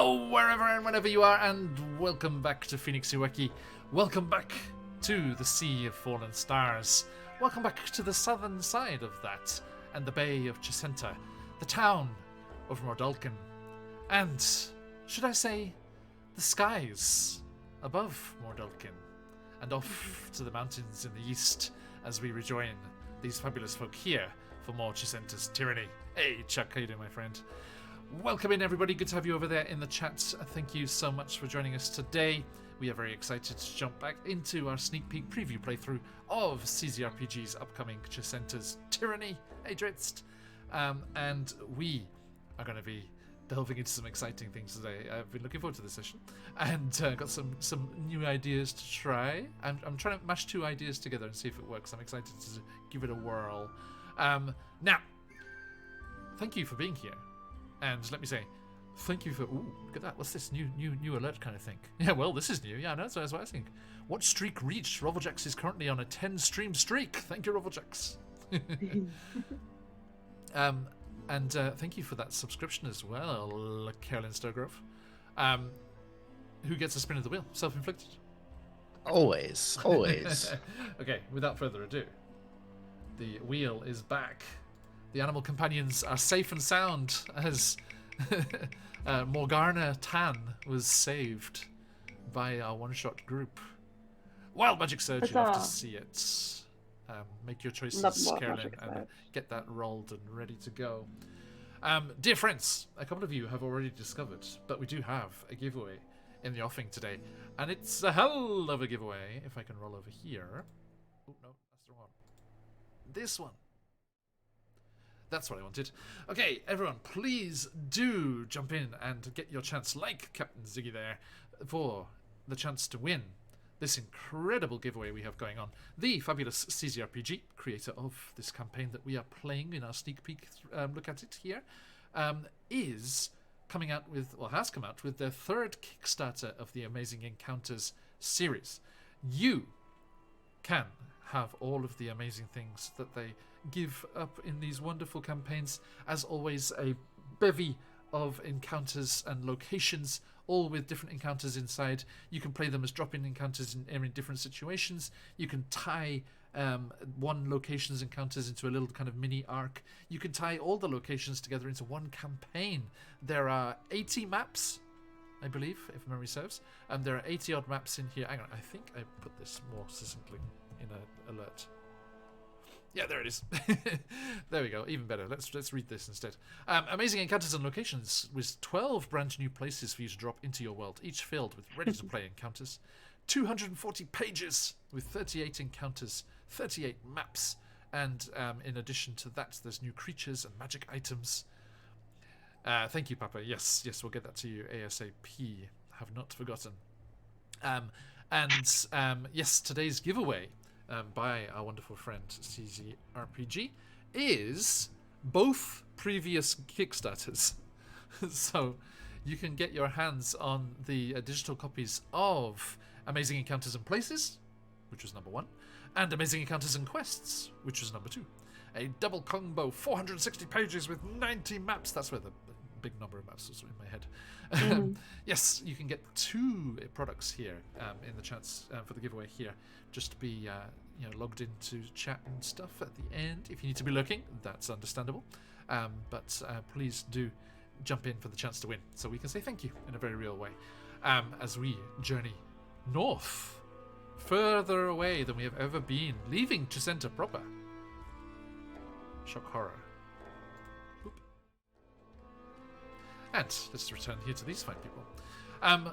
Hello, wherever and whenever you are, and welcome back to QuestJunkiesUK. Welcome back to the Sea of Fallen Stars. Welcome back to the southern side of that, and the Bay of Chessenta, the town of Mordalkin, and, should I say, the skies above Mordalkin, and off to the mountains in the east as we rejoin these fabulous folk here for more Chessenta's Tyranny. Hey, Chuck, how you doing, my friend? Welcome in, everybody. Good to have you over there in the chat. Thank you so much for joining us today. We are very excited to jump back into our sneak peek preview playthrough of CZRPG's upcoming Chessenta's Tyranny. Hey, Dritzt. And we are going to be delving into some exciting things today. I've been looking forward to this session and got some new ideas to try. I'm trying to mash two ideas together and see if it works. I'm excited to give it a whirl. Now, thank you for being here. And let me say, thank you for... Ooh, look at that. What's this? New alert kind of thing. Yeah, well, this is new. Yeah, I know. So that's what I think. What streak reached? Roveljax is currently on a 10-stream streak. Thank you, Roveljax. And thank you for that subscription as well, Carolyn Sturgrove. Who gets a spin of the wheel? Self-inflicted? Always. Okay, without further ado, the wheel is back. The animal companions are safe and sound as Morgana Tan was saved by our one-shot group. Wild Magic Surge, you have to see it. Make your choices, Carolyn, and get that rolled and ready to go. Dear friends, a couple of you have already discovered, but we do have a giveaway in the offing today, and it's a hell of a giveaway. If I can roll over here. Oh, no, that's the wrong one. This one. That's what I wanted. Okay, everyone, please do jump in and get your chance, like Captain Ziggy there, for the chance to win this incredible giveaway we have going on. The fabulous CZRPG, creator of this campaign that we are playing in our sneak peek look at it here, is coming out with, or has come out with, their third Kickstarter of the Amazing Encounters series. You can have all of the amazing things that they give up in these wonderful campaigns. As always, a bevy of encounters and locations, all with different encounters inside. You can play them as drop-in encounters in different situations. You can tie one location's encounters into a little kind of mini arc. You can tie all the locations together into one campaign. There are 80 maps, I believe, if memory serves. There are 80 odd maps in here. Hang on, I think I put this more succinctly in an alert. Yeah, there it is. There we go. Even better. Let's read this instead. Amazing encounters and locations with 12 brand new places for you to drop into your world, each filled with ready-to-play encounters. 240 pages with 38 encounters, 38 maps, and in addition to that, there's new creatures and magic items. Thank you, Papa. Yes, we'll get that to you ASAP. Have not forgotten. Yes, today's giveaway by our wonderful friend CZRPG is both previous Kickstarters. So you can get your hands on the digital copies of Amazing Encounters and Places, which was number 1, and Amazing Encounters and Quests, which was number 2. A double combo, 460 pages with 90 maps. That's where the big number of maps was in my head. Yes, you can get 2 products here in the chance for the giveaway here. Just be logged into chat and stuff at the end. If you need to be looking, that's understandable. But please do jump in for the chance to win, so we can say thank you in a very real way as we journey north, further away than we have ever been, leaving Chessenta proper. Shock horror. And let's return here to these fine people.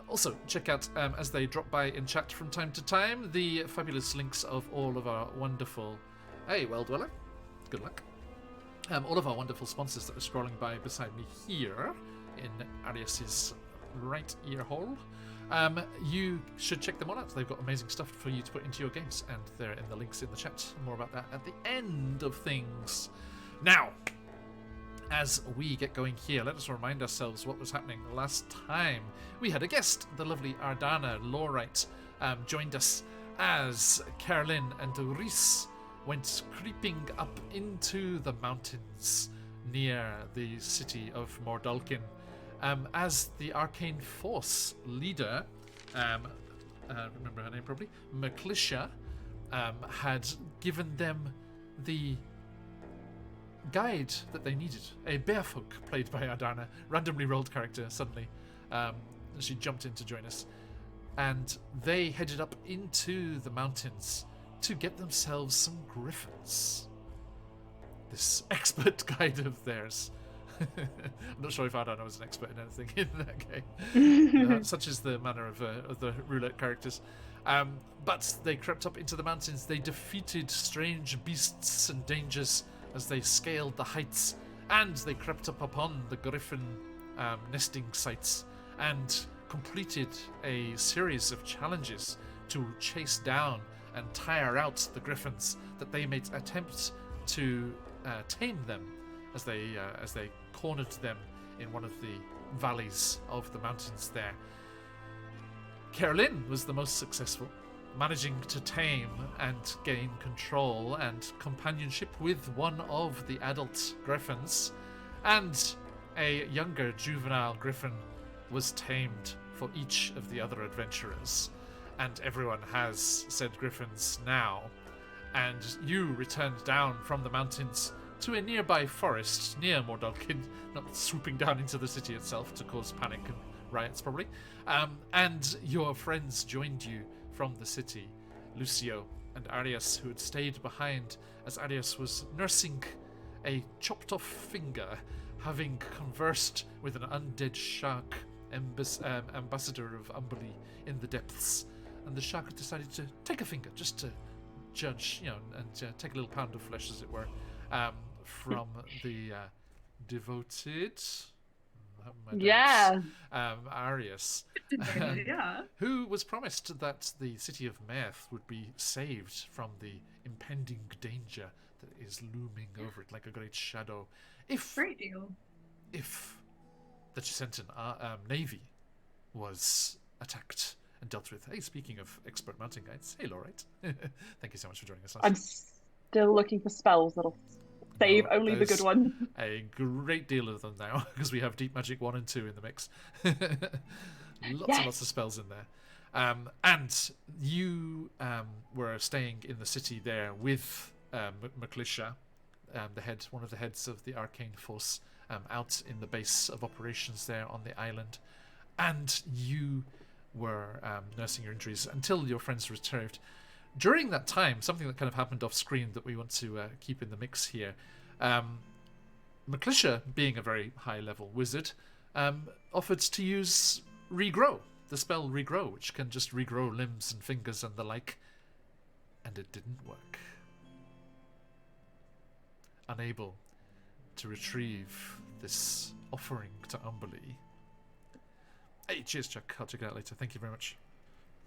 Also, check out, as they drop by in chat from time to time, the fabulous links of all of our wonderful... Hey, Well Dweller. Good luck. All of our wonderful sponsors that are scrolling by beside me here in Arias's right ear hole. You should check them all out. They've got amazing stuff for you to put into your games, and they're in the links in the chat. More about that at the end of things. Now, as we get going here, let us remind ourselves what was happening last time. We had a guest, the lovely Ardana Lorite, joined us as Carolyn and Reese went creeping up into the mountains near the city of Mordalkin as the Arcane Force leader, remember her name probably, Meklisha, had given them the guide that they needed. A bearfolk, played by Adarna, randomly rolled character suddenly. She jumped in to join us. And they headed up into the mountains to get themselves some griffins. This expert guide of theirs. I'm not sure if Adarna was an expert in anything in that game. Such is the manner of the roulette characters. But they crept up into the mountains. They defeated strange beasts and dangers as they scaled the heights. And they crept up upon the griffin nesting sites and completed a series of challenges to chase down and tire out the griffins, that they may attempt to tame them as they cornered them in one of the valleys of the mountains there. Carolyn was the most successful, managing to tame and gain control and companionship with one of the adult griffins, and a younger juvenile griffin was tamed for each of the other adventurers. And everyone has said griffins now. And you returned down from the mountains to a nearby forest near Mordalkin, not swooping down into the city itself to cause panic and riots probably. And your friends joined you from the city, Lucio and Arias, who had stayed behind as Arias was nursing a chopped off finger, having conversed with an undead shark ambassador of Umberly in the depths. And the shark had decided to take a finger just to judge, and take a little pound of flesh, as it were, from the devoted Arias, who was promised that the city of Meth would be saved from the impending danger that is looming over it like a great shadow. Great deal. If the Chessentan navy was attacked and dealt with. Hey, speaking of expert mountain guides, hey, Laurite. Thank you so much for joining us. I'm still looking for spells that'll save only the good ones. A great deal of them now, because we have Deep Magic 1 and 2 in the mix. Lots and lots of spells in there. And you were staying in the city there with Meklisha, one of the heads of the Arcane Force, out in the base of operations there on the island. And you were nursing your injuries until your friends returned. During that time, something that kind of happened off screen that we want to keep in the mix here, Meklisha, being a very high level wizard, offered to use Regrow, the spell Regrow, which can just regrow limbs and fingers and the like, and it didn't work. Unable to retrieve this offering to Umberly. Hey, cheers, Chuck. I'll check it out later. Thank you very much.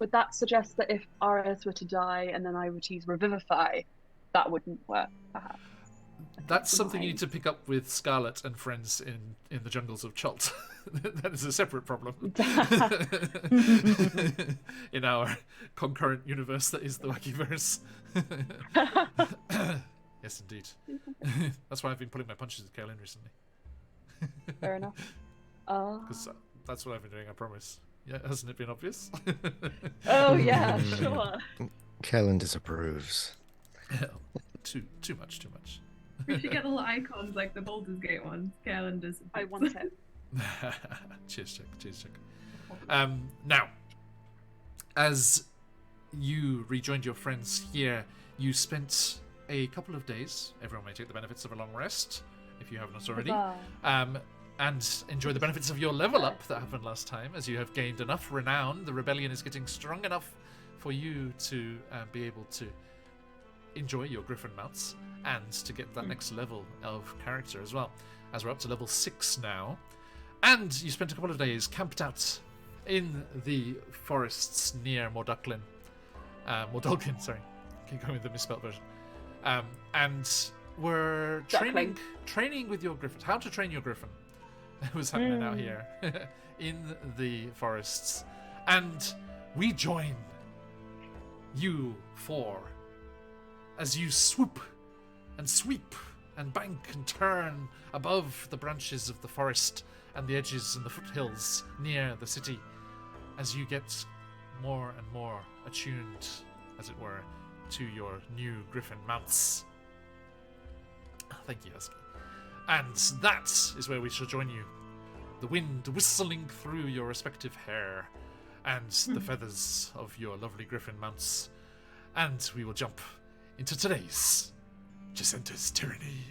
Would that suggest that if Arias were to die and then I were to use Revivify, that wouldn't work, perhaps? That's something you need to pick up with Scarlet and friends in the jungles of Chult. That is a separate problem. In our concurrent universe that is the Wackyverse. Yes, indeed. That's why I've been pulling my punches with Kaelin recently. Fair enough. Because that's what I've been doing, I promise. Yeah, hasn't it been obvious? Oh, yeah, sure. Kaelin disapproves. Too much. We should get little icons like the Baldur's Gate ones. Kaelin does. I want it. Cheers, check. Now, as you rejoined your friends here, you spent a couple of days. Everyone may take the benefits of a long rest, if you haven't already. And enjoy the benefits of your level up that happened last time, as you have gained enough renown. The rebellion is getting strong enough for you to be able to enjoy your griffin mounts and to get that next level of character as well, as we're up to level 6 now. And you spent a couple of days camped out in the forests near Mordalkin, sorry, keep going with the misspelled version, and were training with your griffin. How to train your griffin was happening out here in the forests. And we join you 4 as you swoop and sweep and bank and turn above the branches of the forest and the edges and the foothills near the city as you get more and more attuned, as it were, to your new griffin mounts. Thank you, Husky. And that is where we shall join you. The wind whistling through your respective hair and the feathers of your lovely griffin mounts. And we will jump into today's Chessenta's Tyranny.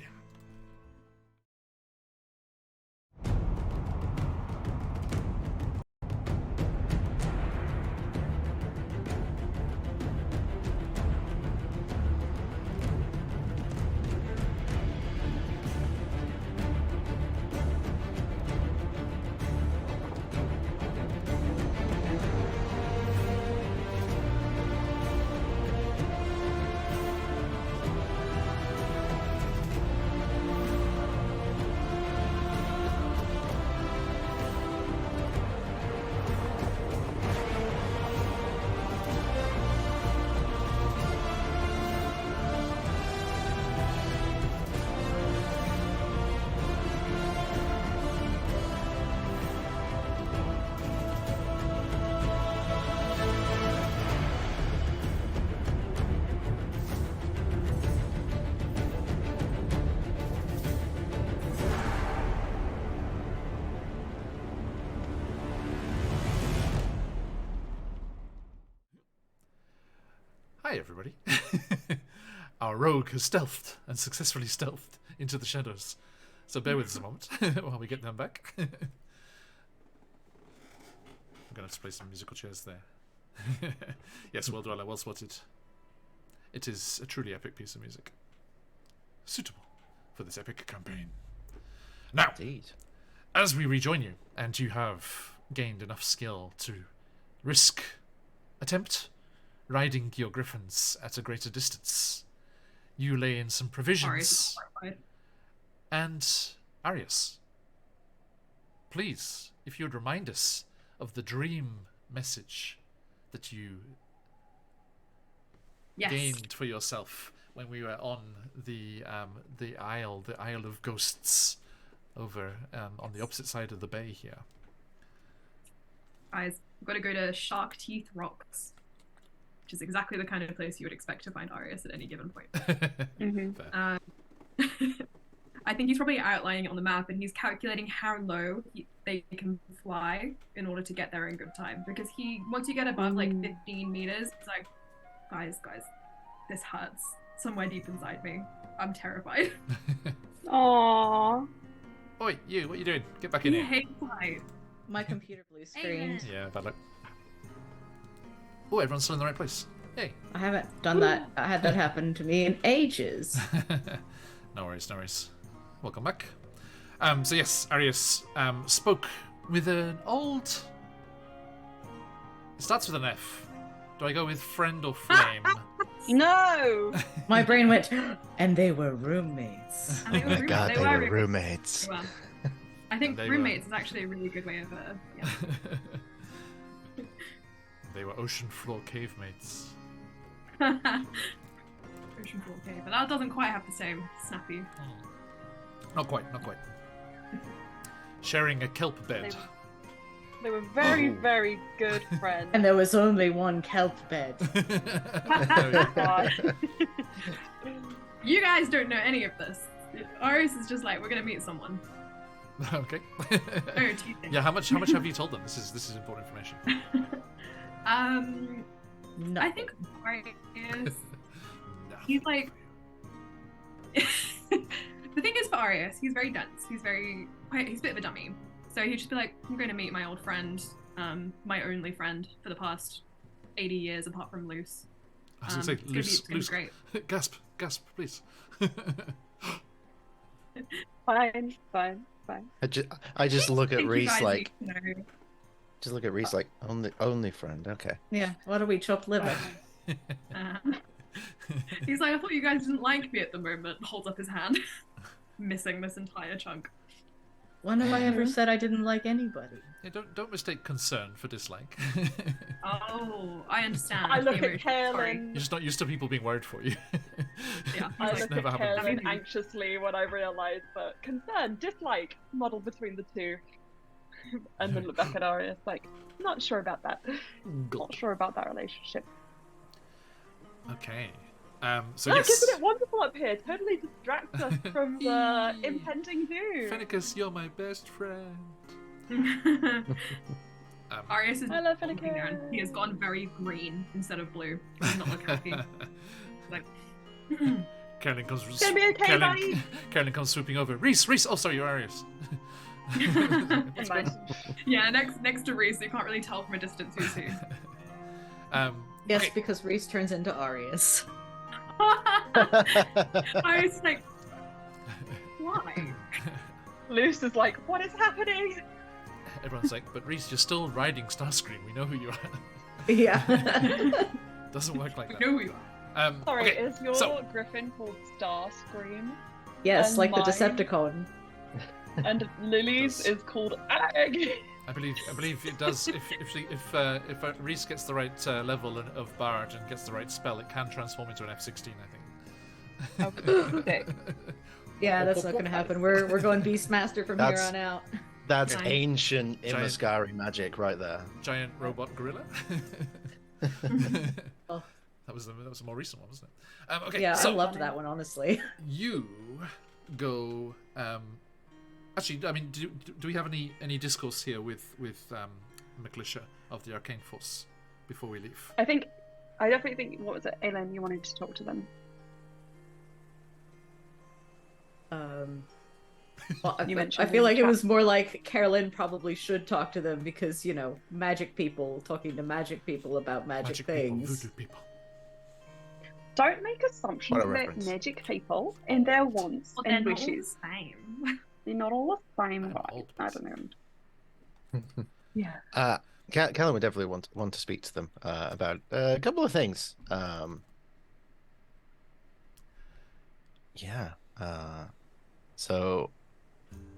Hi, everybody. Our rogue has stealthed and successfully stealthed into the shadows. So bear with us a moment while we get them back. I'm going to have to play some musical chairs there. Yes, well dweller, well spotted. It is a truly epic piece of music. Suitable for this epic campaign. Now, Indeed. as we rejoin you, and you have gained enough skill to attempt riding your griffins at a greater distance, you lay in some provisions. And Arius, please, if you would remind us of the dream message that you gained for yourself when we were on the Isle of Ghosts, over on the opposite side of the bay here. Guys, we've got to go to Shark Teeth Rocks, which is exactly the kind of place you would expect to find Arius at any given point. I think he's probably outlining it on the map, and he's calculating how low they can fly in order to get there in good time. Because once you get above like 15 meters, it's like, guys, this hurts somewhere deep inside me. I'm terrified. Aww. Oi, you, what are you doing? Get back in He here. hates height. My computer blue screened. Yeah, bad luck. Oh, everyone's still in the right place. Hey. I haven't done that. I had that happen to me in ages. No worries, no worries. Welcome back. So yes, Arius spoke with an old... It starts with an F. Do I go with friend or flame? No! My brain went, and they were roommates. Oh my god, they were roommates. Well, I think They roommates is actually a really good way of They were ocean floor cave mates. ocean floor cave, but that doesn't quite have the same snappy. Not quite, not quite. Sharing a kelp bed. They were very, very good friends. And there was only one kelp bed. God. You guys don't know any of this. Arius is just like, we're gonna meet someone. Okay. Oh, teasing. Yeah, how much have you told them? This is important information. I think Arius, he's like, the thing is for Arius, he's very dense. He's a bit of a dummy. So he'd just be like, I'm going to meet my old friend, my only friend for the past 80 years apart from Luce. I was going to say, Luce, great. gasp, please. Fine. I just look at Think you Reese guys like, need to know. just look at Reese like, only friend, okay. Yeah, what do we chop liver? He's like, I thought you guys didn't like me at the moment. Holds up his hand, missing this entire chunk. When have I ever said I didn't like anybody? Yeah, don't mistake concern for dislike. Oh, I understand. I look the at emotion, sorry. Kaelin. You're just not used to people being worried for you. Yeah. I That's look never at happened Caroline before. anxiously when I realise that concern, dislike, model between the two. And then look back at Arius like, not sure about that. Not sure about that relationship. Okay. So Look, yes. isn't it wonderful up here? Totally distracts us from the impending doom. Fennicus, you're my best friend. Arius is I love looking Fennekin. down. He has gone very green instead of blue. He does not look happy. Like, Carolyn comes. It's gonna be okay, buddy. Carolyn comes swooping over. Reese. Oh, sorry, you're Arius. Never mind. yeah, next to Reese, you can't really tell from a distance who's who. Yes, okay. because Reese turns into Arius. I was like, why? Luce is like, what is happening? Everyone's like, but Reese, you're still riding Starscream. We know who you are. Yeah. Doesn't work like We that. know who you are. Sorry, okay, is your so- griffin called Starscream? Yes, And like the mine- Decepticon. And Lily's is called Ag. I believe it does. If Reese gets the right level of Bard and gets the right spell, it can transform into an F-16. I think. Okay. Yeah, that's not gonna happen. We're going Beastmaster from here That's- on out. That's Nice. ancient Giant- Imascari magic right there. Giant robot gorilla. Oh. That was a more recent one, wasn't it? Okay. Yeah, so I loved that one, honestly. you go. Actually, I mean, do we have any discourse here with McLisha of the Arcane Force before we leave? I definitely think, what was it, Aelin, you wanted to talk to them? Well, I You mentioned feel in like the it chat. was more like Carolyn probably should talk to them because, magic people talking to magic people about magic People, things. voodoo people. Don't make assumptions What a about reference. magic people and their wants Well, and they're not all wishes. the same. They're not all the same, I'm right? old. I don't know. Yeah. Callum would definitely want to speak to them about a couple of things. So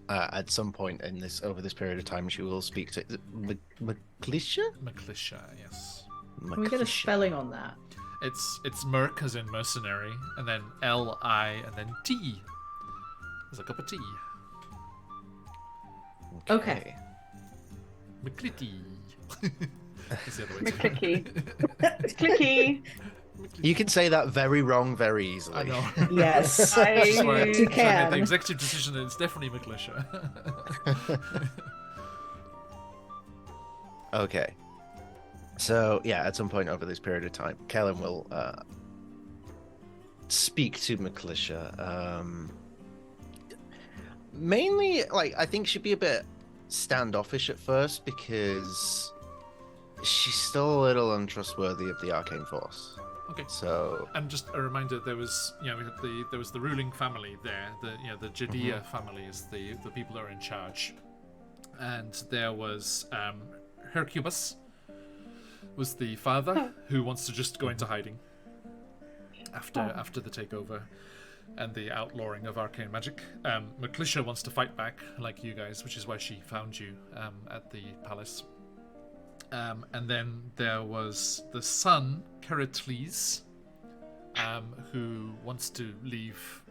at some point over this period of time, she will speak to McLisha. McLisha, yes. Can we get a spelling on that? It's Merc as in mercenary, and then L-I, and then T. There's a cup of tea. Okay. McClitty. That's the other way to McClicky. Clicky. You can say that very wrong very easily. I know. Yes. That's why You I made can. the executive decision that it's definitely McLisha. Okay. So yeah, at some point over this period of time, Kellen will speak to McLisha. Mainly, I think she'd be a bit standoffish at first because she's still a little untrustworthy of the Arcane Force. Okay. So And just a reminder, there was we had there was the ruling family there. The Judea family is the people that are in charge, and there was Hercubus was the father who wants to just go into hiding after the takeover and the outlawing of arcane magic. McLisha wants to fight back like you guys, which is why she found you at the palace. And then there was the son, Keracles, who wants to leave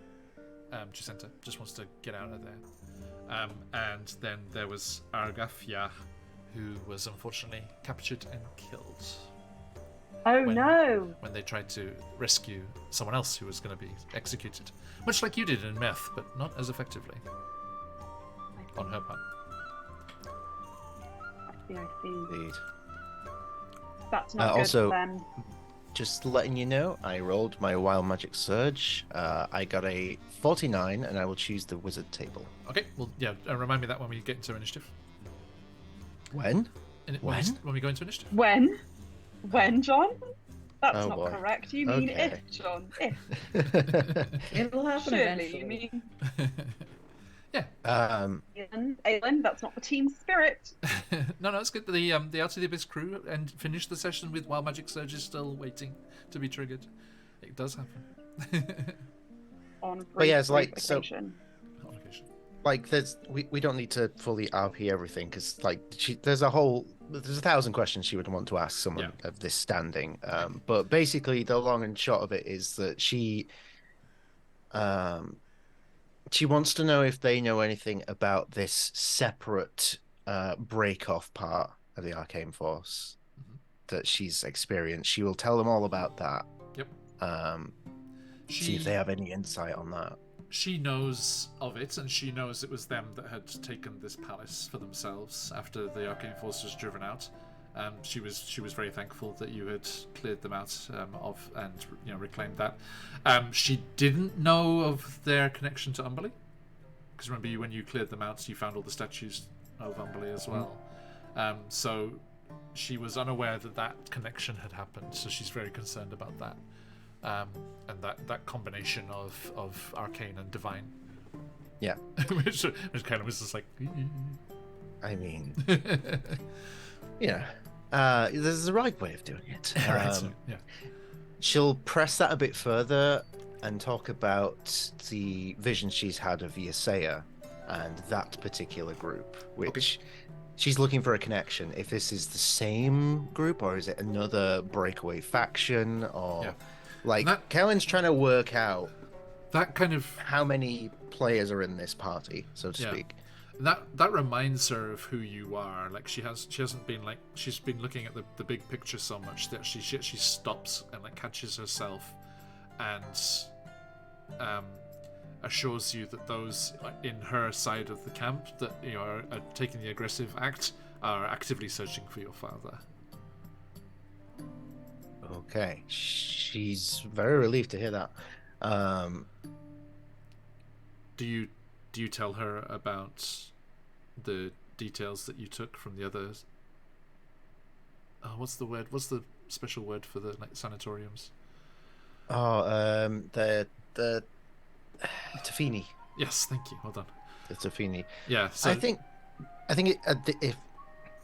Chessenta, just wants to get out of there. And then there was Argafia, who was unfortunately captured and killed Oh When- no. when they tried to rescue someone else who was going to be executed. Much like you did in Meth, but not as effectively on her part. I see. indeed. That's not good also- for them. Just letting you know, I rolled my Wild Magic Surge. I got a 49, and I will choose the Wizard table. Okay, well, yeah, remind me that when we get into initiative. When? When we go into initiative. When? When, John? That's Oh, not boy. correct. You mean Okay. if, John. If. It'll happen Surely, eventually. you mean Aelin, that's not the team spirit. No, it's good. The Out of the Abyss crew and finish the session with Wild Magic Surge is still waiting to be triggered. It does happen. On But yeah, it's brief like, so- occasion. On occasion. we don't need to fully RP everything because there's 1,000 questions she would want to ask someone of this standing. But basically, the long and short of it is that she She wants to know if they know anything about this separate break-off part of the Arcane Force that she's experienced. She will tell them all about that. Yep. See if they have any insight on that. She knows of it, and she knows it was them that had taken this palace for themselves after the Arcane Force was driven out. She was very thankful that you had cleared them out of and reclaimed that. She didn't know of their connection to Umberlee, because remember when you cleared them out, you found all the statues of Umberlee as well. So she was unaware that connection had happened. So she's very concerned about that, and that combination of arcane and divine. Yeah, which kind of was just like. I mean, yeah. There's the right way of doing it. Yeah. She'll press that a bit further and talk about the vision she's had of Yesaya and that particular group, which she's looking for a connection. If this is the same group, or is it another breakaway faction, or Kellen's trying to work out that kind of how many players are in this party, so to speak. That reminds her of who you are. Like she hasn't been like she's been looking at the big picture so much that she stops and catches herself and assures you that those in her side of the camp that are taking the aggressive act are actively searching for your father. Okay, she's very relieved to hear that. Do you tell her about the details that you took from the others? What's the word? What's the special word for the sanatoriums? The Tafini. Yes, thank you. Well done. The Tafini. Yeah. So I think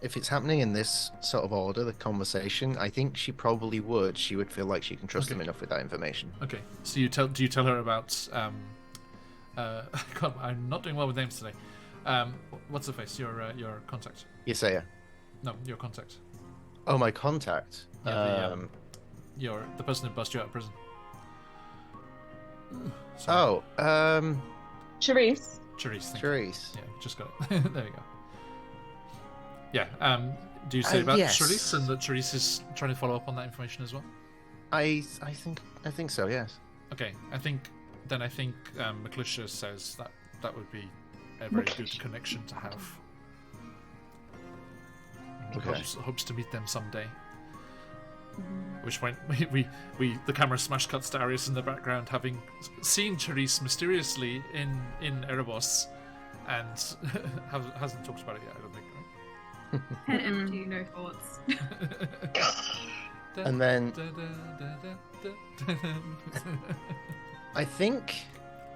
if it's happening in this sort of order, the conversation, I think she probably would. She would feel like she can trust them enough with that information. Okay. So do you tell her about God, I'm not doing well with names today. What's the face? Your contact. Yesaya. No, your contact. Oh, my contact. Yeah, the person who bust you out of prison. Charisse. Yeah, just got it. There you go. Yeah. Do you say about Charisse and that Charisse is trying to follow up on that information as well? I think so. Yes. Okay. I think McClusher says that would be a very good connection to have. Okay. Hopes to meet them someday. Which point we the camera smash cuts to Arius in the background, having seen Charisse mysteriously in Erebos, and hasn't talked about it yet. I don't think. Right? Head empty, no thoughts. And then I think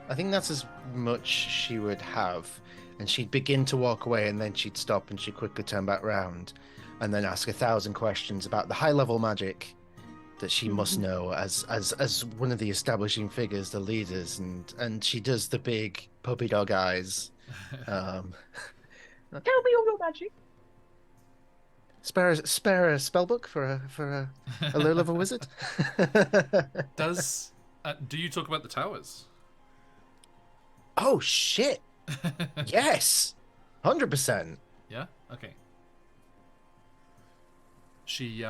that's as much she would have, and she'd begin to walk away, and then she'd stop, and she'd quickly turn back round, and then ask 1,000 questions about the high-level magic that she must know as one of the establishing figures, the leaders, and she does the big puppy dog eyes. Tell me all your magic. Spare a spellbook for a low-level wizard. Do you talk about the towers? Oh shit! Yes, 100%. Yeah. Okay. She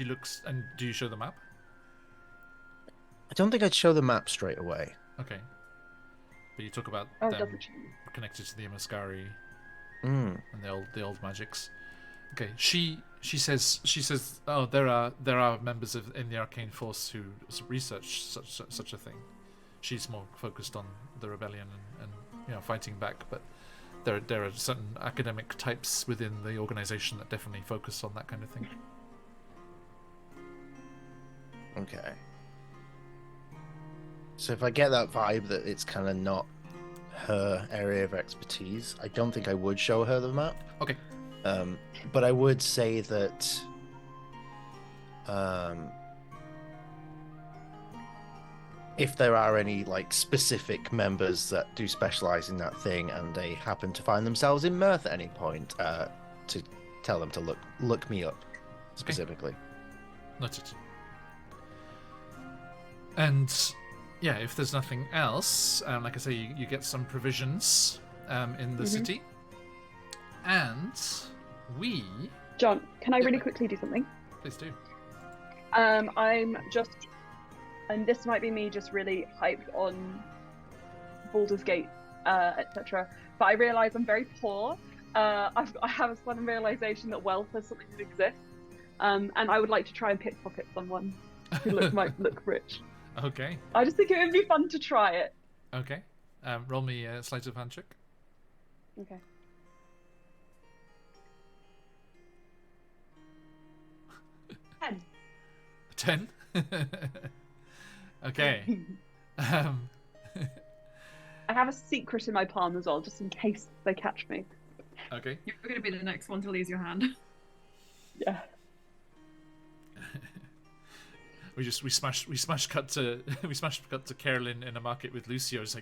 looks, and do you show the map? I don't think I'd show the map straight away. Okay. But you talk about them connected to the Imascari and the old magics. Okay. She says, oh, there are members in the Arcane Force who research such a thing. She's more focused on the rebellion and fighting back, but there are certain academic types within the organization that definitely focus on that kind of thing. Okay. So if I get that vibe that it's kind of not her area of expertise, I don't think I would show her the map. Okay. But I would say that if there are any specific members that do specialize in that thing and they happen to find themselves in Mirth at any point, to tell them to look me up specifically. Noted. And yeah, if there's nothing else, like I say, you get some provisions in the city. And we... John, can I really quickly do something? Please do. I'm just, and this might be me just really hyped on Baldur's Gate, etc. But I realise I'm very poor. I have a sudden realisation that wealth is something that exists, and I would like to try and pickpocket someone who might look rich. Okay. I just think it would be fun to try it. Okay. Roll me a sleight of hand check. Okay. Ten. Okay. I have a secret in my palm as well, just in case they catch me. Okay. You're going to be the next one to lose your hand. Yeah. we smash cut to Carolyn in a market with Lucio. He's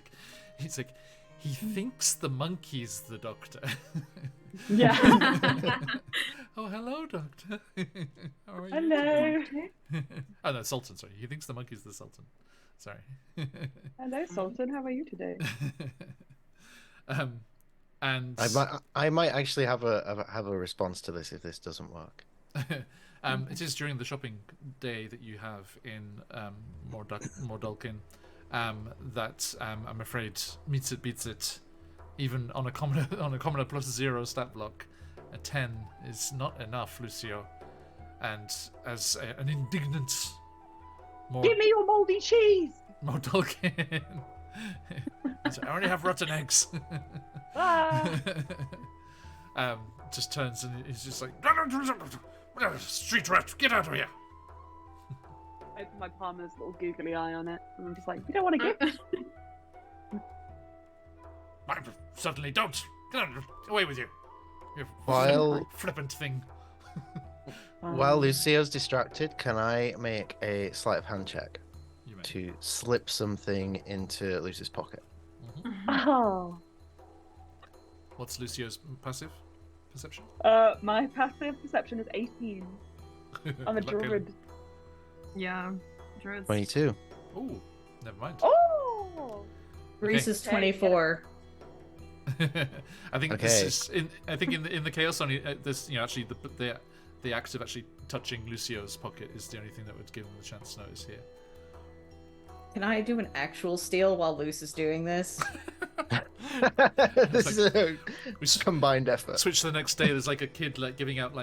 like, he thinks the monkey's the doctor. Yeah. Oh, hello, doctor. How are you? Hello. Oh no, Sultan. Sorry, he thinks the monkey's the Sultan. Sorry. Hello, Sultan. How are you today? And I might actually have a response to this if this doesn't work. it is during the shopping day that you have in Mordulkin that I'm afraid meets it beats it. Even on a commoner +0 stat block, a 10 is not enough, Lucio. And as an indignant Give me your mouldy cheese! Mordulkin. I already have rotten eggs. Just turns and he's just like, street rat, get out of here. I open my palm, there's a little googly eye on it, and I'm just like, you don't want to get. I certainly don't. Get away with you. You While flippant thing. While Lucio's distracted, can I make a sleight of hand check You may. to slip something into Lucy's pocket? Oh. What's Lucio's passive perception? My passive perception is 18. I'm a Lucky. druid. Yeah. Druids. 22. Ooh, never mind. Oh! Reese is Okay. 24. I think Okay. this is in the chaos only this actually the act of actually touching Lucio's pocket is the only thing that would give him the chance to notice here. Can I do an actual steal while Luce is doing this? This is a combined effort. Switch to the next day. There's like a kid like giving out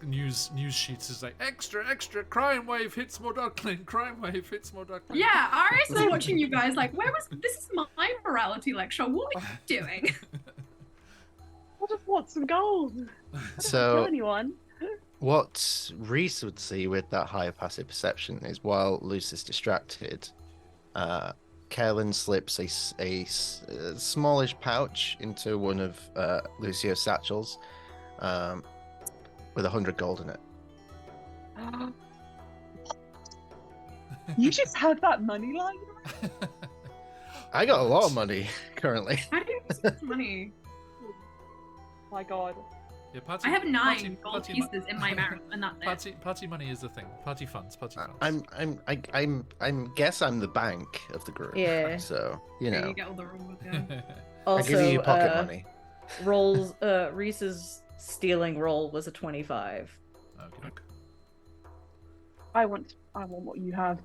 news sheets. Is like extra crime wave hits Mordulkin. Crime wave hits Mordulkin. Yeah, Arius is watching you guys like, this is my morality lecture. What are you doing? I just want some gold. I don't So- kill anyone. What Reese would see with that higher passive perception is while Luce is distracted, Kaelin slips a smallish pouch into one of Lucio's satchels with 100 gold in it. You just have that money lying around? I got a lot of money currently. How do you use this money? My god. Yeah, party, I have 9 party- gold party pieces in my mouth, and that's it. Party money is the thing. Party funds. I'm guess I'm the bank of the group. Yeah. So you Yeah, know, you get all the rules, yeah. I Also, give you your pocket money. Reese's stealing roll was a 25. Okay. I want what you have.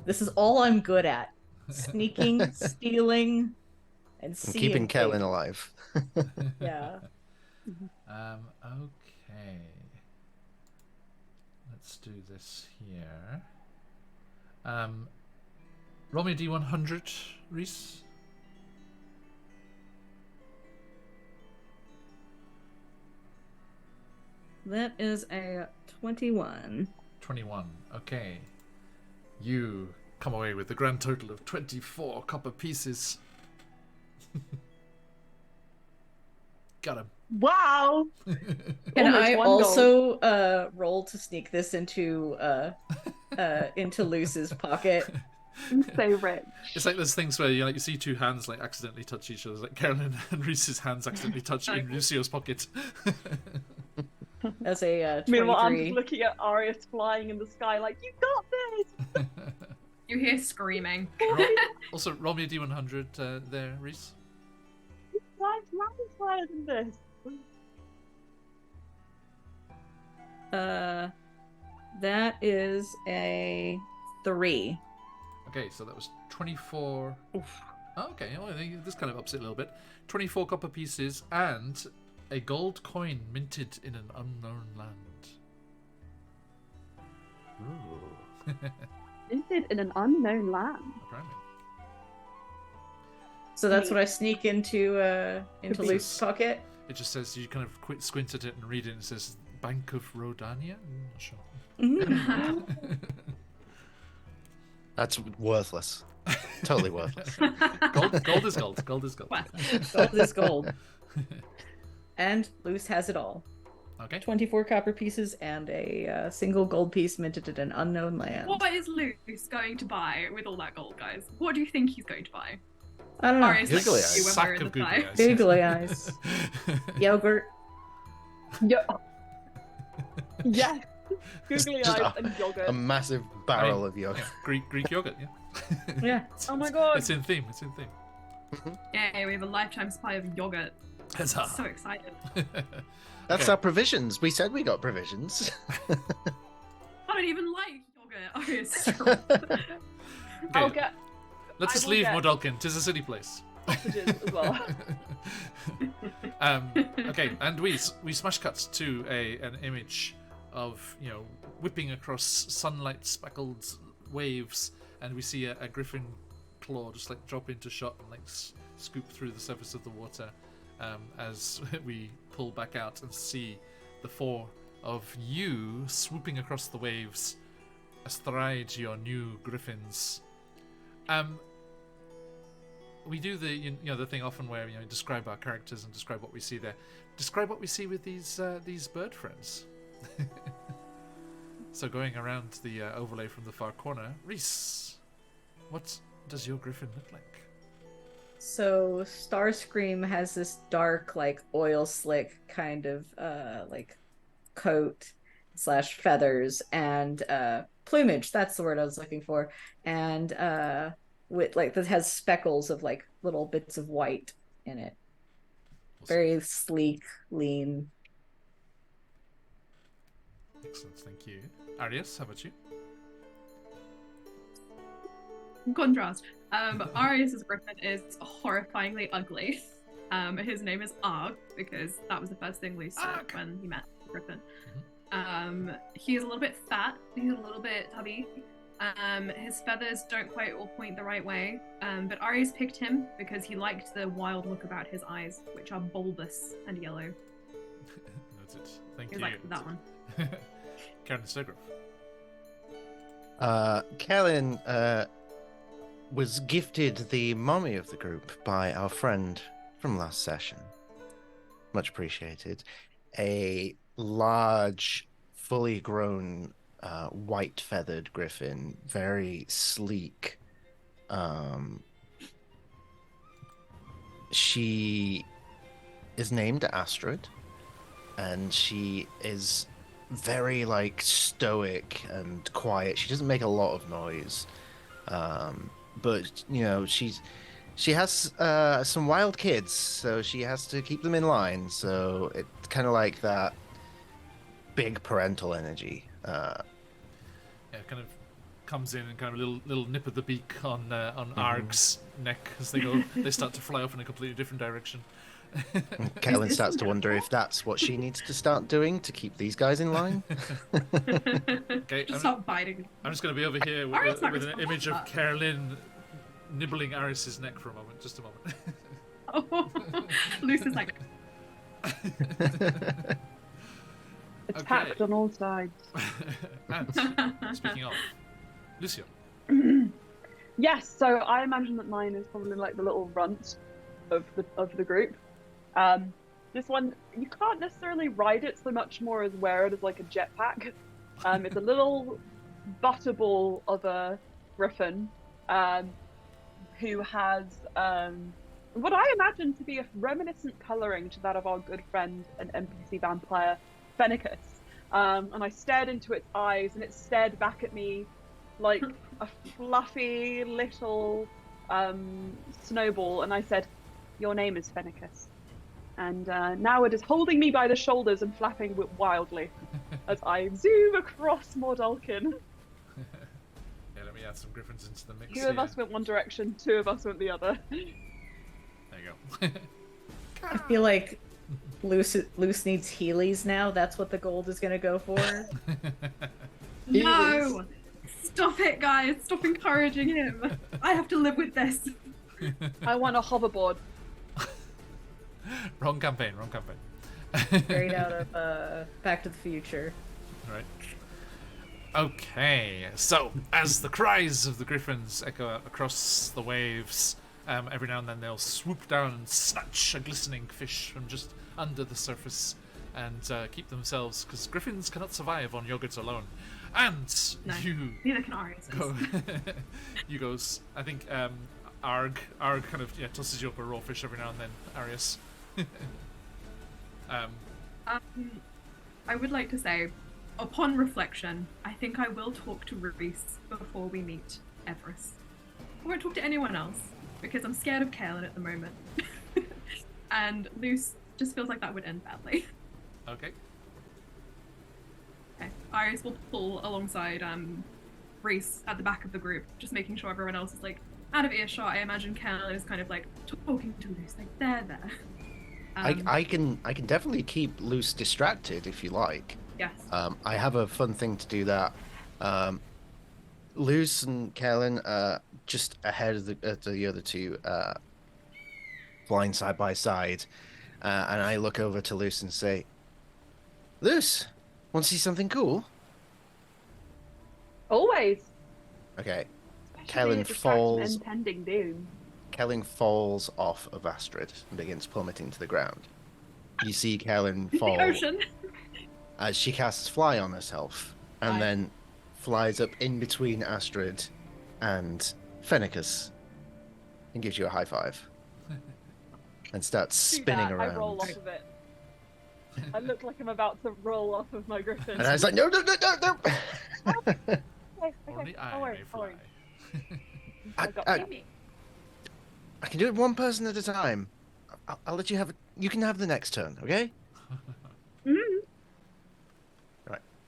This is all I'm good at. Sneaking, stealing, and I'm seeing keeping things. Kaelin alive. Yeah. Okay. Let's do this here. Roll me a D100, Reese. That is a 21. 21. Okay. You come away with the grand total of 24 copper pieces. Got him. Wow! Can Almost I one also roll to sneak this into Luce's pocket? I'm so rich. It's like those things where you see two hands like accidentally touch each other, like Carolyn and Reese's hands accidentally touch in Lucio's pocket. That's a 23. Meanwhile, I'm just looking at Arius flying in the sky like, you got this! You hear screaming. Also, roll me a D100 there, Reese. Mine's higher than this. That is a 3. Okay, so that was 24. Oof. Oh, okay, well, I think this kind of ups it a little bit. 24 copper pieces and a gold coin minted in an unknown land. Ooh. Minted in an unknown land. Apparently. So that's what I sneak into Could be. Luke's pocket. It just says, you kind of squint at it and read it, and it says Bank of Rodania? I'm not sure. Mm-hmm. That's worthless. Totally worthless. Gold is gold. Gold is gold. Gold is gold. And Luce has it all. Okay. 24 copper pieces and a single gold piece minted in an unknown land. What is Luce going to buy with all that gold, guys? What do you think he's going to buy? I don't know. Ari's like, Googly eyes. when we're Sack in of the googly fight. eyes. Googly eyes. Yogurt. Yes. Googly Just eyes and yogurt. A massive barrel of yogurt. Yeah, Greek yogurt, yeah. Yeah. Oh my god. It's in theme. It's in theme. Yeah, we have a lifetime supply of yogurt. Huzzah. So excited. That's Okay. our provisions. We said we got provisions. I don't even like yogurt. Ari's I'll Okay, get let's I just will leave get- Modalkin. 'Tis a city place. sausages as well. Okay, and we smash cuts to an image of, you know, whipping across sunlight speckled waves, and we see a griffin claw just like drop into shot and like scoop through the surface of the water, as we pull back out and see the four of you swooping across the waves astride your new griffins. We do the the thing often where describe our characters and describe what we see there. Describe what we see with these bird friends. So going around the overlay from the far corner, Reese, what does your griffin look like? So Starscream has this dark, like oil slick kind of like coat / feathers and plumage. That's the word I was looking for. And with like that has speckles of like little bits of white in it. Very sleek, lean. Excellent, thank you. Arius, how about you? Contrast. Arius's griffin is horrifyingly ugly. His name is Arg because that was the first thing Luce said when he met the griffin. He's a little bit fat. He's a little bit tubby. His feathers don't quite all point the right way. But Arius picked him because he liked the wild look about his eyes, which are bulbous and yellow. Noted. Thank He you. liked that one. Karen Sturgrove. Kellen was gifted the mommy of the group by our friend from last session. Much appreciated. A large, fully grown, white feathered griffin, very sleek. She is named Astrid, and she is very like stoic and quiet. She doesn't make a lot of noise, but she has some wild kids, so she has to keep them in line. So it's kind of like that big parental energy. Yeah, kind of comes in and kind of a little nip of the beak on Arg's neck as they start to fly off in a completely different direction. And Kellen starts to wonder if that's what she needs to start doing to keep these guys in line. Okay, Just stop biting. I'm just going to be over here Arius not with an image of responsible. Carolyn nibbling Aris's neck for a moment. Just a moment. Oh, Luce is like, It's Okay. packed on all sides. And speaking of, Lucio. Yes, so I imagine that mine is probably like the little runt of the group. This one, you can't necessarily ride it so much more as wear it as like a jetpack. It's a little butterball of a griffin who has what I imagine to be a reminiscent colouring to that of our good friend and NPC vampire Phenicus. And I stared into its eyes, and it stared back at me like a fluffy little snowball, and I said, "Your name is Fennicus." And now it is holding me by the shoulders and flapping wildly as I zoom across Mordalkin. Yeah, let me add some griffins into the mix. Two of us went one direction, two of us went the other. There you go. I feel like Luce needs Heelys now. That's what the gold is going to go for. No! Stop it, guys! Stop encouraging him! I have to live with this! I want a hoverboard. Wrong campaign. Straight out of Back to the Future. Right. Okay, so as the cries of the griffins echo across the waves, every now and then they'll swoop down and snatch a glistening fish from just under the surface and keep themselves, because griffins cannot survive on yogurt alone. And No, you neither can Arius. go, you goes, I think Arg kind of tosses you up a raw fish every now and then, Arius. I would like to say, upon reflection, I think I will talk to Reese before we meet Everest. I won't talk to anyone else because I'm scared of Kaelin at the moment. And Luce just feels like that would end badly. Okay. Okay. Iris will pull alongside Reese at the back of the group, just making sure everyone else is like out of earshot. I imagine Kaelin is kind of like talking to Luce, like they're there. I can definitely keep Luce distracted if you like. Yes. I have a fun thing to do that. Luce and Kaelin are just ahead of the other two, flying side by side, and I look over to Luce and say, "Luce, want to see something cool?" Always. Okay. Especially Kaelin a distraction falls. impending doom. Kaelin falls off of Astrid and begins plummeting to the ground. You see Kaelin fall The ocean. as she casts Fly on herself, and Aye. then flies up in between Astrid and Fennicus and gives you a high five. And starts Do spinning that, around. I roll off of it. I look like I'm about to roll off of my griffin. And I was like, no. Okay, Only I don't worry, may don't fly. worry. I, got I, me. I can do it one person at a time. I'll let you have it. You can have the next turn, okay?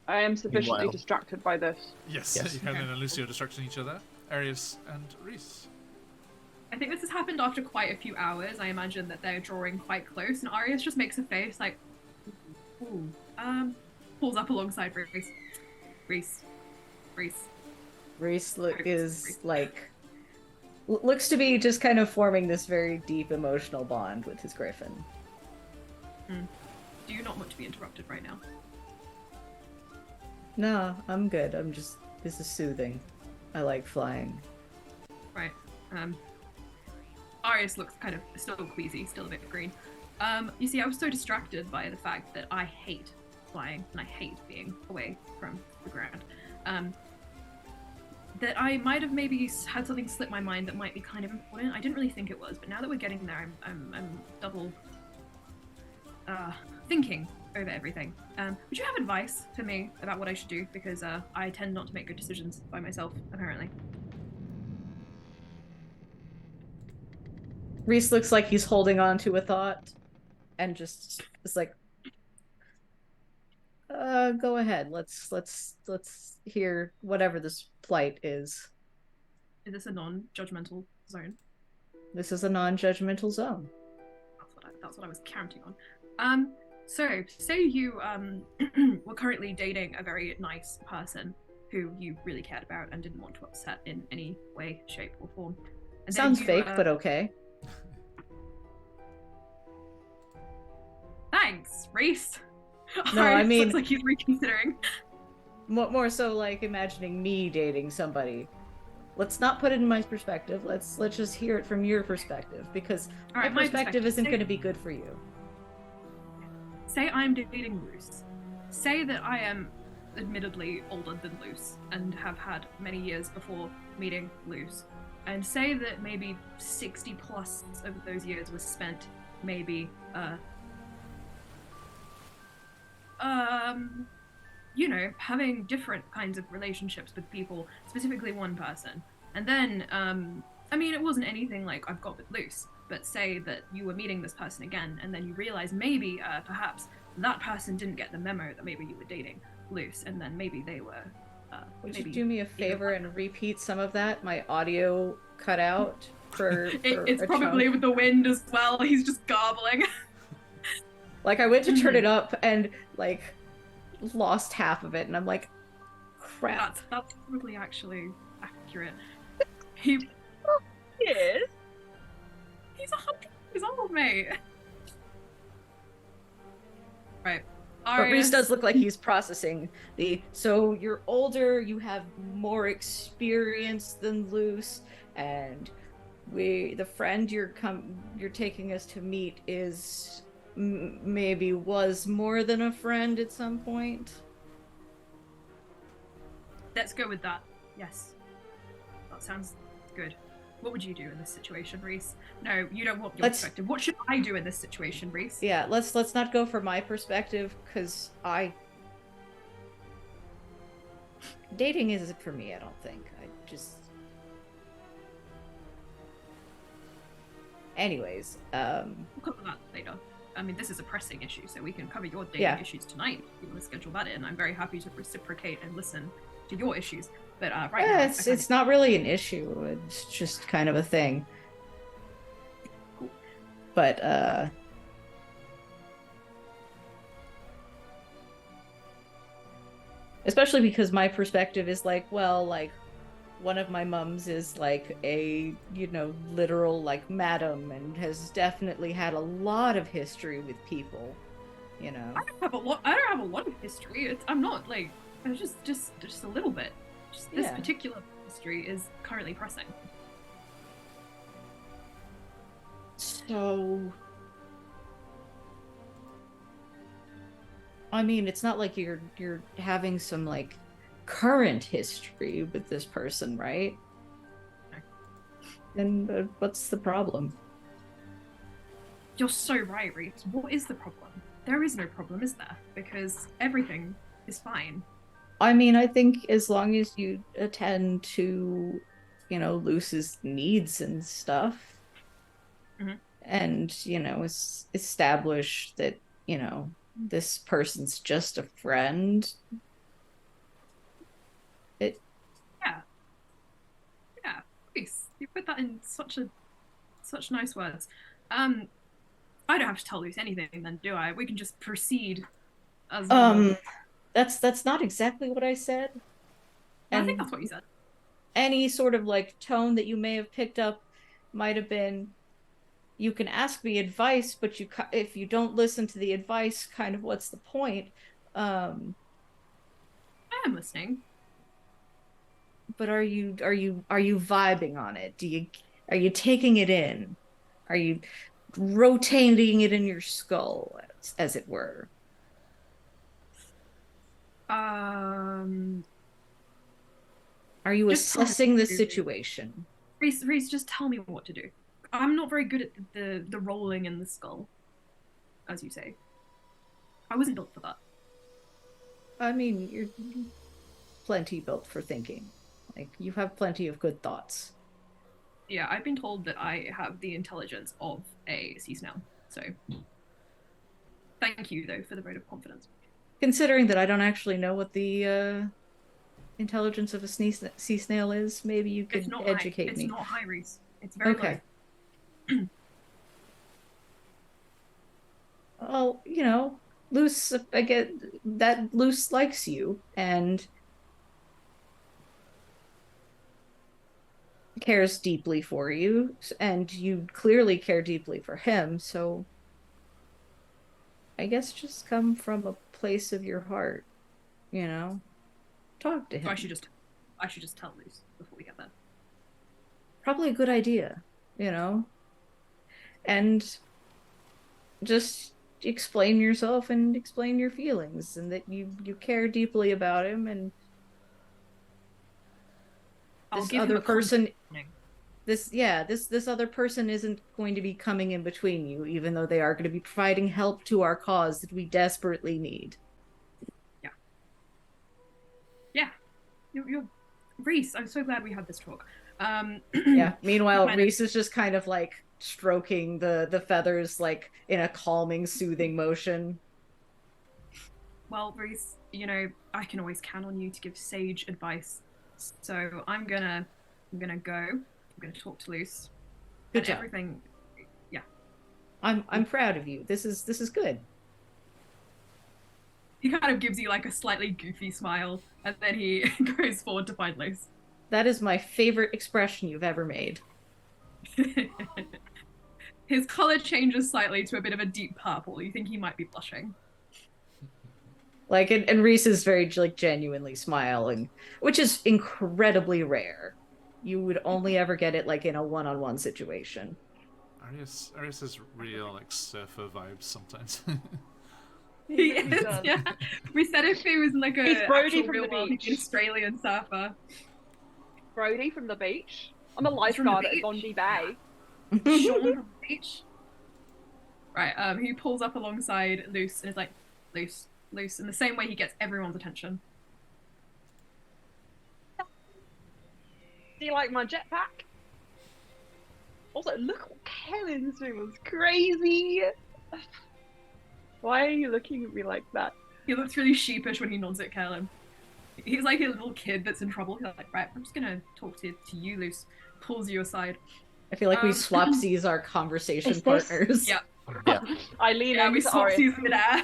I am sufficiently Meanwhile- distracted by this. Yes. Kaelin and Lucio distracting each other. Arius and Reese. I think this has happened after quite a few hours. I imagine that they're drawing quite close, and Arius just makes a face like, ooh, pulls up alongside Reese. Reese looks to be just kind of forming this very deep emotional bond with his griffin. Do you not want to be interrupted right now? No, I'm good. This is soothing. I like flying. Right. Arius looks kind of still queasy, still a bit green. You see, I was so distracted by the fact that I hate flying and I hate being away from the ground. That I might have maybe had something slip my mind that might be kind of important. I didn't really think it was, but now that we're getting there, I'm double thinking over everything. Would you have advice for me about what I should do? Because I tend not to make good decisions by myself, apparently. Reese looks like he's holding on to a thought and just is like, go ahead. Let's hear whatever this plight is. Is this a non-judgmental zone? This is a non-judgmental zone. That's what I was counting on. So say you were currently dating a very nice person who you really cared about and didn't want to upset in any way, shape, or form. And Sounds then fake, but okay. Thanks, Reese. No, I mean- looks like he's reconsidering. More so like imagining me dating somebody. Let's not put it in my perspective. Let's just hear it from your perspective, because All right, my my perspective isn't Say- going to be good for you. Say I'm dating Luce. Say that I am admittedly older than Luce and have had many years before meeting Luce. And say that maybe 60 plus of those years was spent you know, having different kinds of relationships with people, specifically one person. And then, I mean, it wasn't anything like I've got with Luce, but say that you were meeting this person again, and then you realize maybe, perhaps, that person didn't get the memo that maybe you were dating Luce, and then maybe they were. Would you do me a favor and repeat some of that? My audio cut out for it's probably with the wind as well. He's just garbling. Like, I went to turn it up and, like, lost half of it, and I'm like, crap. That's probably actually accurate. He is. He's 100 years old, mate. Right. But Reese does look like he's processing so you're older, you have more experience than Luce, and the friend you're taking us to meet is maybe was more than a friend at some point. Let's go with that. Yes. That sounds good. What would you do in this situation, Reese? No, you don't want your perspective. What should I do in this situation, Reese? Yeah, let's not go for my perspective, because dating isn't for me, I don't think. Anyways, we'll cover that later. I mean, this is a pressing issue, so we can cover your dating issues tonight. If you want to schedule that in, I'm very happy to reciprocate and listen to your issues. But right now, it's not really an issue. It's just kind of a thing. Cool. But especially because my perspective is like, well, like, one of my mums is like a, you know, literal like madam, and has definitely had a lot of history with people, you know. I don't have a lot of history. I'm not like, just a little bit. Just this particular history is currently pressing. So, I mean, it's not like you're having some like current history with this person, right? Then what's the problem? You're so right, Reese. What is the problem? There is no problem, is there? Because everything is fine. I mean, I think as long as you attend to, you know, Luce's needs and stuff, and, you know, establish that, you know, this person's just a friend. Yeah, Reese, you put that in such nice words. I don't have to tell Luce anything then, do I? We can just proceed as That's not exactly what I said. I think that's what you said. Any sort of like tone that you may have picked up might have been, you can ask me advice, but if you don't listen to the advice, kind of what's the point? I am listening. But are you vibing on it? Are you taking it in? Are you rotating it in your skull, as it were? Are you assessing the situation? Reese, just tell me what to do. I'm not very good at the rolling in the skull, as you say. I wasn't built for that. I mean, you're plenty built for thinking. Like, you have plenty of good thoughts. Yeah, I've been told that I have the intelligence of a sea snail. So, thank you, though, for the vote of confidence. Considering that I don't actually know what the intelligence of a sea snail is, maybe you could educate me. It's not high, Reese. It's very okay. Low. Well, you know, Luce, I get that Luce likes you and cares deeply for you, and you clearly care deeply for him, so I guess just come from a place of your heart, you know? Talk to him. So I should just tell Luce before we get there. Probably a good idea, you know? And just explain yourself and explain your feelings, and that you care deeply about him, and this other person this other person isn't going to be coming in between you, even though they are going to be providing help to our cause that we desperately need. Yeah. Yeah, you're Reese. I'm so glad we had this talk. Yeah. Meanwhile, kind Reese is just kind of like stroking the feathers like in a calming, soothing motion. Well, Reese, you know, I can always count on you to give sage advice. So I'm gonna go. I'm gonna talk to Luce. Good and job. Everything. Yeah. I'm proud of you. This is good. He kind of gives you like a slightly goofy smile, and then he goes forward to find Luce. That is my favorite expression you've ever made. His color changes slightly to a bit of a deep purple. You think he might be blushing. Like, and Reese is very like genuinely smiling, which is incredibly rare. You would only ever get it like in a one-on-one situation. Arius has real like surfer vibes sometimes. He is, yeah. We said if he was like He's a Brody actual from real the world beach. Australian surfer. Brody from the beach. I'm a From the lifeguard at beach? Bondi Bay. Sean from the beach. Right, he pulls up alongside Luce and is like, Luce, Luce, in the same way he gets everyone's attention. Do you like my jetpack? Also, look what Kellen's doing. Was crazy. Why are you looking at me like that? He looks really sheepish when he nods at Kellen. He's like a little kid that's in trouble. He's like, right, I'm just gonna talk to you, Luce. Pulls you aside. I feel like we swapsies our conversation Is this- partners. Yeah. Yeah. I lean Yeah, into we swap Arius. seas midair.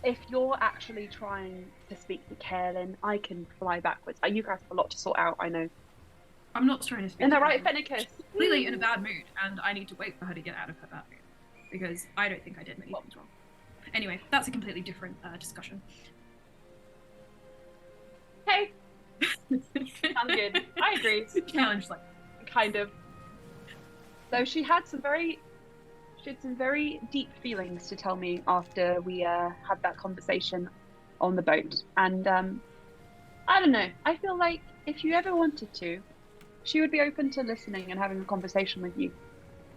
If you're actually trying to speak to Kellen, I can fly backwards. You guys have a lot to sort out, I know. I'm not trying to speak. Isn't that to right, her. Fennicus? She's clearly in a bad mood, and I need to wait for her to get out of her bad mood. Because I don't think I did many things wrong. Anyway, that's a completely different discussion. Hey, sounds good. I agree. Challenge, like, Kind of. Though she had some very deep feelings to tell me after we had that conversation on the boat. And I don't know. I feel like if you ever wanted to, she would be open to listening and having a conversation with you.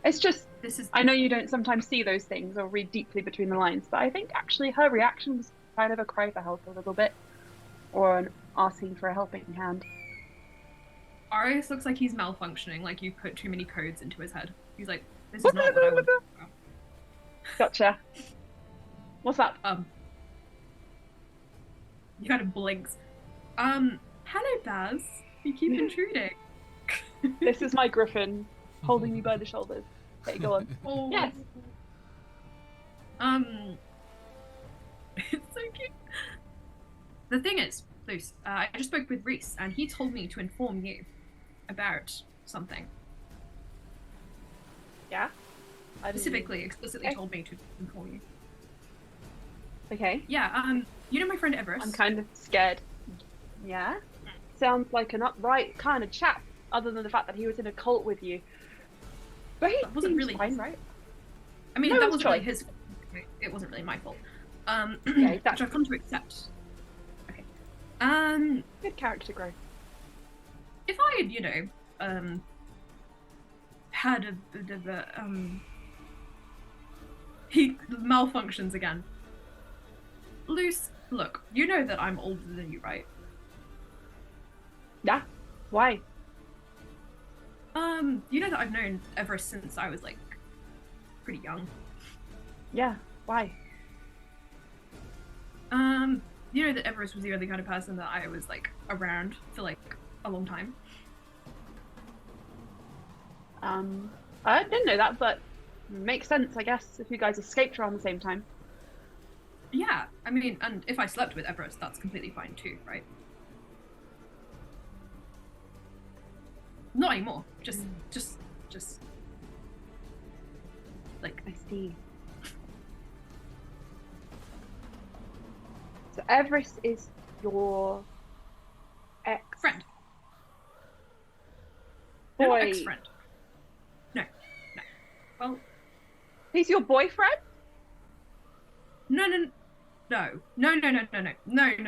It's just, I know you don't sometimes see those things or read deeply between the lines, but I think actually her reaction was kind of a cry for help a little bit, or an asking for a helping hand. Arius looks like he's malfunctioning, like you put too many codes into his head. He's like, this is not what I want. Gotcha. What's up? He kind of blinks. Hello, Baz. You keep intruding. This is my griffin holding me by the shoulders. Okay, go on. Oh. Yes. It's so cute. The thing is, Luce, I just spoke with Reese, and he told me to inform you about something. Yeah? Specifically, explicitly told me to inform you. Okay. Yeah, you know my friend Everest? I'm kind of scared. Yeah? Sounds like an upright kind of chap, other than the fact that he was in a cult with you. But he That wasn't seems really fine, his- right? I mean, No that one's wasn't really choice. his fault. It wasn't really my fault. Yeah, Which exactly. I've come to accept. Okay. Good character growth. If I had, you know, had a bit of a, he malfunctions again. Luce, look, you know that I'm older than you, right? Yeah? Why? You know that I've known Everest since I was, like, pretty young. Yeah, why? You know that Everest was the only kind of person that I was, like, around for, like, a long time. I didn't know that, but makes sense, I guess, if you guys escaped around the same time. Yeah, I mean, and if I slept with Everest, that's completely fine too, right? Not anymore. Just like I see. So Everest is your ex friend. No, boy. not ex-friend. No. Well, He's your boyfriend? no.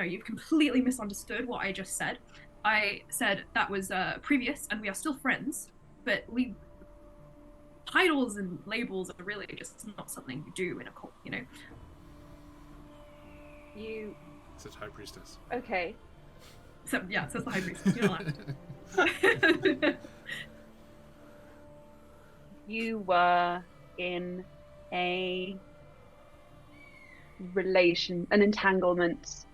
You've completely misunderstood what I just said. I said that was previous, and we are still friends, but titles and labels are really just not something you do in a cult, you know? Says High Priestess. Okay. So yeah, it says the High Priestess. You know what? You were in an entanglement.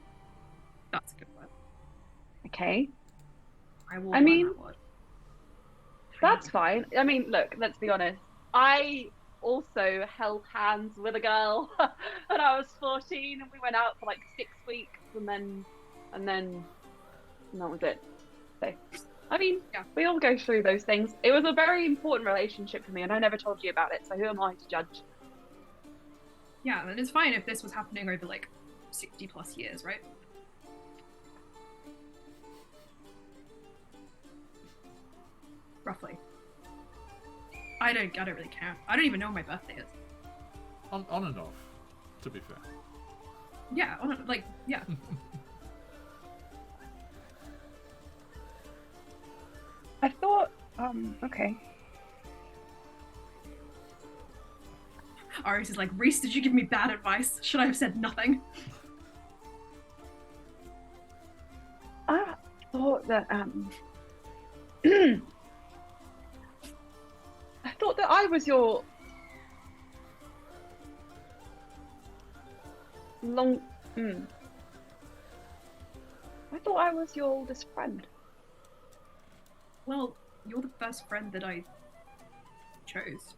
That's a good word. Okay. I mean, that word. That's fine. I mean, look, let's be honest. I also held hands with a girl when I was 14, and we went out for like 6 weeks, and then that was it. So, I mean, yeah, we all go through those things. It was a very important relationship for me, and I never told you about it, so who am I to judge? Yeah, and it's fine if this was happening over like 60 plus years, right? Roughly. I don't really count. I don't even know when my birthday is. On and off, to be fair. Yeah, yeah. I thought, okay. Arius is like, Reese, did you give me bad advice? Should I have said nothing? I thought that, I thought that I was your I thought I was your oldest friend. Well, you're the first friend that I chose.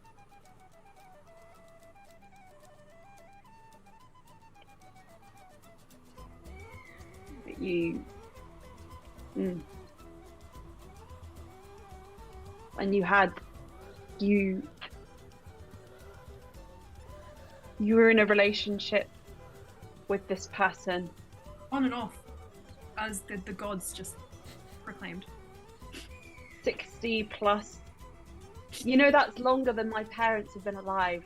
But you... And you had... You were in a relationship with this person. On and off, as the gods just proclaimed. 60 plus. You know, that's longer than my parents have been alive.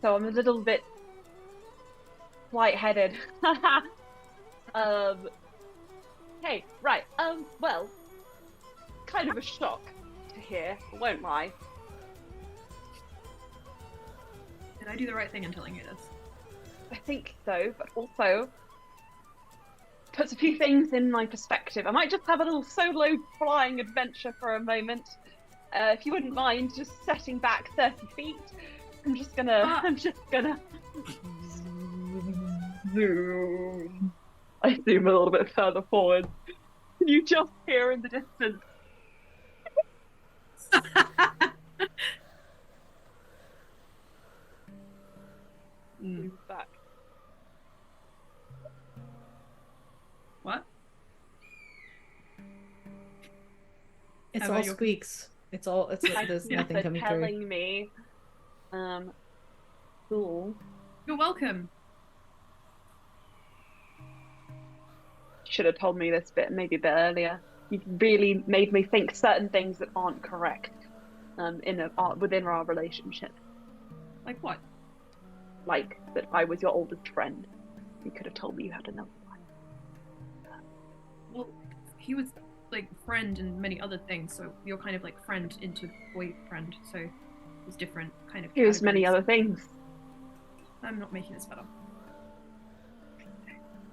So I'm a little bit lightheaded. Hey, right. Well, kind of a shock to hear, I won't lie. Did I do the right thing in telling you this? I think so, but also puts a few things in my perspective. I might just have a little solo flying adventure for a moment. If you wouldn't mind just setting back 30 feet. I'm just gonna zoom. I zoom a little bit further forward. You just hear in the distance. Move back. What? It's How all about your- squeaks. There's nothing coming through. Telling me, cool. You're welcome. Should have told me this bit maybe a bit earlier. You've really made me think certain things that aren't correct within our relationship. Like what? Like that I was your oldest friend. You could have told me you had another one. Well, he was like friend and many other things, so you're kind of like friend into boyfriend, so it's different kind of. He was many categories. other things. I'm not making this better.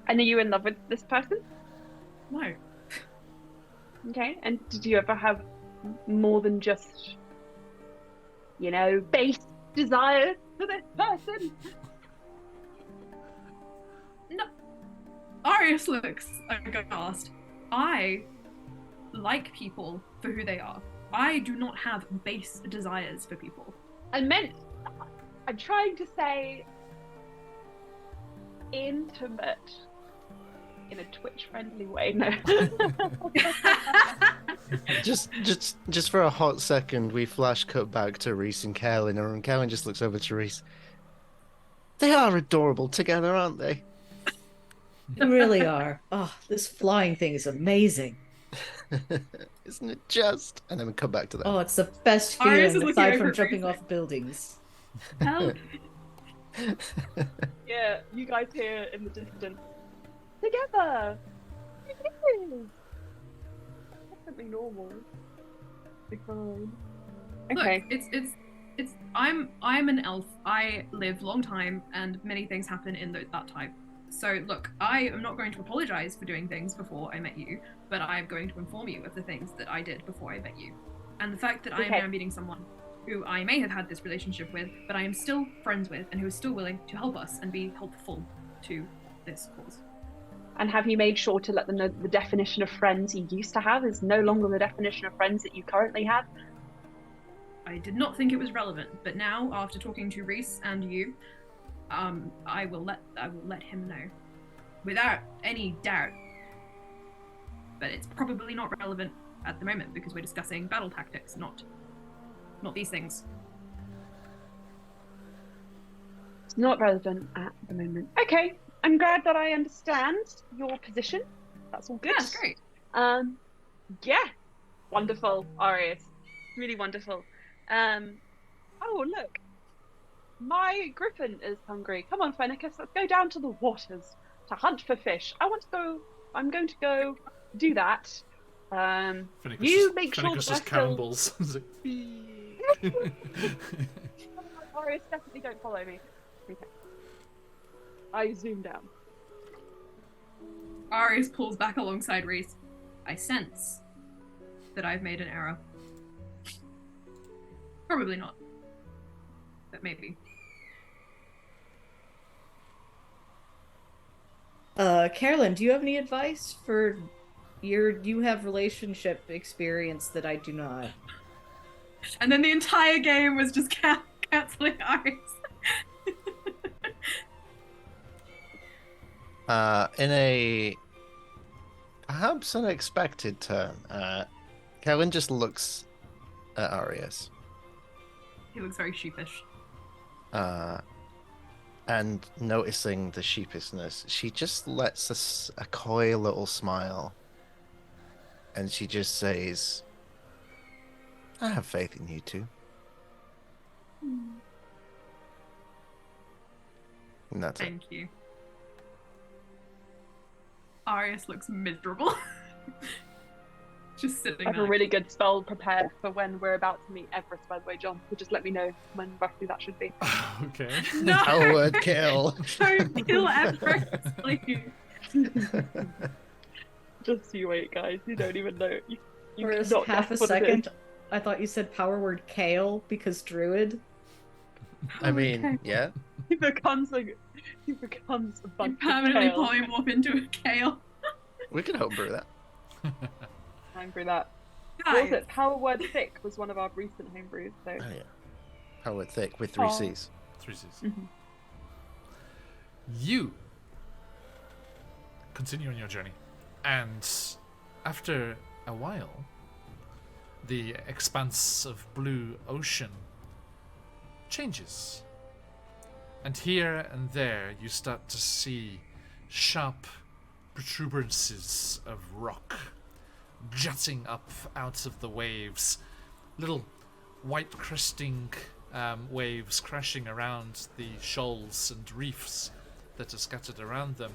And are you in love with this person? No. Okay. And did you ever have more than just, base desires for this person? No. Arius looks aghast. I like people for who they are. I do not have base desires for people. I'm trying to say intimate in a Twitch-friendly way. No. just for a hot second, we flash cut back to Reese and Kaelin, and Kaelin just looks over to Reese. They are adorable together, aren't they? They really are. Oh, this flying thing is amazing. Isn't it just? And then we come back to that. Oh, it's the best Arius is feeling looking aside over from at jumping Reese. off buildings. Help. Yeah, you guys hear in the distance. Together! Definitely normal. Be fine. Okay. Look, I'm an elf. I live long time, and many things happen in that time. So look, I am not going to apologize for doing things before I met you, but I am going to inform you of the things that I did before I met you. And the fact that I am now meeting someone who I may have had this relationship with, but I am still friends with, and who is still willing to help us and be helpful to this cause. And have you made sure to let them know that the definition of friends you used to have is no longer the definition of friends that you currently have? I did not think it was relevant, but now, after talking to Reese and you, I will let him know, without any doubt. But it's probably not relevant at the moment because we're discussing battle tactics, not these things. It's not relevant at the moment. Okay, I'm glad that I understand your position. That's all good. Yeah, that's great. Yeah, wonderful, Arius. Really wonderful. Oh, look. My griffin is hungry. Come on, Phoenicus, let's go down to the waters to hunt for fish. I'm going to go do that. You make sure that that cannonballs. Arius, definitely don't follow me. Okay. I zoom down. Arius pulls back alongside Reese. I sense that I've made an error. Probably not. But maybe. Carolyn, do you have any advice for you have relationship experience that I do not? And then the entire game was just canceling Arius. In a perhaps unexpected turn, Kellen just looks at Arius. He looks very sheepish. And noticing the sheepishness, she just lets a coy little smile. And she just says, I have faith in you two. And that's it. Thank you. Arius looks miserable. Just sitting there. I have a really good spell prepared for when we're about to meet Everest, by the way, John. So just let me know when roughly that should be. Okay. No! Howard kill. Don't kill Everest, please. Just you wait, guys. You don't even know. You For cannot half a guess what it second, is. I thought you said power word kale because druid. I mean, yeah. He becomes a You bunch permanently of kale. polymorph into a kale. We can homebrew that. I'm through that. Guys, What was it? Power word thick was one of our recent homebrews. So Oh, yeah. Howard thick with 3 Oh. C's. 3 C's. Mhm. You continue on your journey, and after a while, the expanse of blue ocean changes. And here and there, you start to see sharp protuberances of rock jutting up out of the waves. Little white cresting waves crashing around the shoals and reefs that are scattered around them.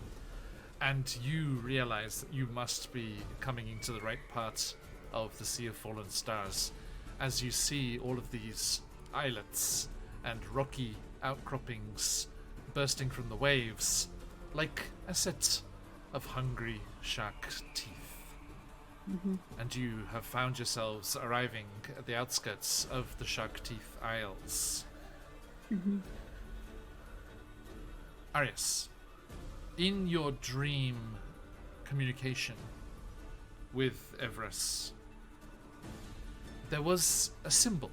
And you realize that you must be coming into the right part of the Sea of Fallen Stars as you see all of these islets and rocky outcroppings bursting from the waves like a set of hungry shark teeth. And you have found yourselves arriving at the outskirts of the Shark Teeth Isles. Arius, in your dream communication with Everest, there was a symbol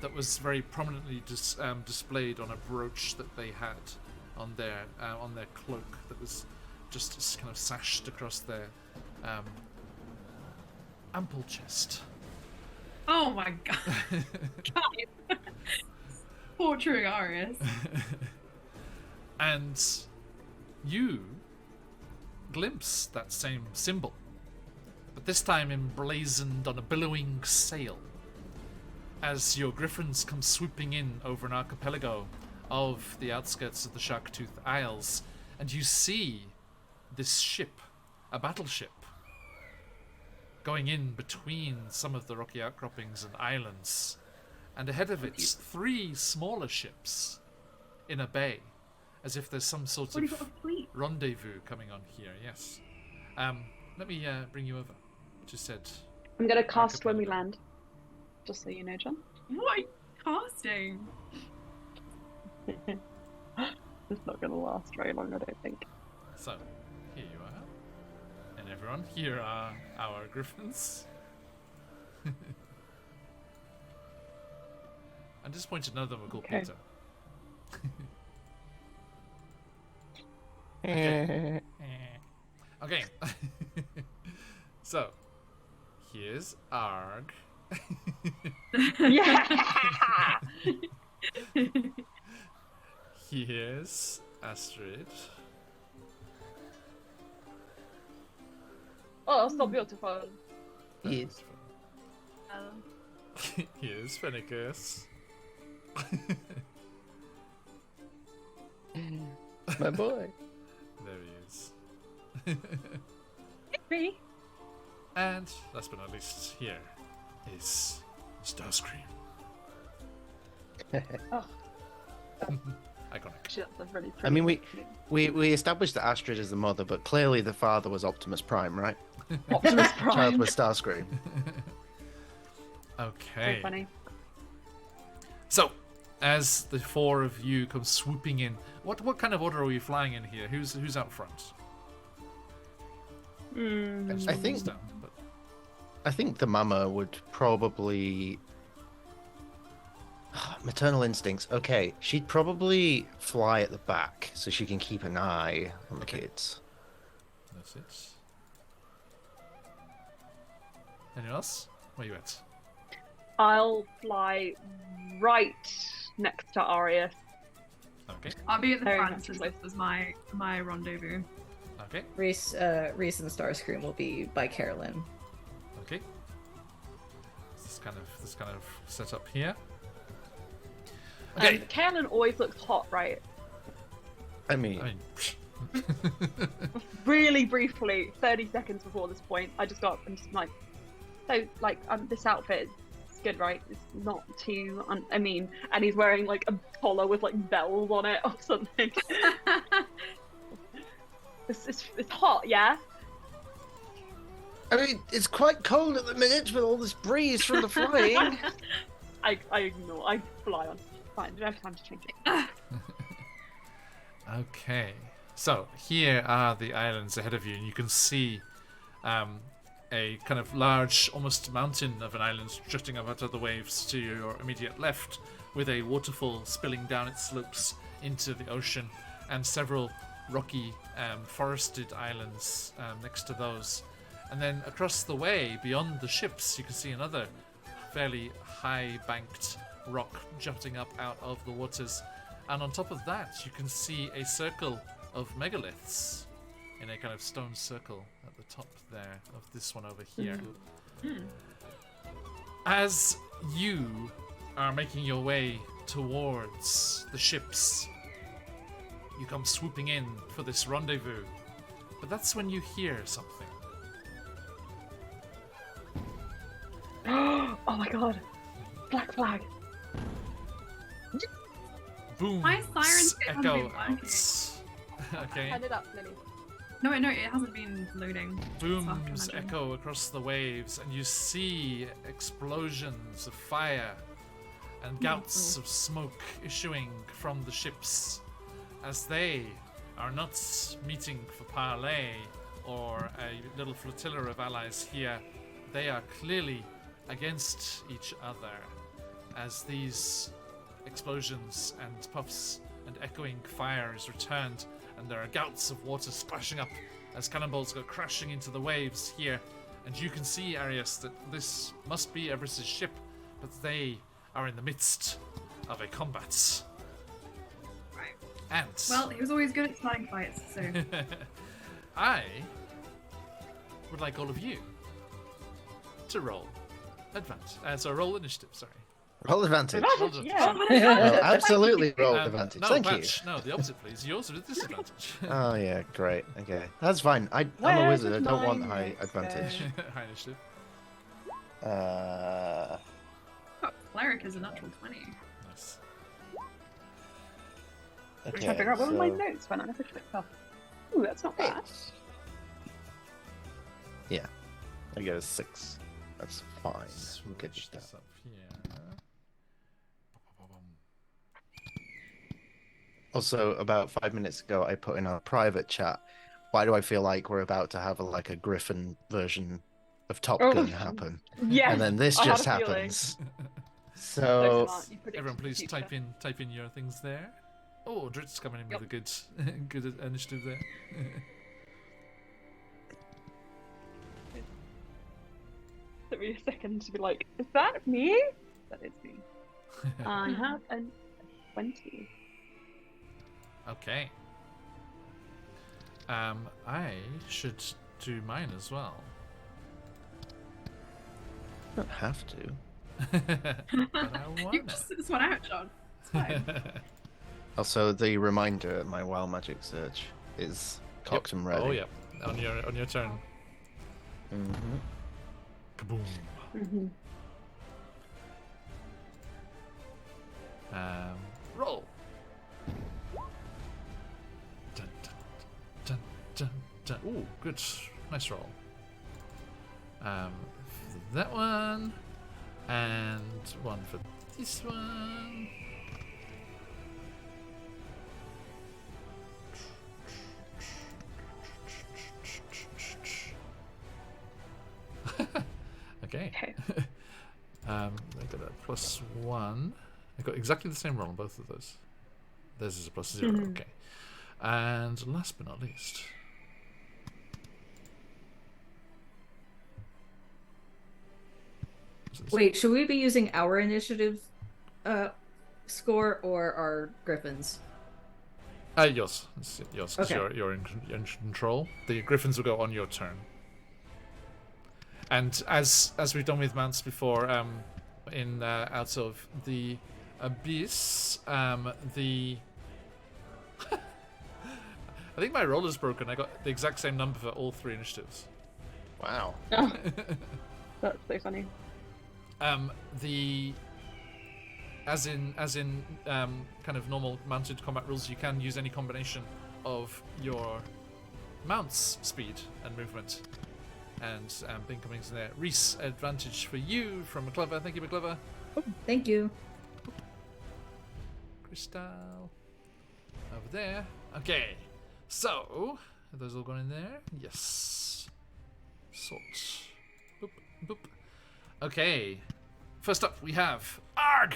that was very prominently displayed on a brooch that they had on their cloak that was just kind of sashed across their ample chest. oh my god. Guys. Torturing Arius. And you glimpse that same symbol, but this time emblazoned on a billowing sail, as your griffins come swooping in over an archipelago of the outskirts of the Sharktooth Isles, and you see this ship, a battleship, going in between some of the rocky outcroppings and islands, and ahead of it 3 smaller ships in a bay, as if there's some sort What do you got of a fleet? rendezvous coming on here. Yes. Let me bring you over. Just said. I'm gonna cast when we Archipelago. land. Just so you know, John. What are you casting? It's not gonna last very long, I don't think. So, here you are. And everyone, here are our griffins. I'm disappointed none of them are called Okay. Peter. Okay. Okay. So, here's Arg. Yeah. Here's Astrid. Oh, so beautiful. Yes. Here's Fennicus. My boy. There he is. Me. And last but not least, here is Starscream. Oh, Iconic. actually, that's a really pretty. I mean, we established that Astrid is the mother, but clearly the father was Optimus Prime, right? Optimus Child Prime. was Starscream. Okay. So funny. So, as the four of you come swooping in, what kind of order are we flying in here? Who's out front? Kinda slow I think- things down, but I think the mama would probably. Maternal instincts. Okay, she'd probably fly at the back so she can keep an eye on the Okay. kids. that's it. Anyone else? Where you at? I'll fly right next to Arius. Okay. I'll be at the Very front much as so. this is my rendezvous. Okay. Reese and Starscream will be by Carolyn. Okay. This kind of set up here. Okay. Kaelin always looks hot, right? I mean, I mean, Really briefly, 30 seconds before this point, I just got, I'm just like, so, like, this outfit is good, right? It's not too, I mean, and he's wearing, like, a collar with, like, bells on it or something. It's hot, yeah? I mean, it's quite cold at the minute with all this breeze from the flying. I ignore, I fly on. Fine, don't have time to change it. okay. So here are the islands ahead of you, and you can see a kind of large, almost mountain of an island drifting up out of the waves to your immediate left, with a waterfall spilling down its slopes into the ocean, and several rocky, forested islands next to those. And then across the way, beyond the ships, you can see another fairly high-banked rock jutting up out of the waters. And on top of that, you can see a circle of megaliths in a kind of stone circle at the top there of this one over here. As you are making your way towards the ships, you come swooping in for this rendezvous. But that's when you hear something. Oh my god. Black flag. Boom! My siren's hasn't echo been working. out. Okay. Turn it up, Lily. No, it hasn't been loading. Booms Fuck, imagine. echo across the waves, and you see explosions of fire and gouts of smoke issuing from the ships as they are not meeting for parley or a little flotilla of allies here. They are clearly against each other as these explosions and puffs and echoing fire is returned, and there are gouts of water splashing up as cannonballs go crashing into the waves here. And you can see, Arius, that this must be Everest's ship, but they are in the midst of a combat. Right. And Well, he was always good at starting fights, so I would like all of you to roll advantage. So roll initiative, sorry. Roll advantage. Advantage, yeah. Oh, absolutely roll advantage. No, Thank Patch, no, the opposite, please. Yours with disadvantage. you. Oh yeah, great. Okay, that's fine. I'm a Where wizard. I did don't want mine high go? advantage. High initiative. cleric is a natural 20. Nice. I'm trying to figure out what my notes when I never clicked off. Ooh, that's not bad. Yeah, I get a 6. That's fine. We'll get Switch that. this up here. Also, about 5 minutes ago, I put in our private chat, why do I feel like we're about to have a Griffin version of Top Gun happen? Yes, And then this I had just a feeling. happens. So So, smart. You predicted Everyone, the please future. type in your things there. Oh, Drit's coming in with a good good initiative there. Took me a second to be like, is that me? That is me. I have a 20. Okay. I should do mine as well. don't have to. But I You wanna. just sit this one out, John. It's fine. Also, the reminder, my Wild Magic Search is cocked and ready. Oh yeah, on your turn. Mm-hmm. Kaboom. Mm-hmm. Roll. Dun, dun, dun, dun, dun. Ooh, good, nice roll. For that one, and one for this one. Okay. I got a +1. I got exactly the same roll on both of those. Theirs is a +0. Okay. And last but not least. Wait, should we be using our initiative score or our Griffins? Yours. It's yours, 'cause Okay. you're in control. The Griffins will go on your turn. And as we've done with mounts before, in out of the abyss, the I think my roll is broken. I got the exact same number for all 3 initiatives. Wow. Oh, that's so funny. The as in kind of normal mounted combat rules, you can use any combination of your mount's speed and movement. And thing coming in there. Reese, advantage for you from McClever. Thank you, McClever. Thank you. Crystal over there. Okay, so are those all gone in there? Yes. Salt. Boop, boop. Okay. First up, we have Arg.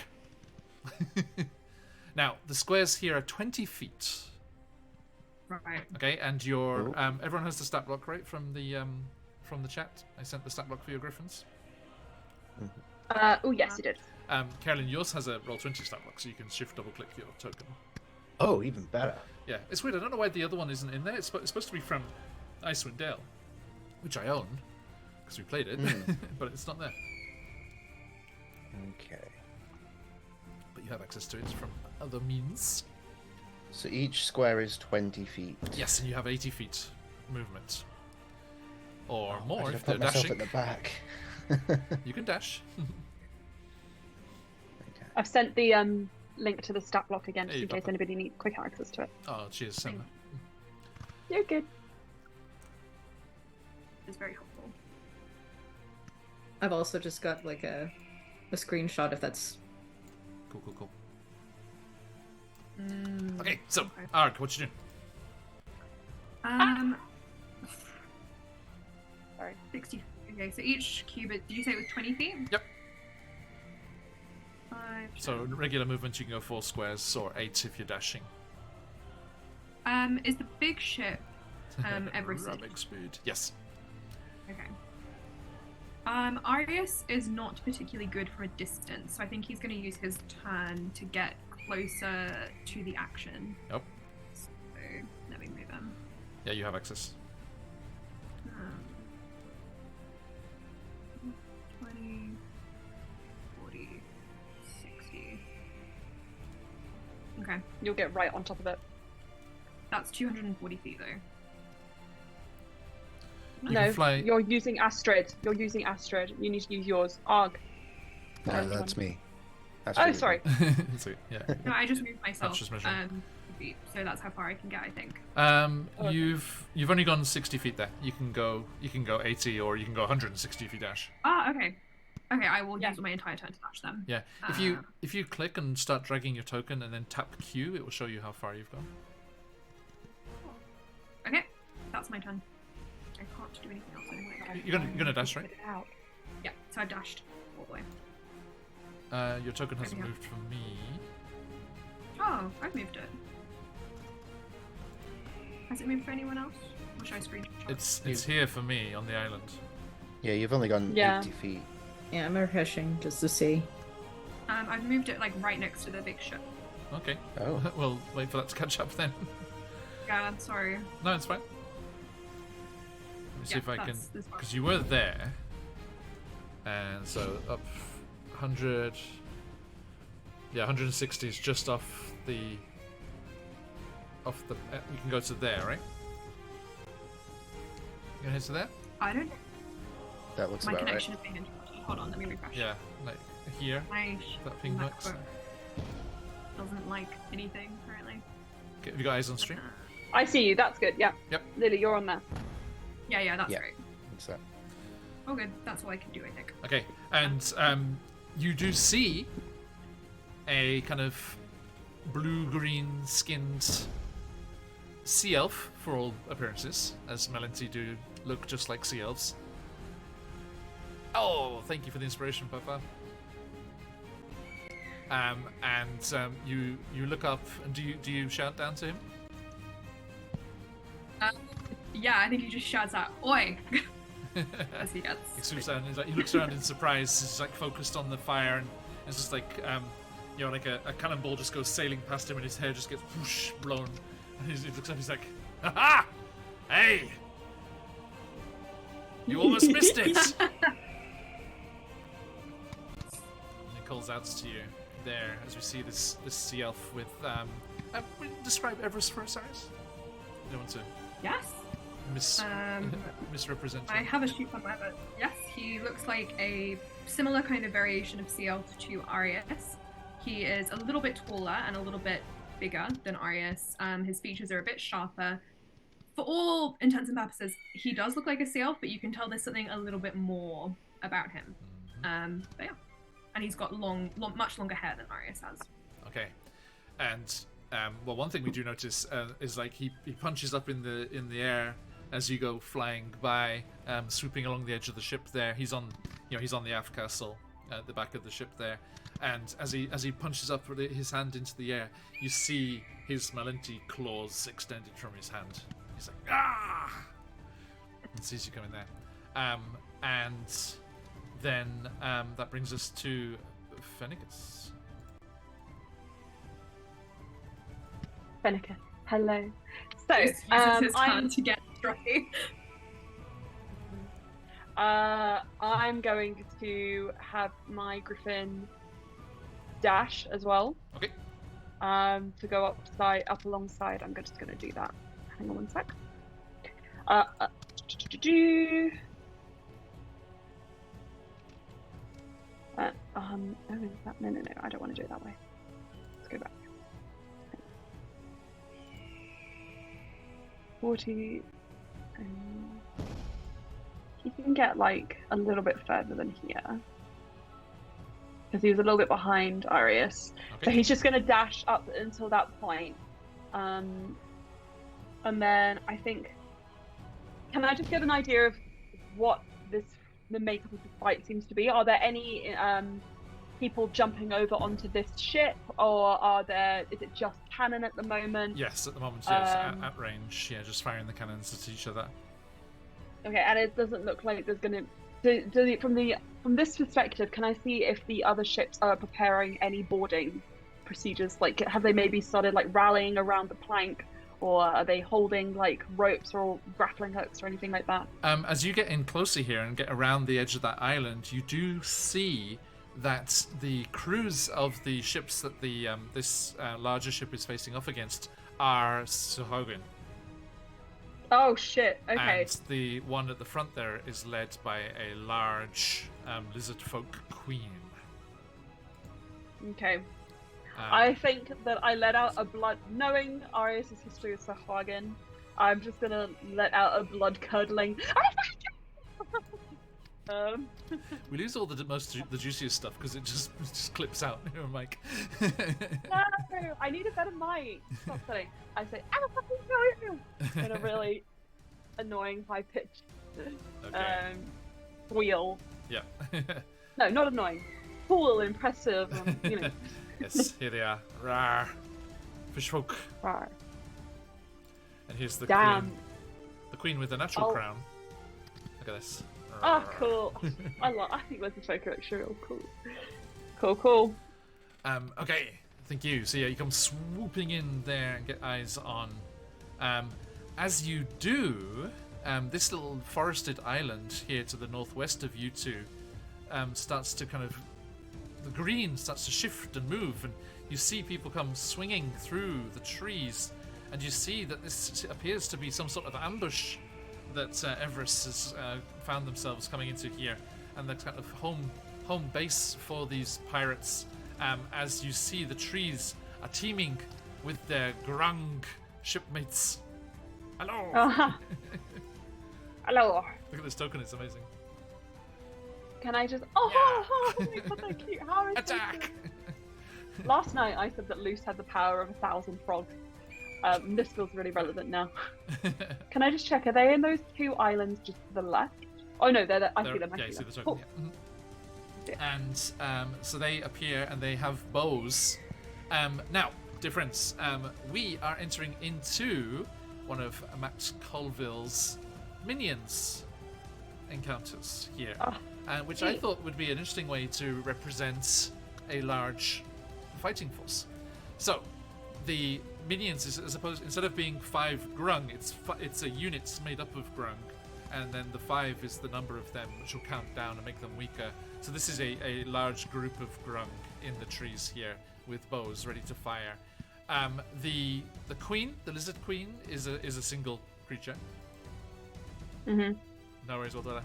Now the squares here are 20 feet. Right. Okay, and your everyone has the stat block, right, from the chat. I sent the stat block for your Griffins. Oh yes, you did. Carolyn, yours has a roll 20 stat block, so you can shift double click your token. Oh, even better. Yeah, it's weird. I don't know why the other one isn't in there. It's supposed to be from Icewind Dale, which I own because we played it, but it's not there. Okay. But you have access to it from other means. So each square is 20 feet. Yes, and you have 80 feet movement. Or more I if put they're myself dashing. at the back. You can dash. Okay. I've sent the link to the stat block again, just Hey, in case Papa. anybody needs quick access to it. Oh, cheers, Sam. You're good. It's very helpful. I've also just got like a screenshot if that's Cool. Okay, so Okay. Arg, what you doing? Sorry. 60. Okay, so each cube, did you say it was 20 feet? Yep. 5. So regular movement, you can go 4 squares or 8 if you're dashing. Is the big ship everything? Rubbing speed. Yes. Okay. Arius is not particularly good for a distance, so I think he's going to use his turn to get closer to the action. Yep. So let me move him. Yeah, you have access. 20, 40, 60. Okay, You'll get right on top of it. that's 240 feet though. You No, can fly. you're using Astrid. You need to use yours. Arg. No, that's me. That's Oh, really sorry. So, yeah. No, I just moved myself. That's just measuring. Feet, so that's how far I can get, I think. Okay. You've only gone 60 feet there. You can go 80 or you can go 160 if you dash. Ah, okay. Okay, I will use my entire turn to dash them. Yeah. If you click and start dragging your token and then tap Q, it will show you how far you've gone. Okay, that's my turn. I can't do anything else anyway. You're gonna dash, right? Yeah, so I dashed all the way. Your token hasn't moved from me. Oh, I've moved it. Has it moved for anyone else? Or should I screenshot? It's here for me on the island. Yeah, you've only gone 80 feet. Yeah, I'm refreshing just to see. I've moved it like right next to the big ship. Okay. Oh. We'll wait for that to catch up then. Yeah, I'm sorry. No, it's fine. Let me see if I can, because you were there, and so up 100. Yeah, 160 is just off the. You can go to there, right? You gonna head to there? I don't. That looks My about connection right. is being interrupted. Hold on, let me refresh. Yeah, like here. My That ping box. doesn't like anything currently. Okay, have you got eyes on stream? I see you. That's good. Yeah. Yep. Lily, you're on there. Yeah, that's Yeah. great. What's that? Oh, good. That's all I can do, I think. Okay, and you do see a kind of blue-green skinned sea elf, for all appearances, as Melanti do look just like sea elves. Oh, thank you for the inspiration, Papa. You look up, and do you shout down to him? Yeah, I think he just shouts out, "Oi!" as he gets. He swoops down. He looks around in surprise. He's like focused on the fire, and it's just like like a cannonball just goes sailing past him, and his hair just gets whoosh blown. And he looks up. He's like, "Ha ha! Hey, you almost missed it!" And he calls out to you there as we see this sea elf with describe Everest for us, Cyrus. You don't want to Yes. misrepresent. I have a sheet somewhere, but yes, he looks like a similar kind of variation of sea elf to Arius. He is a little bit taller and a little bit bigger than Arius. His features are a bit sharper. For all intents and purposes, he does look like a sea elf, but you can tell there's something a little bit more about him. But yeah, and he's got much longer hair than Arius has. Okay, and one thing we do notice is like he punches up in the air as you go flying by, swooping along the edge of the ship. There, he's on the aft castle at the back of the ship there, and as he punches up his hand into the air, you see his Malenti claws extended from his hand. He's like, ah! And sees you coming there, and then that brings us to Phoenicus. Fenica, hello. So, He just uses his I'm hand to get Strucky. I'm going to have my Griffin dash as well. Okay. To go up alongside. I'm just going to do that. Hang on one sec. No, I don't want to do it that way. Let's go back. 40. He can get like a little bit further than here. Because he was a little bit behind Arius. Okay. So he's just going to dash up until that point. And then I think... Can I just get an idea of what the makeup of the fight seems to be? Are there any people jumping over onto this ship? Or is it just cannon at the moment? Yes, at the moment, yes, at range. Yeah, just firing the cannons at each other. Okay, and it doesn't look like there's going to... From this perspective, can I see if the other ships are preparing any boarding procedures? Like, have they maybe started like rallying around the plank, or are they holding like ropes or grappling hooks or anything like that? As you get in closer here and get around the edge of that island, you do see that the crews of the ships that this larger ship is facing off against are Suhogan. Oh shit! Okay. And the one at the front there is led by a large lizard folk queen. Okay. I think that I let out a blood. Knowing Arius' history with Sahagin, I'm just gonna let out a blood curdling. We lose all the juiciest stuff because it just clips out in your mic. No, I need a better mic. Stop saying. I say, "I fucking know you," in a really annoying high pitch squeal. Yeah. No, not annoying. Cool, impressive, and. Yes, here they are. Rawr. Fishfolk. Rawr. And here's the Damn. queen. The queen with the natural crown. Look at this. Ah, cool. I think that's a Fishfolk actually real cool. Cool. Okay, thank you. So yeah, you come swooping in there and get eyes on. As you do, this little forested island here to the northwest of you two starts to kind of. The green starts to shift and move, and you see people come swinging through the trees, and you see that this appears to be some sort of ambush that Everest has found themselves coming into here, and the kind of home base for these pirates. As you see, the trees are teeming with their grung shipmates. Hello. Hello. Look at this token; it's amazing. Can I just? Oh my god, they're cute. How is Attack! Last night I said that Luce had the power of 1,000 frogs. This feels really relevant now. Can I just check? Are they in those two islands just to the left? Oh no, I see them. Yeah, you see the token. Oh. Yeah. And so they appear and they have bows. Now, difference. We are entering into one of Matt Colville's minions encounters here. Which I thought would be an interesting way to represent a large fighting force. So, the minions, is opposed, instead of being 5 grung, it's a unit made up of grung, and then the 5 is the number of them, which will count down and make them weaker. So this is a large group of grung in the trees here with bows ready to fire. The queen, the lizard queen, is a single creature. Mm-hmm. No worries, Waldora.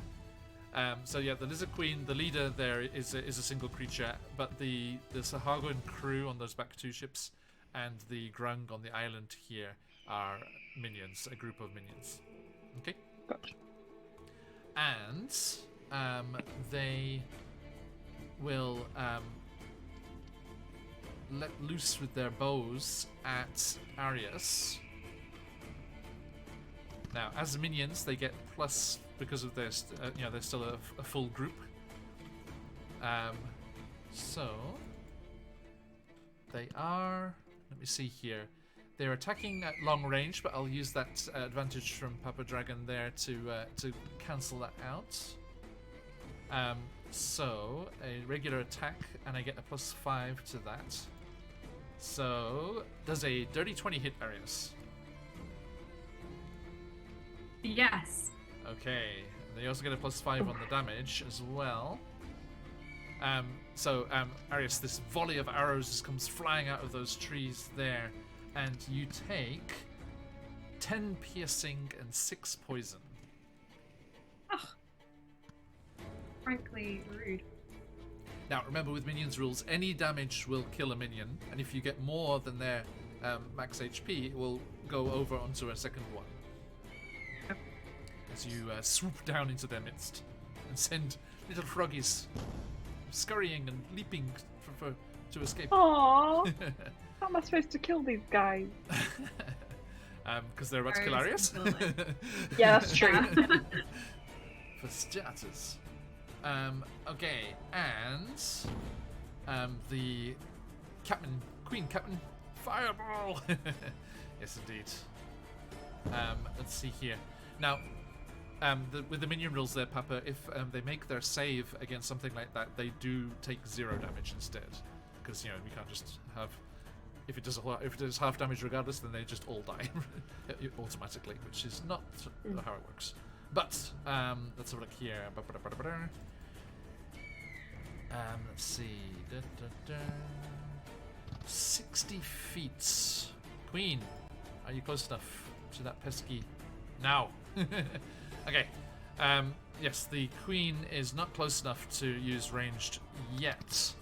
So yeah, the lizard queen, the leader there is a single creature, but the Sahagin crew on those back 2 ships and the grung on the island here are minions, a group of minions. Okay. Gotcha. And they will let loose with their bows at Arius. Now, as minions, they get plus because of their, they're still a full group. So they are. Let me see here. They're attacking at long range, but I'll use that advantage from Papa Dragon there to cancel that out. So a regular attack, and I get a +5 to that. So does a dirty 20 hit Arius? Yes. Okay. They also get a +5 on the damage as well. So Arius, this volley of arrows just comes flying out of those trees there, and you take 10 piercing and 6 poison. Ugh. Frankly, rude. Now, remember, with minions rules, any damage will kill a minion, and if you get more than their max HP, it will go over onto a second one. As you swoop down into their midst and send little froggies scurrying and leaping to escape. Aww. How am I supposed to kill these guys? Because they're about to kill Arius? Yeah, that's true. For starters. Okay, and the Queen Captain, fireball! Yes, indeed. Let's see here. Now, with the minion rules there, Papa, if they make their save against something like that, they do take 0 damage instead. Because, we can't just have... If it does half damage regardless, then they just all die automatically, which is not how it works. But, let's have a look here. Let's see. 60 feet. Queen, are you close enough to that pesky... Now! Okay. Yes, the Queen is not close enough to use ranged yet.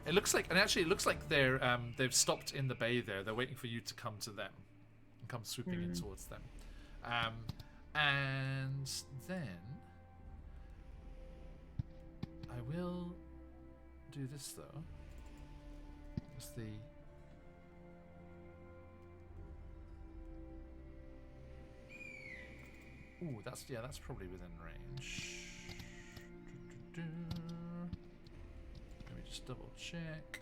It looks like, and actually, it looks like they've stopped in the bay there. They're waiting for you to come to them, and come swooping in towards them. And then I will do this though. It's the ooh, that's probably within range. Let me just double check.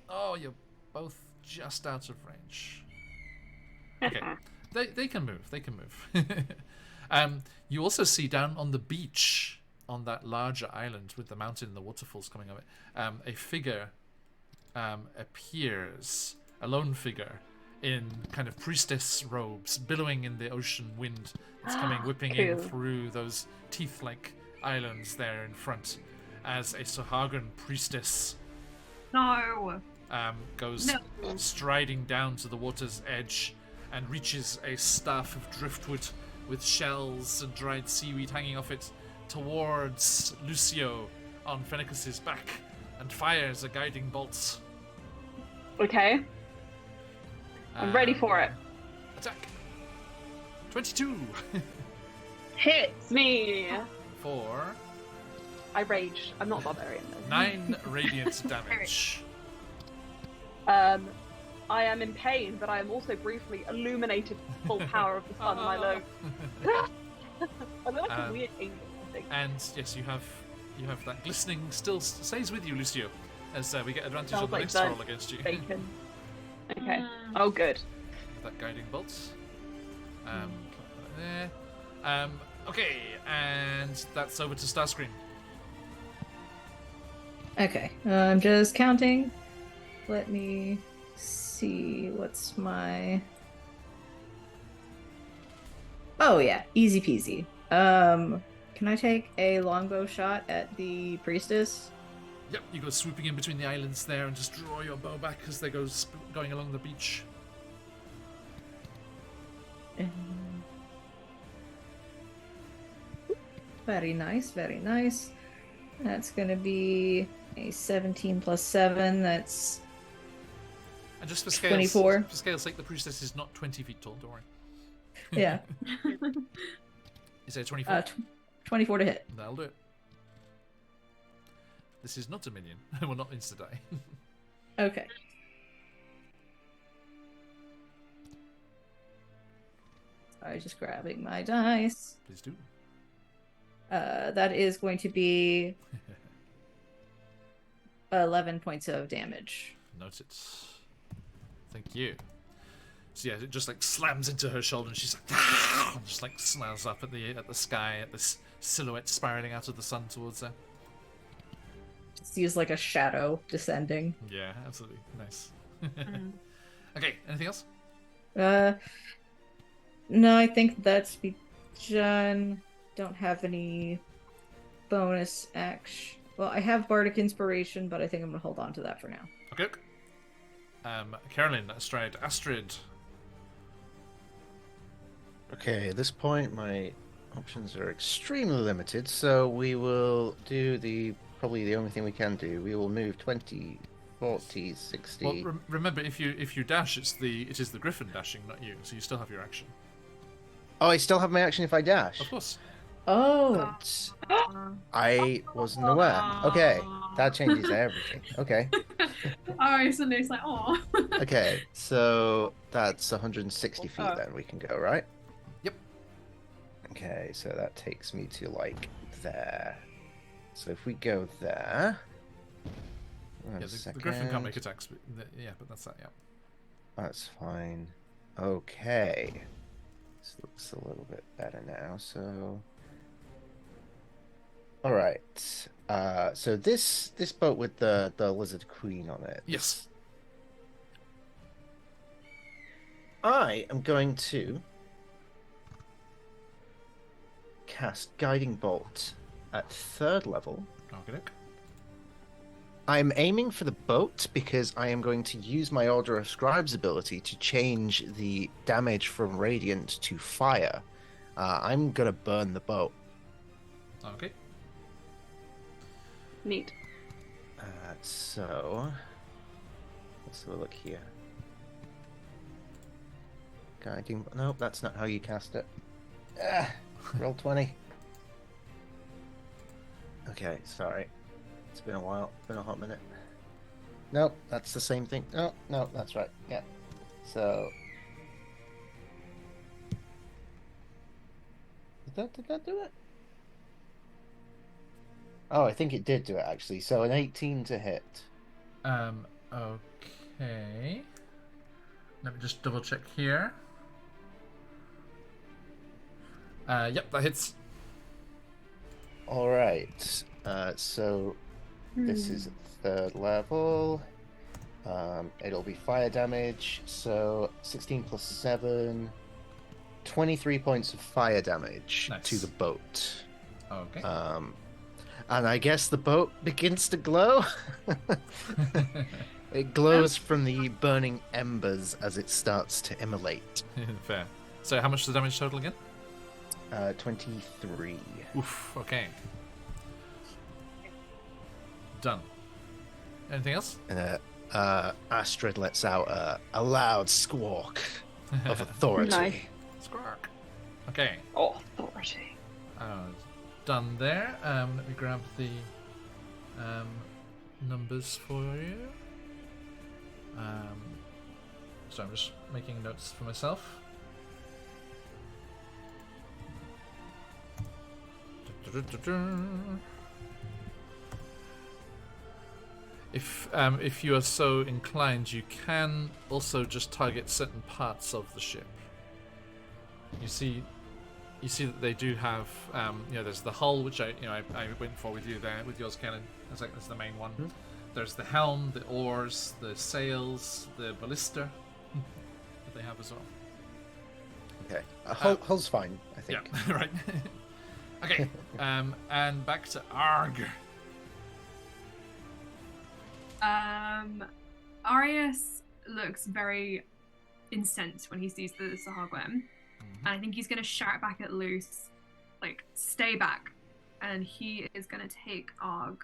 Oh, you're both just out of range. Okay, they can move. They can move. You also see down on the beach, on that larger island with the mountain and the waterfalls coming of it, a figure appears, a lone figure in kind of priestess robes, billowing in the ocean wind that's coming whipping in through those teeth-like islands there in front, as a Sahagran priestess goes striding down to the water's edge and reaches a staff of driftwood with shells and dried seaweed hanging off it towards Lucio on Fennicus's back and fires a guiding bolt. Okay. I'm ready for it. Attack. 22. Hits me. For I rage. I'm not a barbarian though. 9 radiant damage. I am in pain, but I am also briefly illuminated with the full power of the sun, Milo. I look like a weird angel, I think. And yes, you have that glistening still stays with you, Lucio, as we get advantage on the next roll against you. Bacon. Okay. Oh, good. That guiding bolt. There. Okay, and that's over to Starscream. Okay, I'm just counting. Let me see what's my... Oh yeah, easy peasy. Can I take a longbow shot at the priestess? Yep, you go swooping in between the islands there and just draw your bow back as they go going along the beach. Very nice, very nice. That's going to be a 17 plus 7. That's and just for scale's 24. For scale's sake, the priestess is not 20 feet tall, don't worry. Yeah. Is it 24? 24 to hit. That'll do it. This is not a minion. Well, not insta-die. Okay. Sorry, just grabbing my dice. Please do. That is going to be 11 points of damage. Note it. Thank you. So yeah, it just like slams into her shoulder, and she's like, ah! And just like smiles up at the sky, at this silhouette spiraling out of the sun towards her. Sees like a shadow descending. Yeah, absolutely nice. Okay, anything else? No, I think that's done. Don't have any bonus action. Well, I have Bardic Inspiration, but I think I'm gonna hold on to that for now. Okay. Carolyn, Astrid. Okay, at this point, my options are extremely limited, so we will do probably the only thing we can do. We will move 20, 40, 60. Well, remember, if you dash, it is the Griffin dashing, not you. So you still have your action. Oh, I still have my action if I dash. Of course. Oh. I wasn't aware. Okay, that changes everything. Okay. Oh, so it's like, oh. Okay, so that's 160 feet then we can go, right? Yep. Okay, so that takes me to like there. So if we go there. The Griffin can't make attacks, but but that's that, yeah. That's fine. Okay. This looks a little bit better now, so. Alright. So this boat with the Lizard Queen on it. Yes. I am going to cast Guiding Bolt at 3rd level. Okay. I'm aiming for the boat because I am going to use my Order of Scribes ability to change the damage from Radiant to Fire. I'm going to burn the boat. Okay. Neat. So let's have a look here. Guiding. Nope, that's not how you cast it. Roll 20. Okay, sorry. It's been a while. Been a hot minute. Nope, that's the same thing. No, that's right. Yeah. So. Did that do it? Oh, I think it did do it actually. So an 18 to hit. Okay. Let me just double check here. Yep, that hits. All right. So this is 3rd level. It'll be fire damage. So 16 plus 7, 23 points of fire damage to the boat. Okay. And I guess the boat begins to glow. It glows from the burning embers as it starts to immolate. Fair. So how much is the damage total again? 23. Oof, okay. Done. Anything else? And Astrid lets out a loud squawk of authority. Nice. Squawk. Okay. Oh, authority. Done there. Let me grab the numbers for you. So I'm just making notes for myself. If you are so inclined, you can also just target certain parts of the ship. You see that they do have, there's the hull, which I went for with you there, with yours, Kellen. That's the main one. Mm-hmm. There's the helm, the oars, the sails, the ballista that they have as well. Okay, hull's fine, I think. Yeah, right. Okay, and back to Arg. Arius looks very incensed when he sees the Sahagwem. And I think he's going to shout back at Luce, like, stay back. And he is going to take Arg.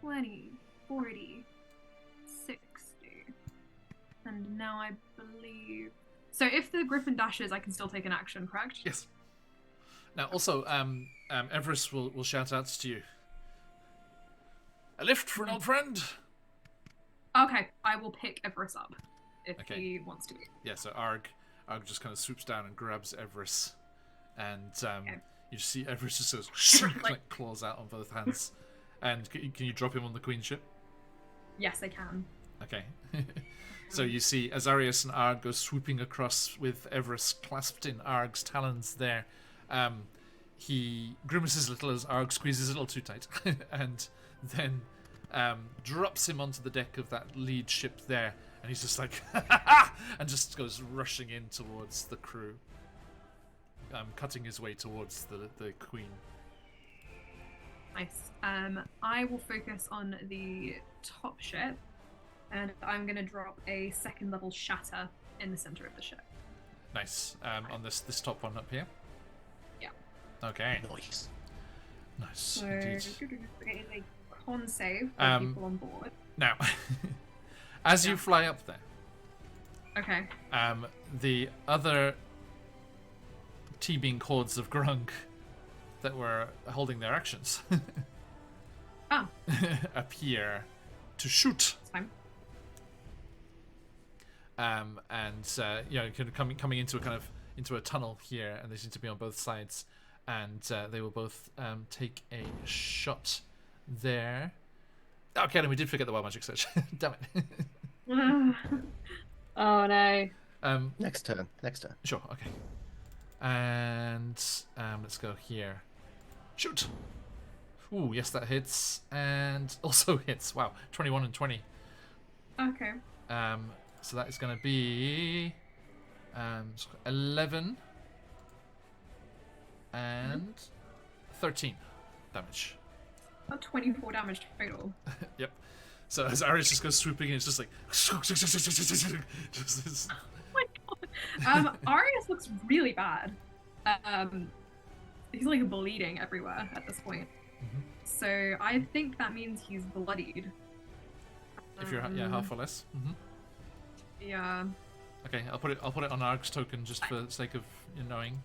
20, 40, 60. And now I believe... So if the Griffin dashes, I can still take an action, correct? Yes. Now, also, Everest will shout out to you. A lift for an old friend? Okay, I will pick Everest up. If he wants to. Yeah, so Arg just kind of swoops down and grabs Everest, and you just see Everest just goes like claws out on both hands. And can you drop him on the Queen ship? Yes, I can. Okay. So you see Azarius and Arg go swooping across with Everest clasped in Arg's talons there. He grimaces a little as Arg squeezes a little too tight, and then drops him onto the deck of that lead ship there. And he's just like, and just goes rushing in towards the crew, cutting his way towards the Queen. Nice. I will focus on the top ship, and I'm going to drop a 2nd level shatter in the center of the ship. Nice. On this top one up here? Yeah. Okay. Nice. So, Indeed. it is a con save for people on board. Now... As you fly up there, okay. The other teeming hordes of Grung that were holding their actions appear to shoot. That's fine. And coming into a tunnel here, and they seem to be on both sides, and they will both take a shot there. Okay, then we did forget the wild magic search. Damn it. Oh no. Next turn. Sure, okay. And let's go here. Shoot! Ooh, yes, that hits. And also hits. Wow, 21 and 20. Okay. So that is going to be 11 and 13 damage. About 24 damage total. Yep. So as Arius just goes swooping in, it's just like... Oh my god. Arius looks really bad. He's like bleeding everywhere at this point. So I think that means he's bloodied. If you're half or less. Yeah. Okay, I'll put it on Arg's token just for the sake of knowing.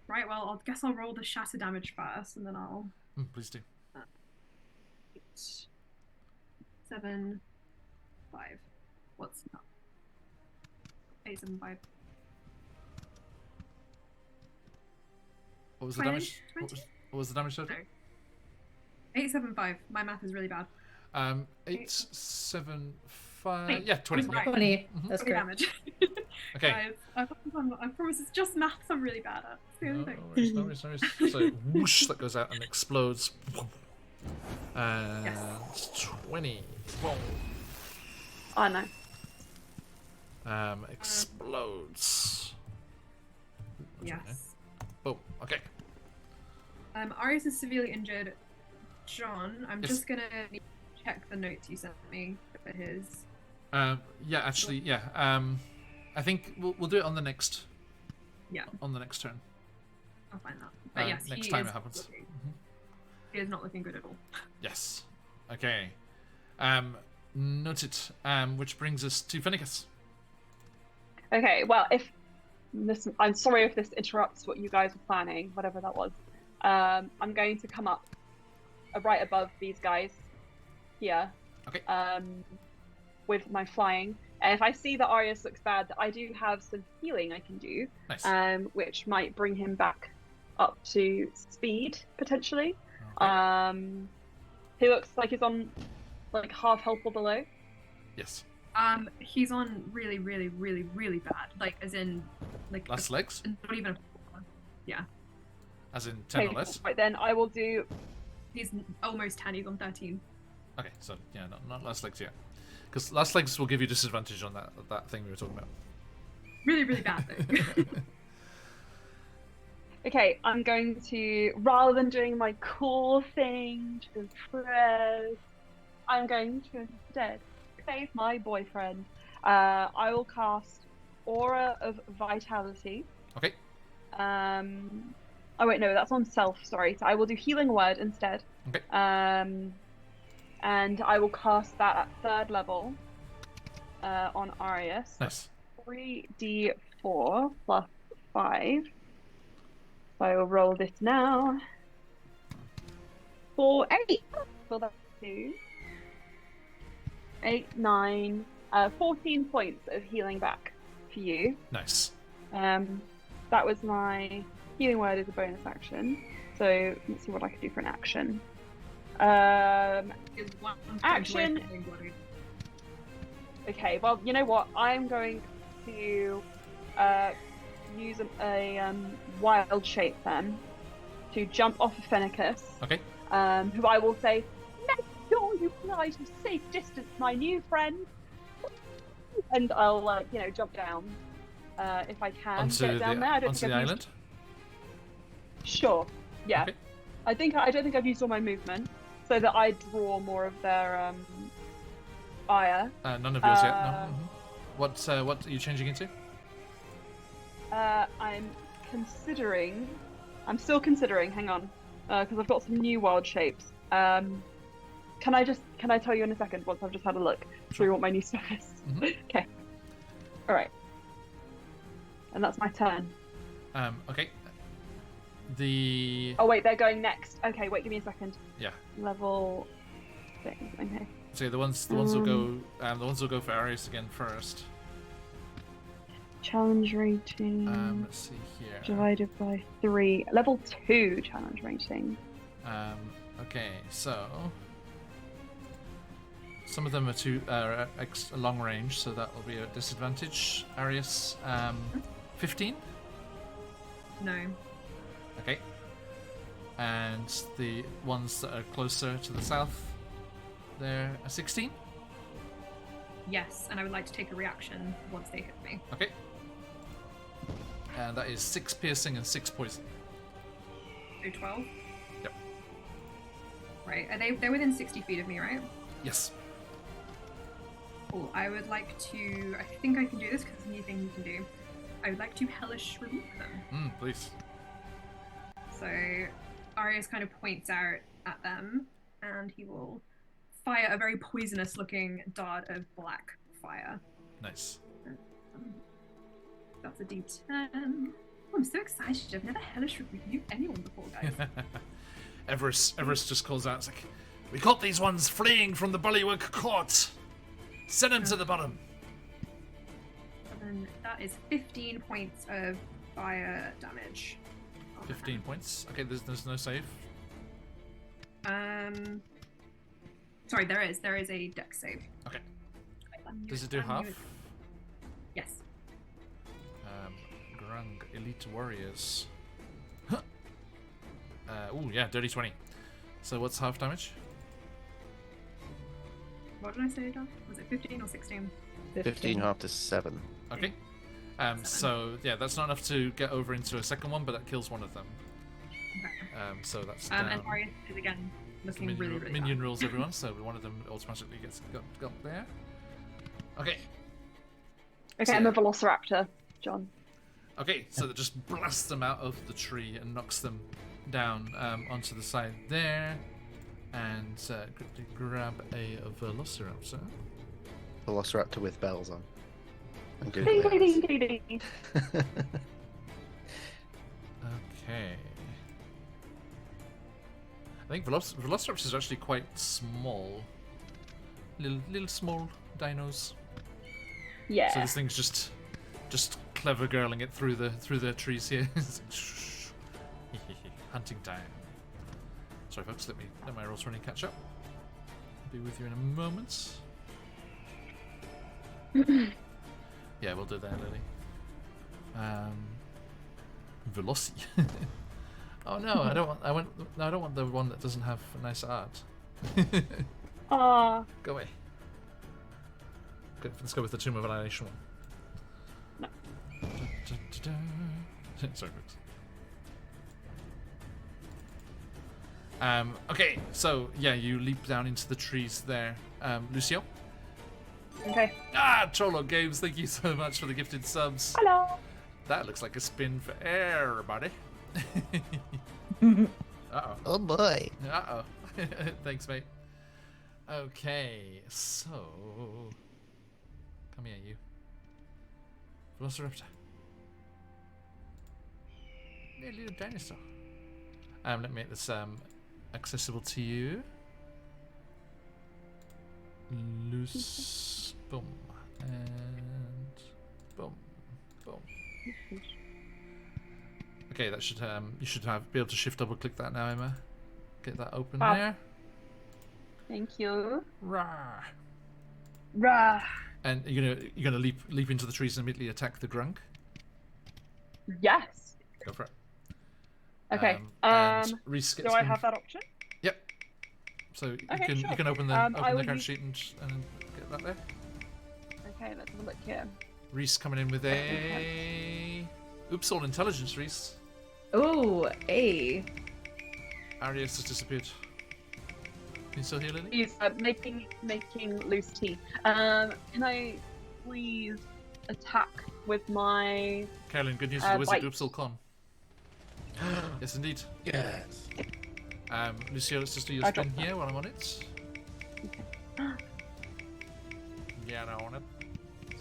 Right. Well, I guess I'll roll the shatter damage first, and then I'll. Please do. 7, 5. What's that? 8, 7, 5. What was the 20, damage? 20? What was the damage total? No. 8, 7, 5. My math is really bad. 8, 7, 5. Yeah, 20. Right. 20. That's 20 correct. damage. Okay. Guys, I promise it's just maths I'm really bad at. It's the only thing. No worries. So whoosh, that goes out and explodes. And 20. Boom. Oh no. Explodes. Yes. Boom. Okay. Arius is severely injured. John, I'm Yes. just gonna need to check the notes you sent me for his. Yeah, actually, yeah. I think we'll do it on the next. Yeah. On the next turn. I'll find that. But yes, next he time is it happens. He is not looking good at all. Yes. Okay. Noted. Which brings us to Fennicus. Okay, well, if this, I'm sorry if this interrupts what you guys were planning, whatever that was. I'm going to come up right above these guys here. Okay. With my flying, and if I see that Arius looks bad, I do have some healing I can do, Nice. which might bring him back up to speed potentially. Okay. He looks like he's on like half health or below. Yes. He's on really, really, really, really bad. Like, as in, like. Last legs? Not even. Yeah. As in 10 Okay, or less? right then I will do. He's almost 10. He's on 13. Okay, so yeah, not last legs yet. Because last legs will give you disadvantage on that thing we were talking about. Really, really bad though. Okay, I'm going to, rather than doing my cool thing to impress, I'm going to instead save my boyfriend. I will cast Aura of Vitality. Okay. Oh wait, no, that's on self. Sorry. So I will do Healing Word instead. Okay. And I will cast that at 3rd level on Arius. Nice. 3d4 plus 5. So I will roll this now. 4, 8. So that's 2. 8, 9, 14 points of healing back for you. Nice. That was my healing word as a bonus action. So let's see what I can do for an action. Action. Okay, well, you know what? I'm going to use a wild shape then to jump off of Fennicus. Okay. Who I will say, make sure you fly to safe distance, my new friend. And I'll, jump down if I can. Onto get down there. I don't onto think the I've island? Sure. Yeah. Okay. I don't think I've used all my movement, so that I draw more of their ire. None of yours yet. No. What are you changing into? I'm still considering. Hang on, because I've got some new wild shapes. Can I tell you in a second once I've just had a look through what my new stuff is? Okay. All right. And that's my turn. Okay. Oh wait, they're going next. Okay, wait, give me a second. Yeah. Level 6. Okay. So the ones will go. The ones will go for Arius again first. Challenge rating. Let's see here. Divided by 3. Level 2 challenge rating. Okay, so some of them are long range, so that will be a disadvantage. Arius, 15. No. Okay. And the ones that are closer to the south, they're a 16. Yes, and I would like to take a reaction once they hit me. Okay. And that is 6 piercing and 6 poison. So 12. Yep. Right. They're within 60 feet of me, right? Yes. Cool. I would like to. I think I can do this because it's a new thing you can do. I would like to hellish rebuke them. Please. So Arius kind of points out at them, and he will fire a very poisonous-looking dart of black fire. Nice. That's a D10. Oh, I'm so excited. I've never hellish reviewed anyone before, guys. Everest just calls out, it's like, we caught these ones fleeing from the Bullywug court. Send them to the bottom. And that is 15 points of fire damage. 15 points. Okay, there's no save. Sorry, there is a dex save. Okay. Does it do half? Yes. Grung Elite Warriors. Oh yeah, dirty 20. So what's half damage? What did I say, John? Was it 15 or 16? 15 half to 7. Okay. So yeah, that's not enough to get over into a second one, but that kills one of them. Okay. So that's down. And Arius is again looking really minion bad. rules everyone, so one of them automatically gets got there. Okay. Okay, So, I'm a velociraptor, John. Okay, so that just blasts them out of the tree and knocks them down onto the side there, and quickly grab a velociraptor. Velociraptor with bells on. And Ding, googly ding, eyes. ding, ding, ding. Okay. I think velociraptors are actually quite small. Little small dinos. Yeah. So this thing's just clever girling it through the trees here. Hunting time. Sorry folks, let my roll 20 catch up. Be with you in a moment. Yeah, we'll do that, Lily. Veloci. Oh no, I don't want the one that doesn't have nice art. Ah. Go away. Good, let's go with the Tomb of Annihilation one. No. Sorry, folks. Okay, so yeah, you leap down into the trees there. Lucio? Okay. Trollo Games, thank you so much for the gifted subs. Hello. That looks like a spin for everybody. Uh-oh. Oh boy. Uh-oh. Thanks, mate. Okay, so... Come here, you. Velociraptor. Yeah, little dinosaur. Let me make this accessible to you. Loose. Boom. And... Boom. Boom. Okay, that should you should be able to shift double click that now, Emma. Get that open there. Thank you. Rah. Rah. And you're gonna leap into the trees and immediately attack the grunk. Yes. Go for it. Okay. And Reese gets do I have that option? Yep. So Okay, you can open the I open will the card use- sheet and get that there. Okay, let's have a look here. Reese coming in with a oops, all intelligence, Reese. Ooh, A. Arius has disappeared. Can you still hear Lily? He's making loose tea. Can I please attack with my? Carolyn, good news for the wizard. bite. Oopsal con. Yes, indeed. Yes. Lucio, let's just do your I spin dropped that. here while I'm on it. Yeah, I on it.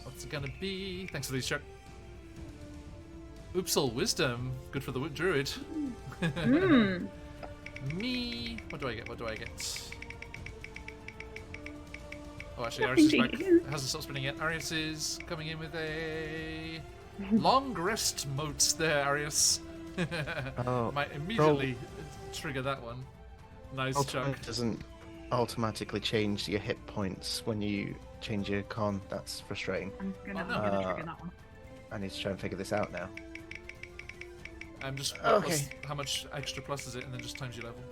What's it gonna be? Thanks for these, Chuck. Oopsal wisdom. Good for the druid. Hmm. Me. What do I get? What do I get? Oh, actually, Arius is back. It hasn't stopped spinning yet. Arius is coming in with a long rest moat there, Arius. Oh, Might immediately trigger that one. Nice chunk. Ultimate doesn't automatically change your hit points when you change your con. That's frustrating. I'm gonna Oh, no. trigger that one. I need to try and figure this out now. Just Okay. how much extra plus is it, and then just times your level.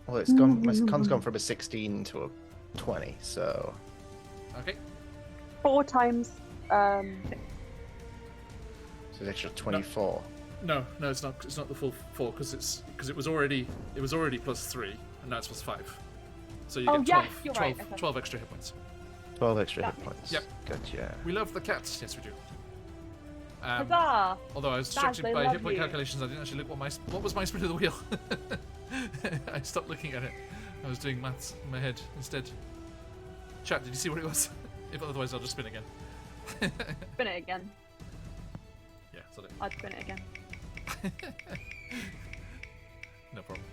Well, it's gone. My con's gone from a 16 to a 20, so Okay. 4 times. so it's extra 24. No, it's not. It's not the full 4 because it was already +3, and now it's +5. So you Oh, get yeah, 12, you're 12, right, okay. 12 extra hit points. 12 extra That hit points. Yep. Gotcha. We love the cats. Yes, we do. Huzzah! Although I was Baz, distracted they by love hit point you. calculations, I didn't actually look what was my spin of the wheel. I stopped looking at it. I was doing maths in my head instead. Chat, did you see what it was? If otherwise, I'll just spin again. Spin it again. Yeah, that's it. I'd spin it again. No problem.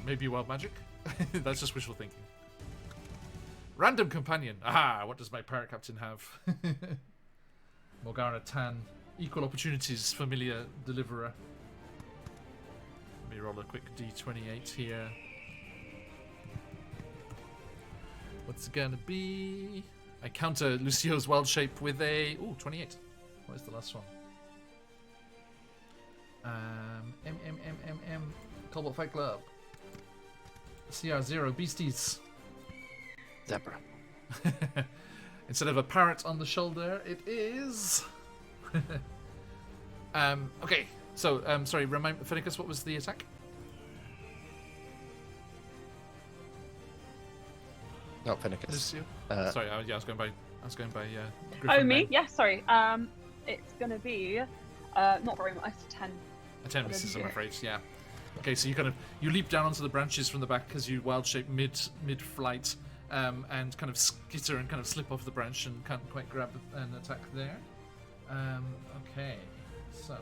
Maybe wild magic? That's just wishful thinking. Random companion. Aha! What does my pirate captain have? Morgana Tan. Equal opportunities familiar deliverer. Let me roll a quick D28 here. What's it gonna be? I counter Lucio's wild shape with a... Ooh, 28. What is the last one? Cobalt Fight Club. CR0 Beasties. Zebra. Instead of a parrot on the shoulder, it is... okay, so, sorry, remind Phoenicus, what was the attack? Not Phoenicus. Lucio? Sorry, yeah, I was going by Griffin Oh, me? name. Yeah, sorry. It's gonna be not very much. 10. A 10 misses, I'm afraid, yeah. Okay, so you leap down onto the branches from the back as you wild shape mid-flight, and kind of skitter and kind of slip off the branch and can't quite grab an attack there. Okay, so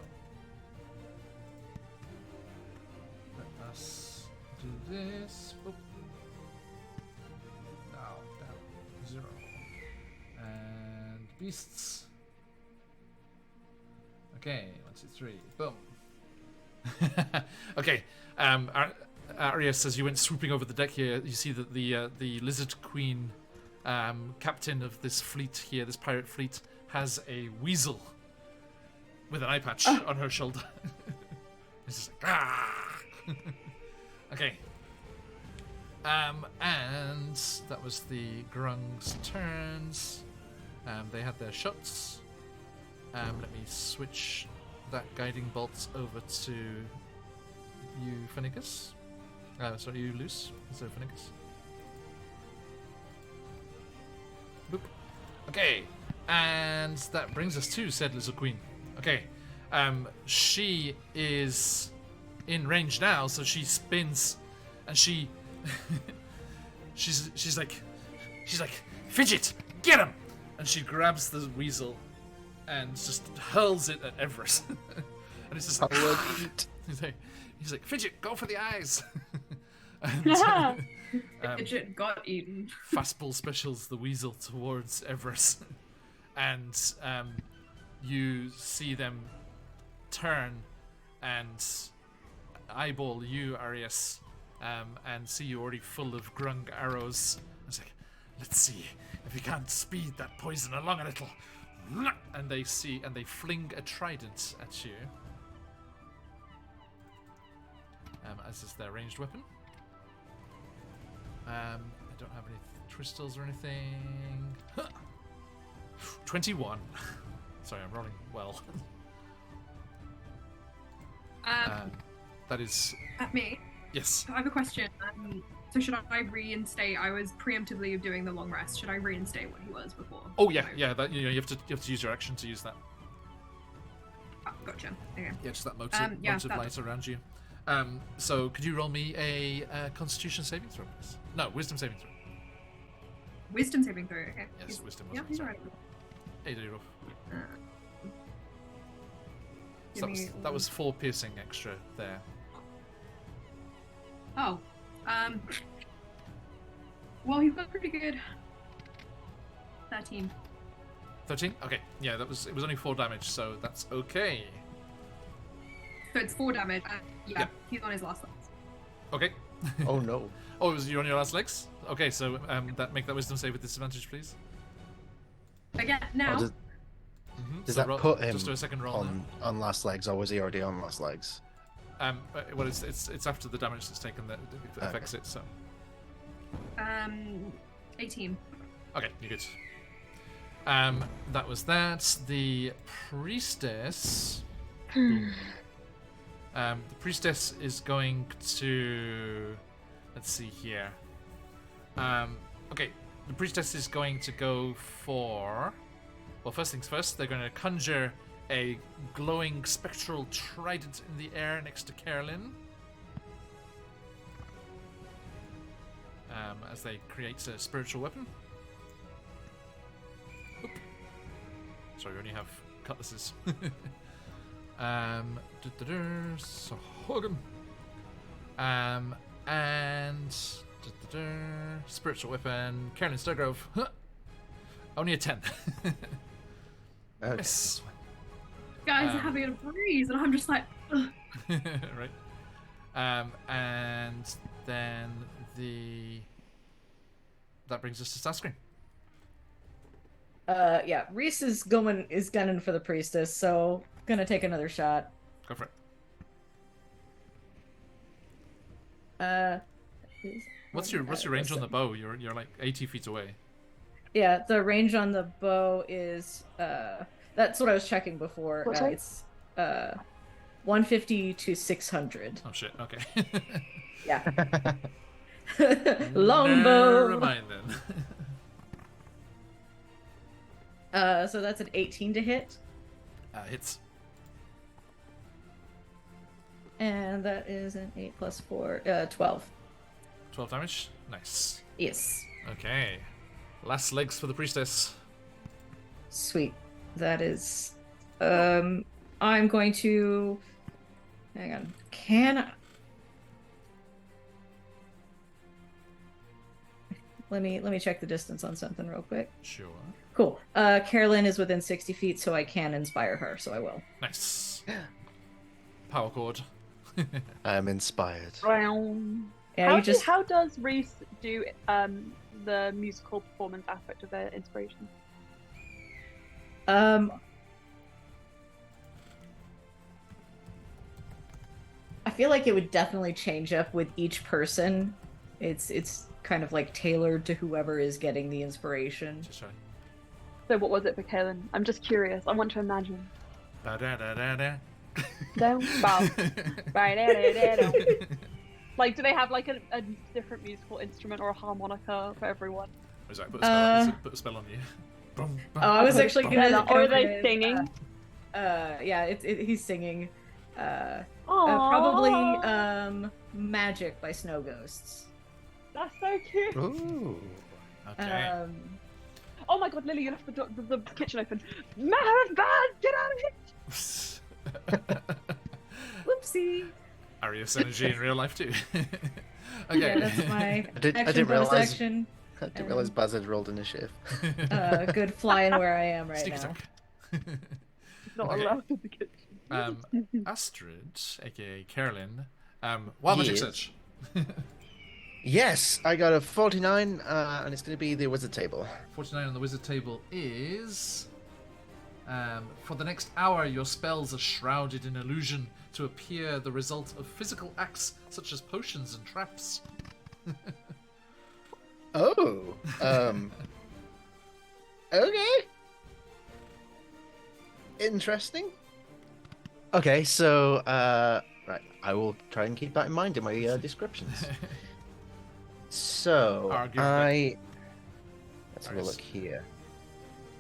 let us do this. Boop. Now down 0 and beasts. Okay, 1, 2, 3, boom. Okay, Arias, as you went swooping over the deck here, you see that the Lizard Queen, captain of this fleet here, this pirate fleet, has a weasel with an eye patch on her shoulder. It's just like, ah! Okay. And that was the Grung's turns. They had their shots. Let me switch that guiding bolt over to you, Phoenicus. Sorry, you, Luce, instead of Phoenicus. Boop. Okay, and that brings us to said Lizard Queen. Okay, she is in range now, so she spins, and she's like, Fidget, get him! And she grabs the weasel and just hurls it at Everest. And it's just like, he's like, Fidget, go for the eyes. And, Fidget got eaten. Fastball specials the weasel towards Everest. And you see them turn and eyeball you, Arias, and see you already full of grung arrows. It's like, let's see if we can't speed that poison along a little. And they fling a trident at you, as is their ranged weapon. I don't have any crystals or anything. 21. Sorry, I'm rolling well. That is... At me? Yes. I have a question. So should I reinstate? I was preemptively doing the long rest. Should I reinstate what he was before? Oh yeah. That you have to use your action to use that. Oh, gotcha. Okay. Yeah, just that motive light around you. So could you roll me a Constitution saving throw, please? No, Wisdom saving throw. Wisdom saving throw. Okay. Yes, Wisdom. Yeah, he's alright. Hey, there you go. So that was 4 piercing extra there. Oh. Well, he's got pretty good. 13. 13? Okay. Yeah, it was only 4 damage, so that's okay. So it's 4 damage. Yeah. He's on his last legs. Okay. Oh no. Oh, it was you on your last legs? Okay, so make that wisdom save with disadvantage, please. Again, now. Does that put him just do a second roll on last legs, or was he already on last legs? Well, it's after the damage that's taken that affects it. So. 18. Okay, you're good. That was that. The priestess. The priestess is going to. Let's see here. Okay, the priestess is going to go for... Well, first things first, they're going to conjure a glowing spectral trident in the air next to Carolyn. As they create a spiritual weapon. Oop. Sorry, we only have cutlasses. So Hogan. And spiritual weapon, Carolyn Sturgrove. Huh. Only a 10. Okay. Yes. Guys are having a breeze, and I'm just like, ugh. Right. And then that brings us to Starscream. Yeah, Reese is gunning for the priestess, so gonna take another shot. Go for it. What's your range on the bow? You're like 80 feet away. Yeah, the range on the bow is that's what I was checking before. It's 150 to 600. Oh shit. Okay. Yeah. Longbow. Never mind then. So that's an 18 to hit. Hits. And that is an 8 plus 4, 12. 12 damage. Nice. Yes. Okay. Last legs for the priestess. Sweet. That is. I'm going to. Hang on. Let me check the distance on something real quick. Sure. Cool. Carolyn is within 60 feet, so I can inspire her, so I will. Nice. Power chord. I'm inspired. Yeah, How does Reese do the musical performance aspect of their inspiration? I feel like it would definitely change up with each person. It's kind of like tailored to whoever is getting the inspiration. Sorry. So what was it for Kaylin? I'm just curious. I want to imagine. Ba-da-da-da-da. Don't bow. Like, do they have like a different musical instrument or a harmonica for everyone? Was that put a spell on you? Oh, I was actually gonna. Or are they singing? Yeah, he's singing. Probably "Magic" by Snow Ghosts. That's so cute. Ooh. Okay. Oh my god, Lily, you left the kitchen open. Matters bad, get out of here! Whoopsie. Arius energy in real life too. Okay. Yeah, that's my I didn't bonus realize. action. I didn't realize Baz had rolled initiative. Good flying where I am right Sneak now. attack. Not Okay. allowed in the kitchen. Astrid, aka Carolyn. Wild magic Yes. search. Yes, I got a 49, and it's going to be the wizard table. 49 on the wizard table is... for the next hour, your spells are shrouded in illusion to appear the result of physical acts such as potions and traps. Oh. Okay. Interesting. Okay, so right, I will try and keep that in mind in my descriptions. So Arguably. let's have a look here.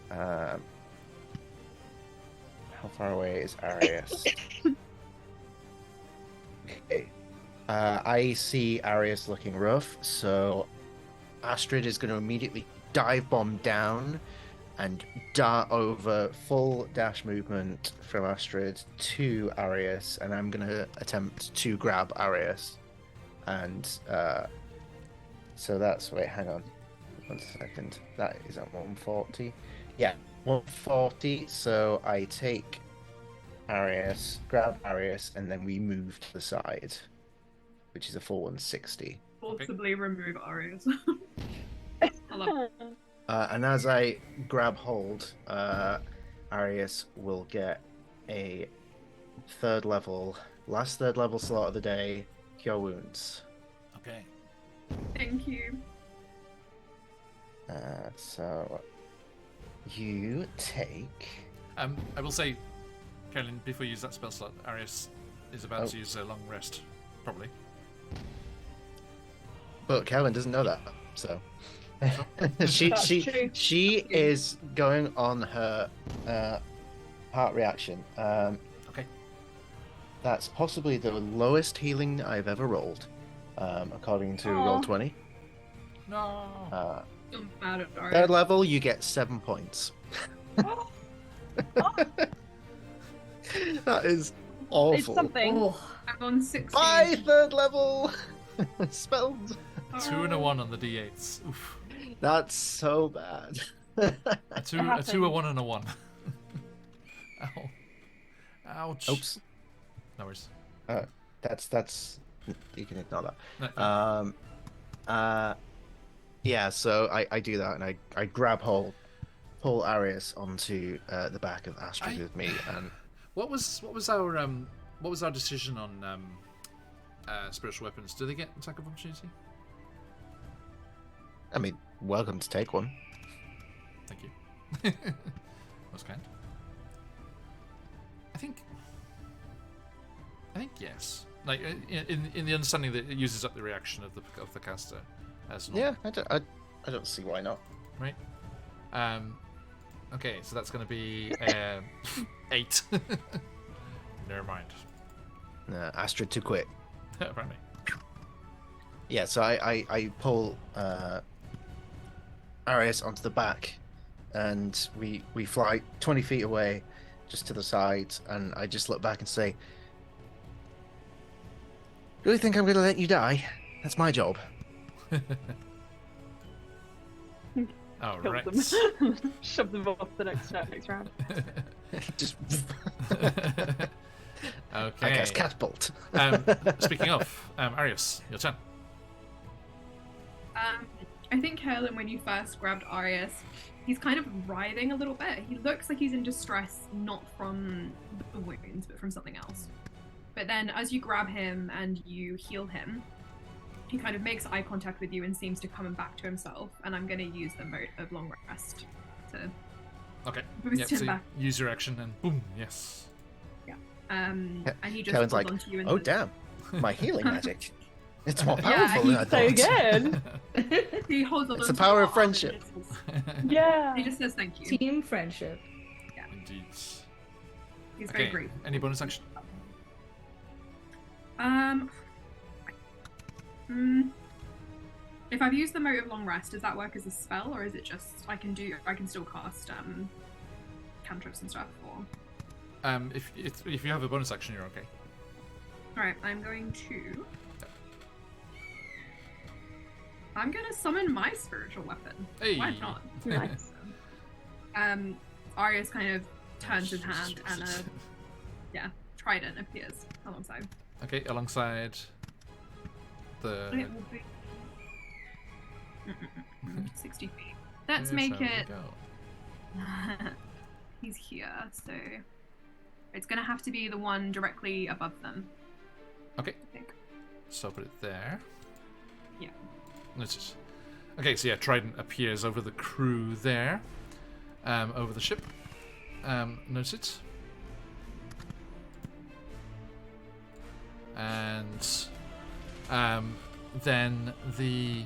How far away is Arius? Okay. I see Arius looking rough, so Astrid is going to immediately dive bomb down and dart over, full dash movement from Astrid to Arius, and I'm going to attempt to grab Arius. And so that's, wait, hang on 1 second. That is at 140. Yeah, 140. So I take Arius, grab Arius, and then we move to the side, which is a full 160. Forcibly remove Arius. I love it. And as I grab hold, Arius will get a last third level slot of the day, Cure Wounds. Okay. Thank you. So you take. I will say, Carolyn, before you use that spell slot, Arius is about to use a long rest, probably. But Karen doesn't know that, so. she is going on her heart reaction. Okay. That's possibly the lowest healing I've ever rolled, according to Roll20. No. Third level, you get 7 points. That is awful. It's something. I'm on 16. Bye, third level! Spelled. 2 and a 1 on the d8s. Oof. That's so bad. A 2, a 1, and a 1. Ow. Ouch. Oops. No worries. That's you can ignore that. No. Yeah, so I do that and I grab hold, pull Arius onto the back of Astrid with me, and what was our decision on spiritual weapons? Do they get attack of opportunity? I mean, welcome to take one. Thank you. That's kind. I think yes. Like in the understanding that it uses up the reaction of the caster as normal. Yeah, I don't see why not. Right. Okay, so that's going to be 8. Never mind. Astrid to quit. Apparently. Yeah, so I pull Arius onto the back, and we fly 20 feet away, just to the side, and I just look back and say, "Really think I'm going to let you die? That's my job." Oh, Kill right. them. Shove them off the next round. Just Okay. I guess catapult. Speaking of, Arius, your turn. I think Helen, when you first grabbed Arius, he's kind of writhing a little bit. He looks like he's in distress, not from the wounds, but from something else. But then as you grab him and you heal him, he kind of makes eye contact with you and seems to come back to himself. And I'm going to use the mode of long rest to boost him so back. Use your action and boom, yes. Yeah. And he just Kevin's holds like, onto you and "Oh says, damn, my healing magic. It's more Yeah, powerful than I So thought." good. he holds on It's to the power your of arm friendship. and just says- Yeah. He just says thank you. Team friendship. Indeed. He's very Okay. grateful. Any bonus action? If I've used the mote of long rest, does that work as a spell, or is it just I can still cast cantrips and stuff? Or If you have a bonus action, you're okay. all right, I'm going to summon my spiritual weapon. Hey. Why not? Nice. Arius kind of turns his hand and trident appears alongside. Okay, alongside the. It will be 60 feet. Let's Yes, make there we it. go. He's here, so it's gonna have to be the one directly above them. Okay. I think. So put it there. Yeah. Notice. Okay, so yeah, Trident appears over the crew there, over the ship. Noted. And then the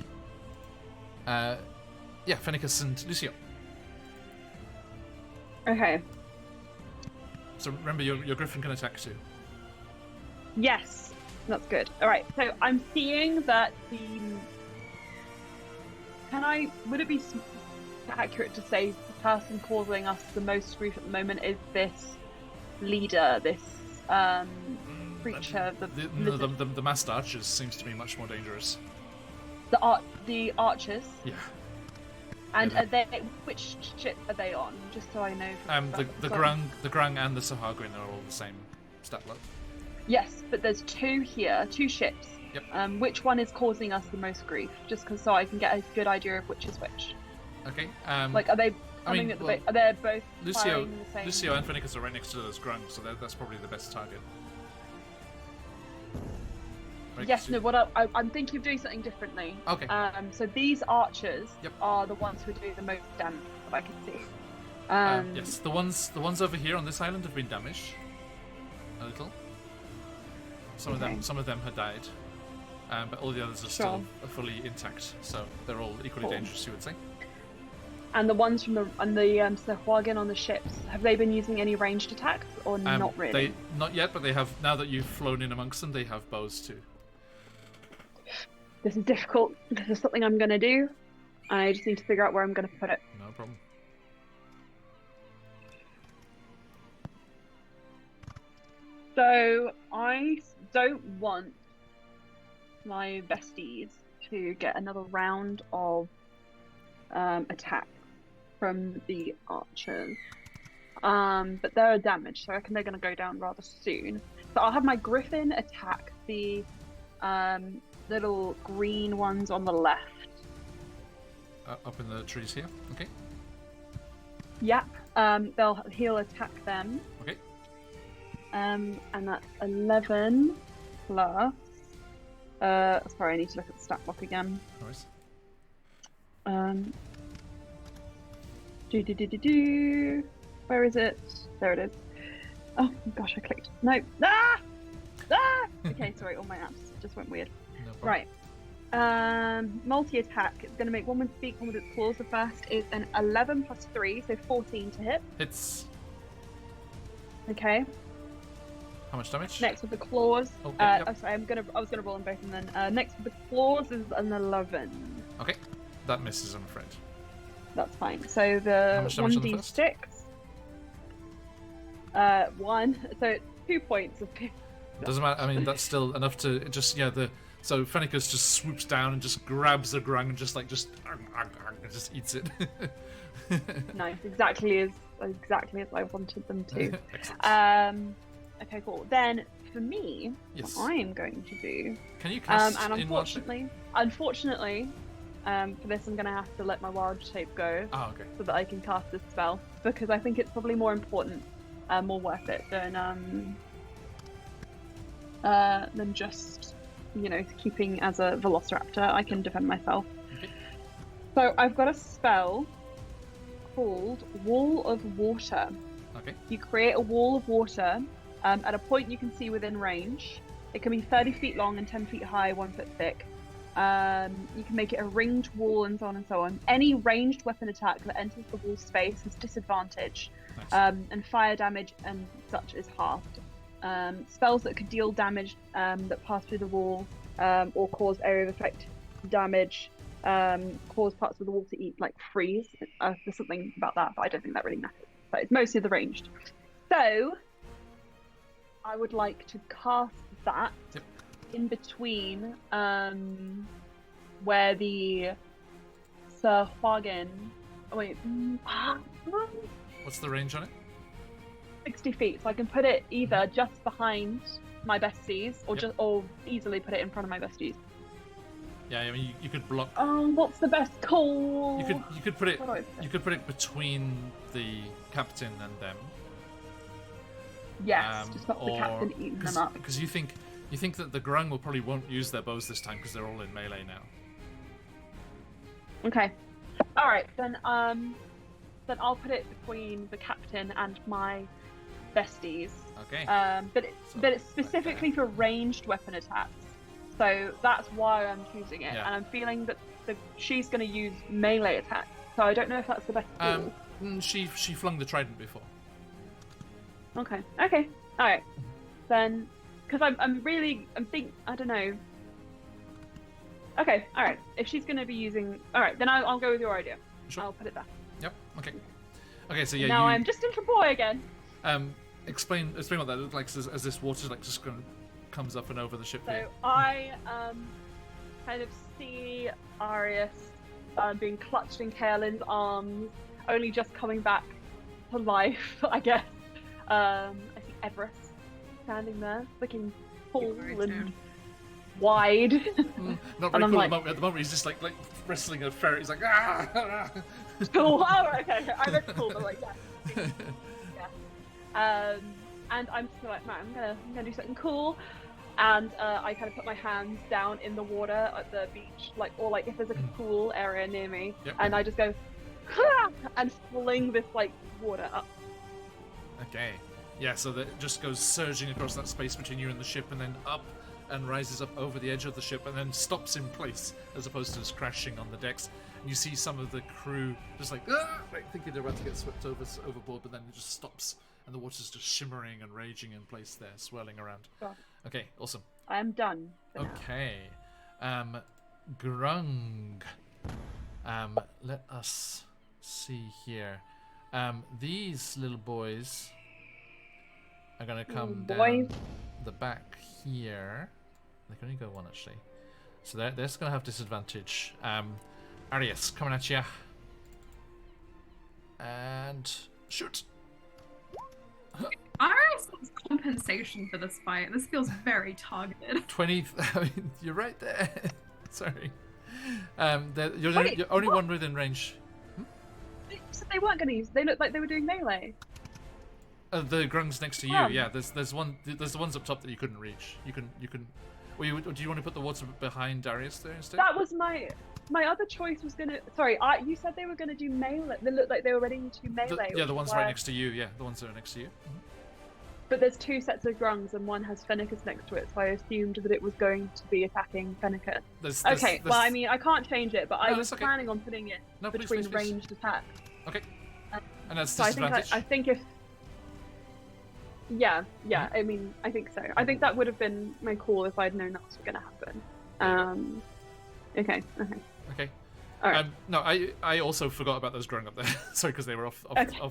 Phenicus and Lucio. Okay. So remember, your Griffin can attack too. Yes, that's good. All right. So I'm seeing that would it be accurate to say the person causing us the most grief at the moment is this leader, this creature, The masked archers seems to be much more dangerous. the archers? Yeah. And Yeah. are they, which ship are they on? Just so I know. The Grung and the Sahagrin are all the same stat level. Yes, but there's two ships. Yep. Which one is causing us the most grief? Just so I can get a good idea of which is which. Okay. Like, are they? Are they both firing the same? Lucio and Phenicus are right next to those Grung, so that's probably the best target. Right, Yes, so- no. I'm thinking of doing something differently. Okay. So these archers Yep. are the ones who are doing the most damage that I can see. Yes, the ones over here on this island have been damaged a little. Some of them had died. but all the others are still fully intact, so they're all equally dangerous, you would say. And the ones from the Sahuagin on the ships, have they been using any ranged attacks or not really? Not yet, but they have. Now that you've flown in amongst them, they have bows too. This is difficult. This is something I'm going to do. I just need to figure out where I'm going to put it. No problem. So I don't want my besties to get another round of attack from the archers. But they're damaged, so I reckon they're going to go down rather soon. So I'll have my griffin attack the little green ones on the left. Up in the trees here. Okay. Yep. He'll attack them. Okay. And that's 11 plus. Sorry, I need to look at the stat block again. No worries. Where is it? There it is. Oh gosh, I clicked. No. Ah! Okay, sorry, all my apps just went weird. No problem. Right. Multi-attack. It's going to make one with its beak, one with its claws. The first is an 11 plus 3, so 14 to hit. Hits. Okay. How much damage? Next with the claws. Okay, yep. Oh, sorry, I was gonna roll them both, and then next with the claws is an 11. Okay, that misses, I'm afraid. That's fine. So the 1d6. 1. So it's 2 points of. Doesn't matter. I mean, that's still enough to just So Fennicus just swoops down and just grabs the grung and just eats it. Nice, exactly as I wanted them to. Excellent. Okay, cool. Then for me, Yes. what I am going to do. Can you cast and in one shape? unfortunately, for this I'm going to have to let my wild shape go. Oh, okay. So that I can cast this spell, because I think it's probably more important, more worth it than just keeping as a velociraptor. I can defend myself. Okay. So I've got a spell called Wall of Water. Okay. You create a wall of water at a point you can see within range. It can be 30 feet long and 10 feet high, 1 foot thick. You can make it a ringed wall and so on and so on. Any ranged weapon attack that enters the wall space has disadvantage. Nice. And fire damage and such is halved. Spells that could deal damage that pass through the wall or cause area of effect damage cause parts of the wall to freeze. There's something about that, but I don't think that really matters. But it's mostly the ranged. So I would like to cast that in between where the Sir Huagin. Oh wait. What's the range on it? 60 feet. So I can put it either just behind my besties, or or easily put it in front of my besties. Yeah, I mean you could block. What's the best call? You could put it between the captain and them. Yes, just stop the captain eating them up. Because you think that the grung won't use their bows this time because they're all in melee now. Okay. All right, then I'll put it between the captain and my besties. Okay. But it's specifically for ranged weapon attacks. So that's why I'm choosing it, and I'm feeling that she's going to use melee attacks. So I don't know if that's the best tool. She flung the trident before. Okay. All right. Then, because I don't know. Okay. All right. If she's going to be using, all right, then I'll go with your idea. Sure. I'll put it there. Yep. Okay. Okay. So yeah. Now I'm just into boy again. Explain what that looks like as this water just comes up and over the ship. So here. I kind of see Arius being clutched in Kaelin's arms, only just coming back to life, I guess. I see Everest standing there, looking tall and wide. Not very cool at the moment. He's just like wrestling a ferret. He's like, ah! Cool. Oh, okay. I meant cool, but yeah. And I'm just like, man, I'm gonna do something cool. And I kind of put my hands down in the water at the beach, or if there's a pool area near me, and I just go, and fling this water up. Okay. Yeah, so that it just goes surging across that space between you and the ship, and then up and rises up over the edge of the ship and then stops in place as opposed to just crashing on the decks. And you see some of the crew just like thinking they're about to get swept overboard, but then it just stops and the water's just shimmering and raging in place there, swirling around. Oh. Okay, awesome. I am done. Okay. Grung. Let us see here. These little boys are gonna come down the back here. They can only go one actually, so they're just gonna have disadvantage. Arius, coming at you, and shoot. Arius wants compensation for this fight. This feels very targeted. 20. I mean, you're right there. Sorry. You're only one within range. They said they weren't going to use. They looked like they were doing melee. The grungs next to you. Yeah. There's one. There's the ones up top that you couldn't reach. You can. Well, do you want to put the water behind Darius there instead? That was my other choice. Was gonna. Sorry, you said they were gonna do melee. They looked like they were ready to do melee. The ones right next to you. Yeah, the ones that are next to you. Mm-hmm. But there's two sets of grungs and one has Fennekus next to it, so I assumed that it was going to be attacking Fennekus. Okay, well, I mean, I can't change it, but I was planning on putting it between ranged attacks. Okay. And that's so disadvantage? I think if... Yeah, I mean, I think so. I think that would have been my call if I'd known that was going to happen. Okay. All right. No, I also forgot about those growing up there. Sorry, because they were off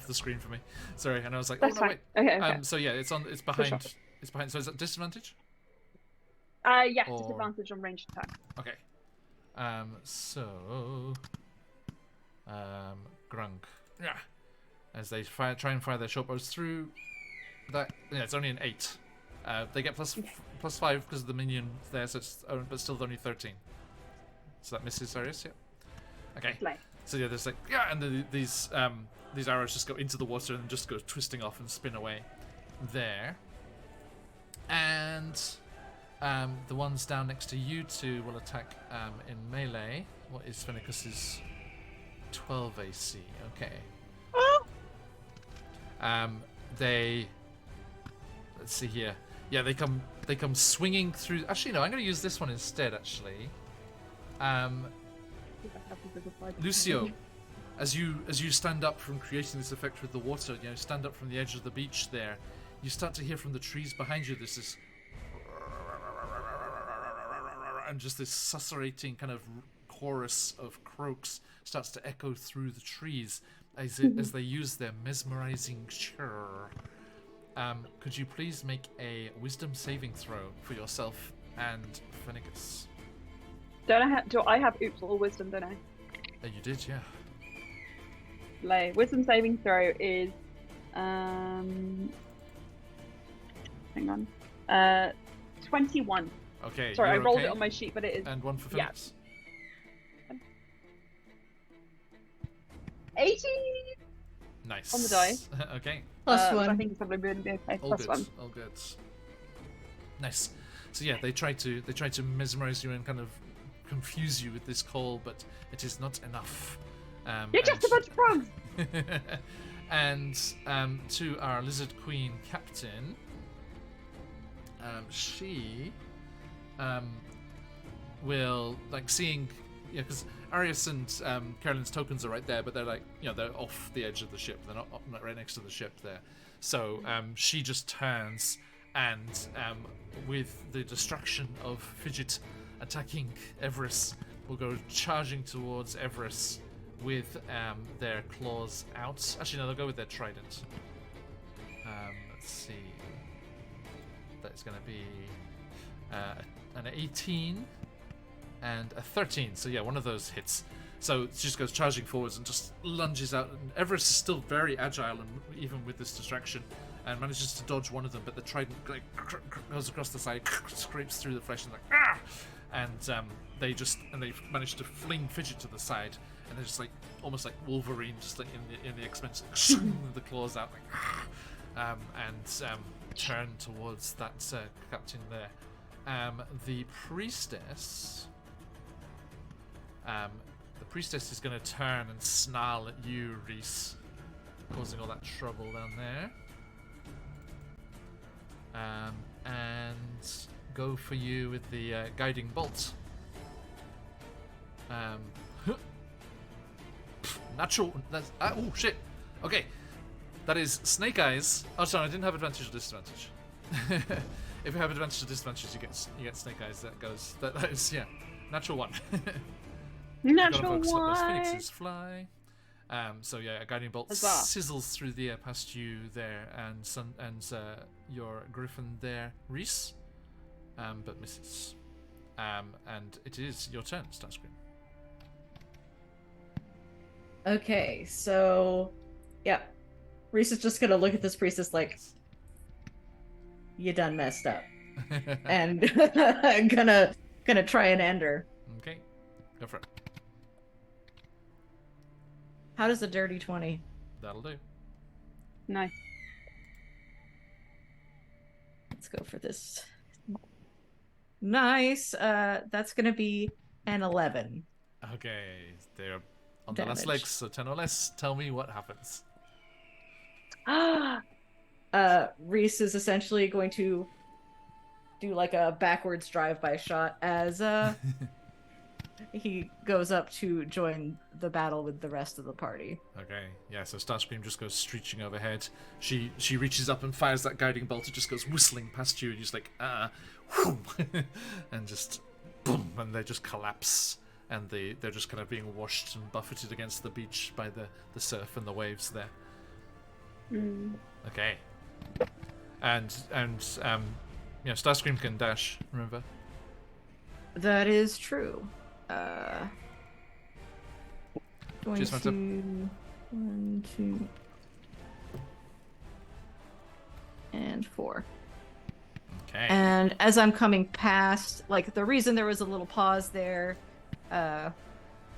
the screen for me. Sorry, and I was like, that's fine. Wait. Okay. So yeah, it's behind. Sure. It's behind. So is that disadvantage? Yes, disadvantage on ranged attack. Okay. So, Grunk. Yeah. As they try and fire their short bows through that. Yeah, it's only an 8. They get plus 5 because of the minion there, so it's but still only 13. So that misses Arius. Yeah. Okay. So yeah, there's and these arrows just go into the water and just go twisting off and spin away there. And the ones down next to you two will attack in melee. What is Fennekus's 12 AC? Okay. Let's see here. Yeah, they come swinging through. Actually, no, I'm going to use this one instead. Actually. Lucio, as you stand up from creating this effect with the water, stand up from the edge of the beach there, you start to hear from the trees behind you this and just this susurrating kind of chorus of croaks starts to echo through the trees as they use their mesmerizing chirr. Could you please make a wisdom saving throw for yourself and Fennekus? Do I have oops or wisdom, don't I? You did, yeah. Wisdom saving throw is hang on. 21. Okay. Sorry, I rolled it on my sheet, but it is. And one for Fennekus. Yeah. 18. Nice. On the die. Okay. Plus one. I think it's probably going to be okay. All Plus good. 1. All good. Nice. So yeah, they try to mesmerize you and kind of confuse you with this call, but it is not enough. You're just a bunch of frogs. And to our lizard queen captain, she will seeing, because Arius and Carolyn's tokens are right there, but they're they're off the edge of the ship. They're not right next to the ship there. So she just turns and with the destruction of Fidget attacking Everest, will go charging towards Everest with their claws out. Actually, no, they'll go with their trident. Let's see. That's going to be an 18 and a 13. So yeah, one of those hits. So she just goes charging forwards and just lunges out. And Everest is still very agile, and even with this distraction, and manages to dodge one of them. But the trident goes across the side, scrapes through the flesh, and ah! And they manage to fling Fidget to the side, and they're just almost like Wolverine, just in the X-Men, the claws out, and turn towards that captain there. The priestess is going to turn and snarl at you, Reese, causing all that trouble down there. And go for you with the guiding bolt. Natural. That's, oh shit. Okay, that is Snake Eyes. Oh, sorry, I didn't have advantage or disadvantage. If you have advantage or disadvantage, you get Snake Eyes. That is natural 1. Natural Those 1. phoenixes fly. So yeah, a guiding bolt sizzles through the air past you there, and your griffin there, Reese, but misses. And it is your turn, Starscream. Okay, so yeah, Reese is just gonna look at this priestess like, you done messed up, and gonna try and end her. Okay, go for it. How does a dirty 20? That'll do. Nice. Let's go for this. Nice. That's gonna be an 11. Okay, they're on Damage. the last legs, so 10 or less. Tell me what happens. Reese is essentially going to do like a backwards drive-by shot as he goes up to join the battle with the rest of the party. Okay, yeah, so Starscream just goes screeching overhead. She reaches up and fires that guiding bolt. It just goes whistling past you, and you're just like, whew, and just boom, and they just collapse, and they're just kind of being washed and buffeted against the beach by the surf and the waves there. Okay. And Starscream can dash, remember? That is true. Going Just to 1, 2, and 4. Okay. And as I'm coming past, like the reason there was a little pause there,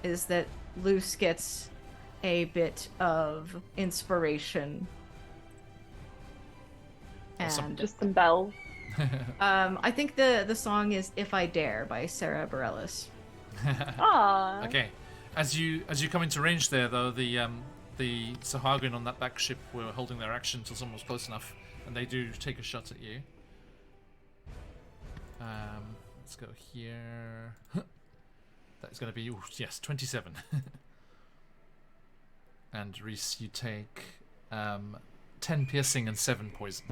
is that Luce gets a bit of inspiration. Awesome. And Just some bells. I think the song is "If I Dare" by Sarah Bareilles. Aww. Okay. As you come into range there, though, the Sahagin on that back ship were holding their action until someone was close enough, and they do take a shot at you. Let's go here. That's going to be 27. And Reese, you take 10 piercing and 7 poison.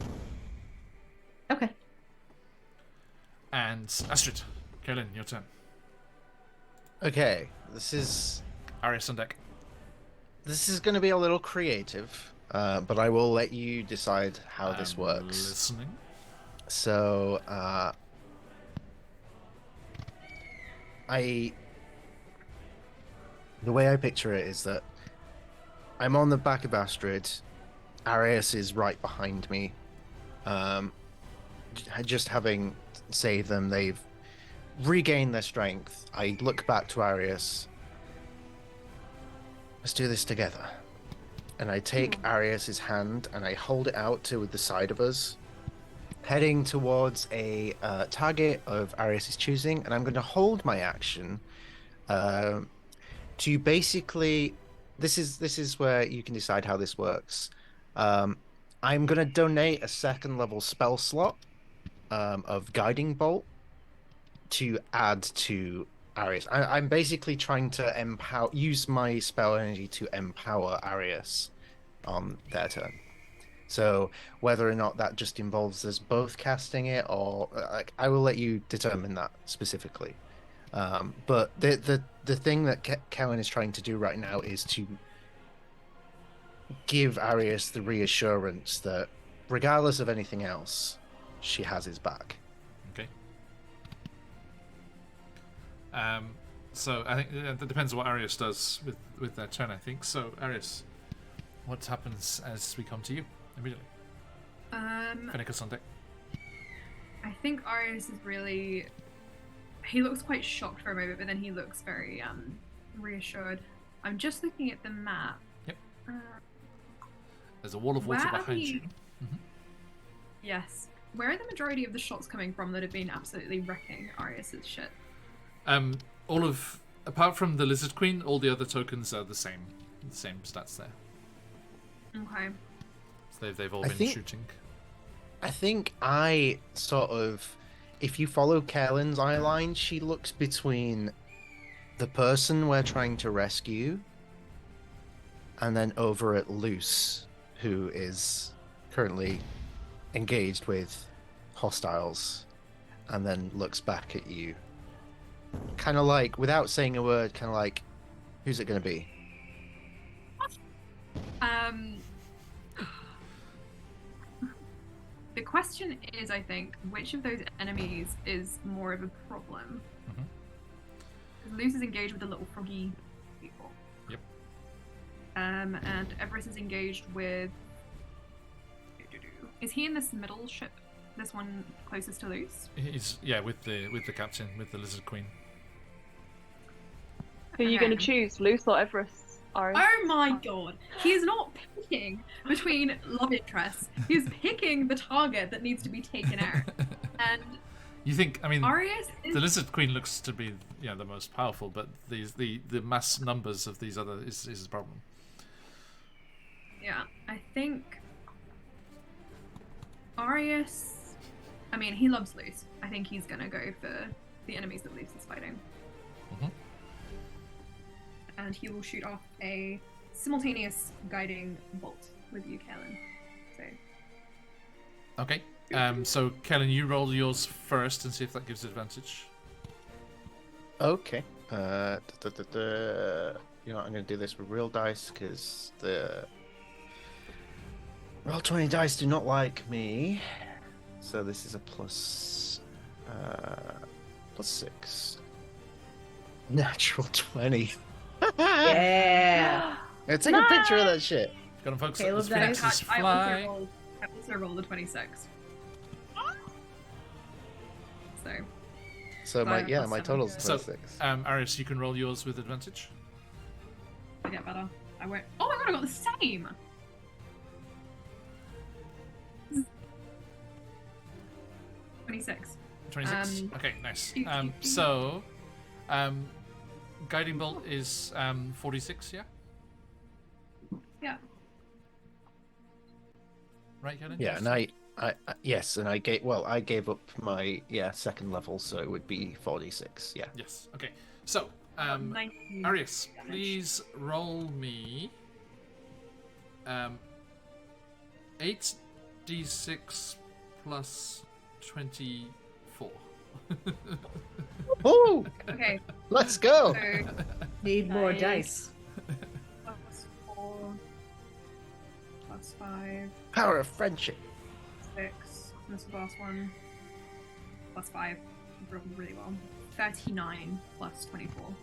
Okay. And Astrid, Kaelin, your turn. Okay, this is Arius on deck. going to be a little creative, but I will let you decide how this works. Listening. So, the way I picture it is that I'm on the back of Astrid. Arius is right behind me. Just having saved them, they've regained their strength. I look back to Arius. Let's do this together. And I take Arius's hand and I hold it out to the side of us, heading towards a target of Arius's choosing, and I'm going to hold my action to basically. This is where you can decide how this works. I'm going to donate a 2nd level spell slot of Guiding Bolt to add to Arius. I'm basically trying to use my spell energy to empower Arius on their turn. So whether or not that just involves us both casting it, or I will let you determine that specifically. But the thing that Kellen is trying to do right now is to give Arius the reassurance that regardless of anything else, she has his back. Okay. So I think that depends on what Arius does with their turn, I think. So Arius, what happens as we come to you immediately? Fennekus on deck. I think Arius is really... He looks quite shocked for a moment, but then he looks very reassured. I'm just looking at the map. Yep. There's a wall of water behind you. Yes. Where are the majority of the shots coming from that have been absolutely wrecking Arius's shit? Apart from the Lizard Queen, all the other tokens are the same stats there. Okay. So they've all been shooting. I think I sort of if you follow Kaelin's eye line, she looks between the person we're trying to rescue and then over at Luce, who is currently engaged with hostiles, and then looks back at you. Kind of like, without saying a word, kind of like, who's it going to be? The question is, I think, which of those enemies is more of a problem? Because Luce is engaged with the little froggy people. Yep. And Everest is engaged with... Is he in this middle ship? This one closest to Luce? He's with the captain, with the Lizard Queen. Who are you going to choose, Luce or Everest? Oh my god. He's not picking between love interests. He's picking the target that needs to be taken out. And you think, I mean, Arius is... the Lizard Queen looks to be the most powerful, but the mass numbers of these other is a problem. Yeah, I think Arius, I mean, he loves Luce. I think he's gonna go for the enemies that Luce is fighting. And he will shoot off a simultaneous guiding bolt with you, Kaelin. So. Okay. So Kaelin, you roll yours first and see if that gives advantage. Okay. You know what, I'm going to do this with real dice because the Roll20 dice do not like me. So this is a plus 6. Natural 20. Yeah. Take a picture of that shit. Got him, folks. Caleb dice. I also rolled a 26. So my total's 26. So, Arius, you can roll yours with advantage. I get better. I won't. Oh my god, I got the same. 26. 26. Okay, nice. So, guiding bolt is 46. Yeah. Yeah. Right, Kaelin? Yeah, and I yes, and I gave up my second level, so it would be 46. Yeah. Yes. Okay. So, Arius, please roll me 8d6 plus 24. Oh! Okay. Let's go. So, Need more dice. plus 4, plus 5, Power of friendship. 6. This is the last one. Plus 5. I've rolled really well. 39 plus 24.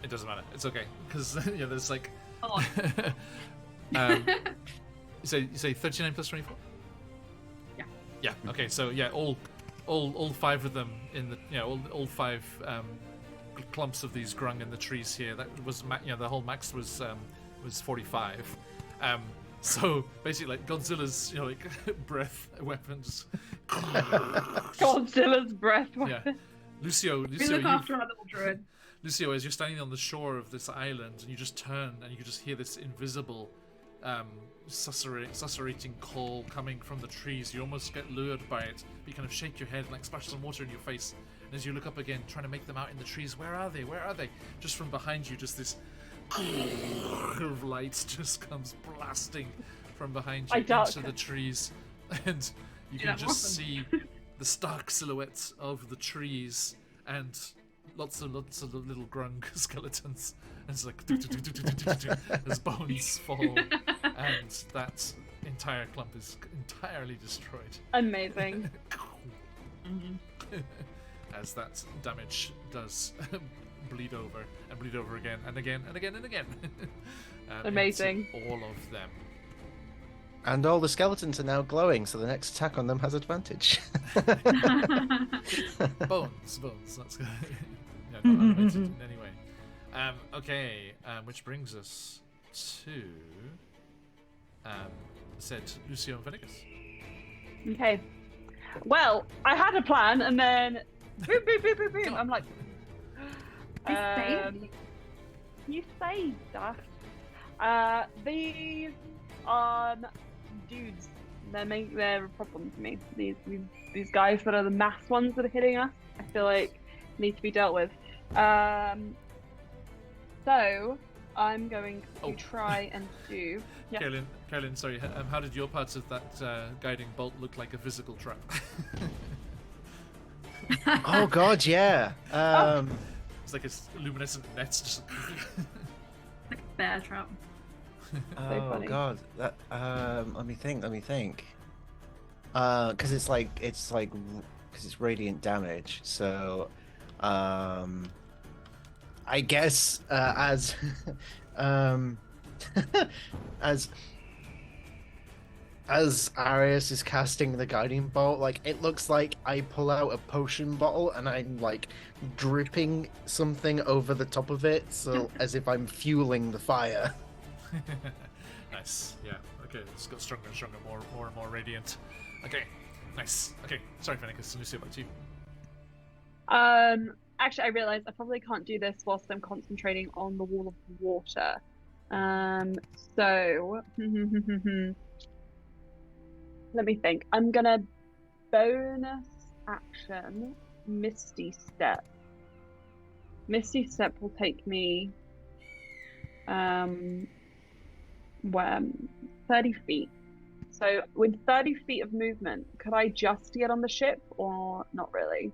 It doesn't matter. It's okay because there's like. A lot. You say 39 plus 24. Yeah. Yeah. Okay. So all 5 of them in the all 5 clumps of these grung in the trees here. That was the whole max was 45. So basically, like Godzilla's breath weapons. Godzilla's breath weapon. Yeah. Lucio, We look after our little druid. Lucio, as you're standing on the shore of this island, and you just turn and you can just hear this invisible, susurrating call coming from the trees. You almost get lured by it. You kind of shake your head and splash some water in your face. And as you look up again, trying to make them out in the trees, where are they? Where are they? Just from behind you, just this of light just comes blasting from behind you into the trees, and you can just see the stark silhouettes of the trees and lots of little grung skeletons. And it's like as bones fall, and that entire clump is entirely destroyed. Amazing. As that damage does bleed over and bleed over again and again and again and again. Amazing. All of them. And all the skeletons are now glowing, so the next attack on them has advantage. Bones. That's good. Not animated in any way. Okay, which brings us to said Lucio and Venegas. Okay. Well, I had a plan, and then boom, boom, boom, boom, boom. I'm like, you saved us. These dudes they're a problem to me. These guys that are the mass ones that are hitting us, I feel like need to be dealt with. So I'm going to try and do. Yeah. Carolyn, sorry. How did your parts of that guiding bolt look like a physical trap? Oh God, yeah. It's like a luminescent nets just. Like a bear trap. Oh funny. God, that. Let me think. Because it's radiant damage. So, I guess as as Arius is casting the guiding bolt, like it looks like I pull out a potion bottle and I'm like dripping something over the top of it, so as if I'm fueling the fire. Nice. Yeah. Okay. It's got stronger and stronger, more and more radiant. Okay. Nice. Okay. Sorry, Fennicus. Lucia, back to you. Actually, I realized I probably can't do this whilst I'm concentrating on the wall of water. So let me think. I'm gonna bonus action Misty Step. Misty Step will take me 30 feet. So with 30 feet of movement, could I just get on the ship or not really?